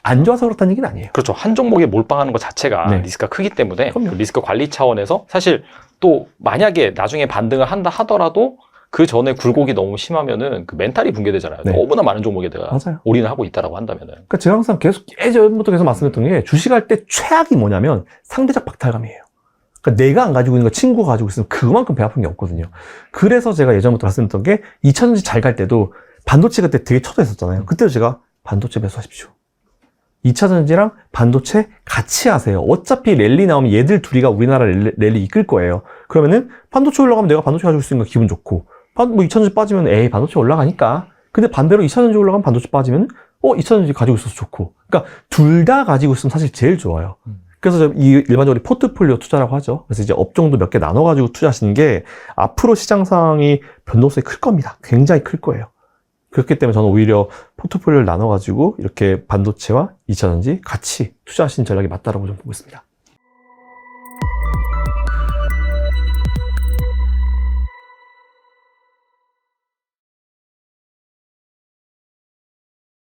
안 좋아서 그렇다는 얘기는 아니에요. 그렇죠. 한 종목에 몰빵하는 것 자체가 리스크가 크기 때문에 그 리스크 관리 차원에서 사실 또 만약에 나중에 반등을 한다 하더라도 그 전에 굴곡이 너무 심하면은 그 멘탈이 붕괴되잖아요. 너무나 많은 종목에다가 올인을 하고 있다라고 한다면은. 그러니까 제가 항상 예전부터 계속 말씀드렸던 게 주식할 때 최악이 뭐냐면 상대적 박탈감이에요. 그러니까 내가 안 가지고 있는 거 친구가 가지고 있으면 그만큼 배 아픈 게 없거든요. 그래서 제가 예전부터 말씀드렸던 게 2000년대 잘 갈 때도 반도체 그때 되게 쳐져있었잖아요. 그때도 제가 반도체 매수하십시오. 2차 전지랑 반도체 같이 하세요. 어차피 랠리 나오면 얘들 둘이가 우리나라 랠리 이끌 거예요. 그러면은 반도체 올라가면 내가 반도체 가지고 있으니까 기분 좋고, 뭐 2차 전지 빠지면 에이 반도체 올라가니까. 근데 반대로 2차 전지 올라가면 반도체 빠지면 2차 전지 가지고 있어서 좋고. 그러니까 둘 다 가지고 있으면 사실 제일 좋아요. 그래서 일반적으로 포트폴리오 투자라고 하죠. 그래서 이제 업종도 몇 개 나눠가지고 투자하시는 게 앞으로 시장 상황이 변동성이 클 겁니다. 굉장히 클 거예요. 그렇기 때문에 저는 오히려 포트폴리오를 나눠가지고 이렇게 반도체와 2차 전지 같이 투자하시는 전략이 맞다라고 좀 보고 있습니다.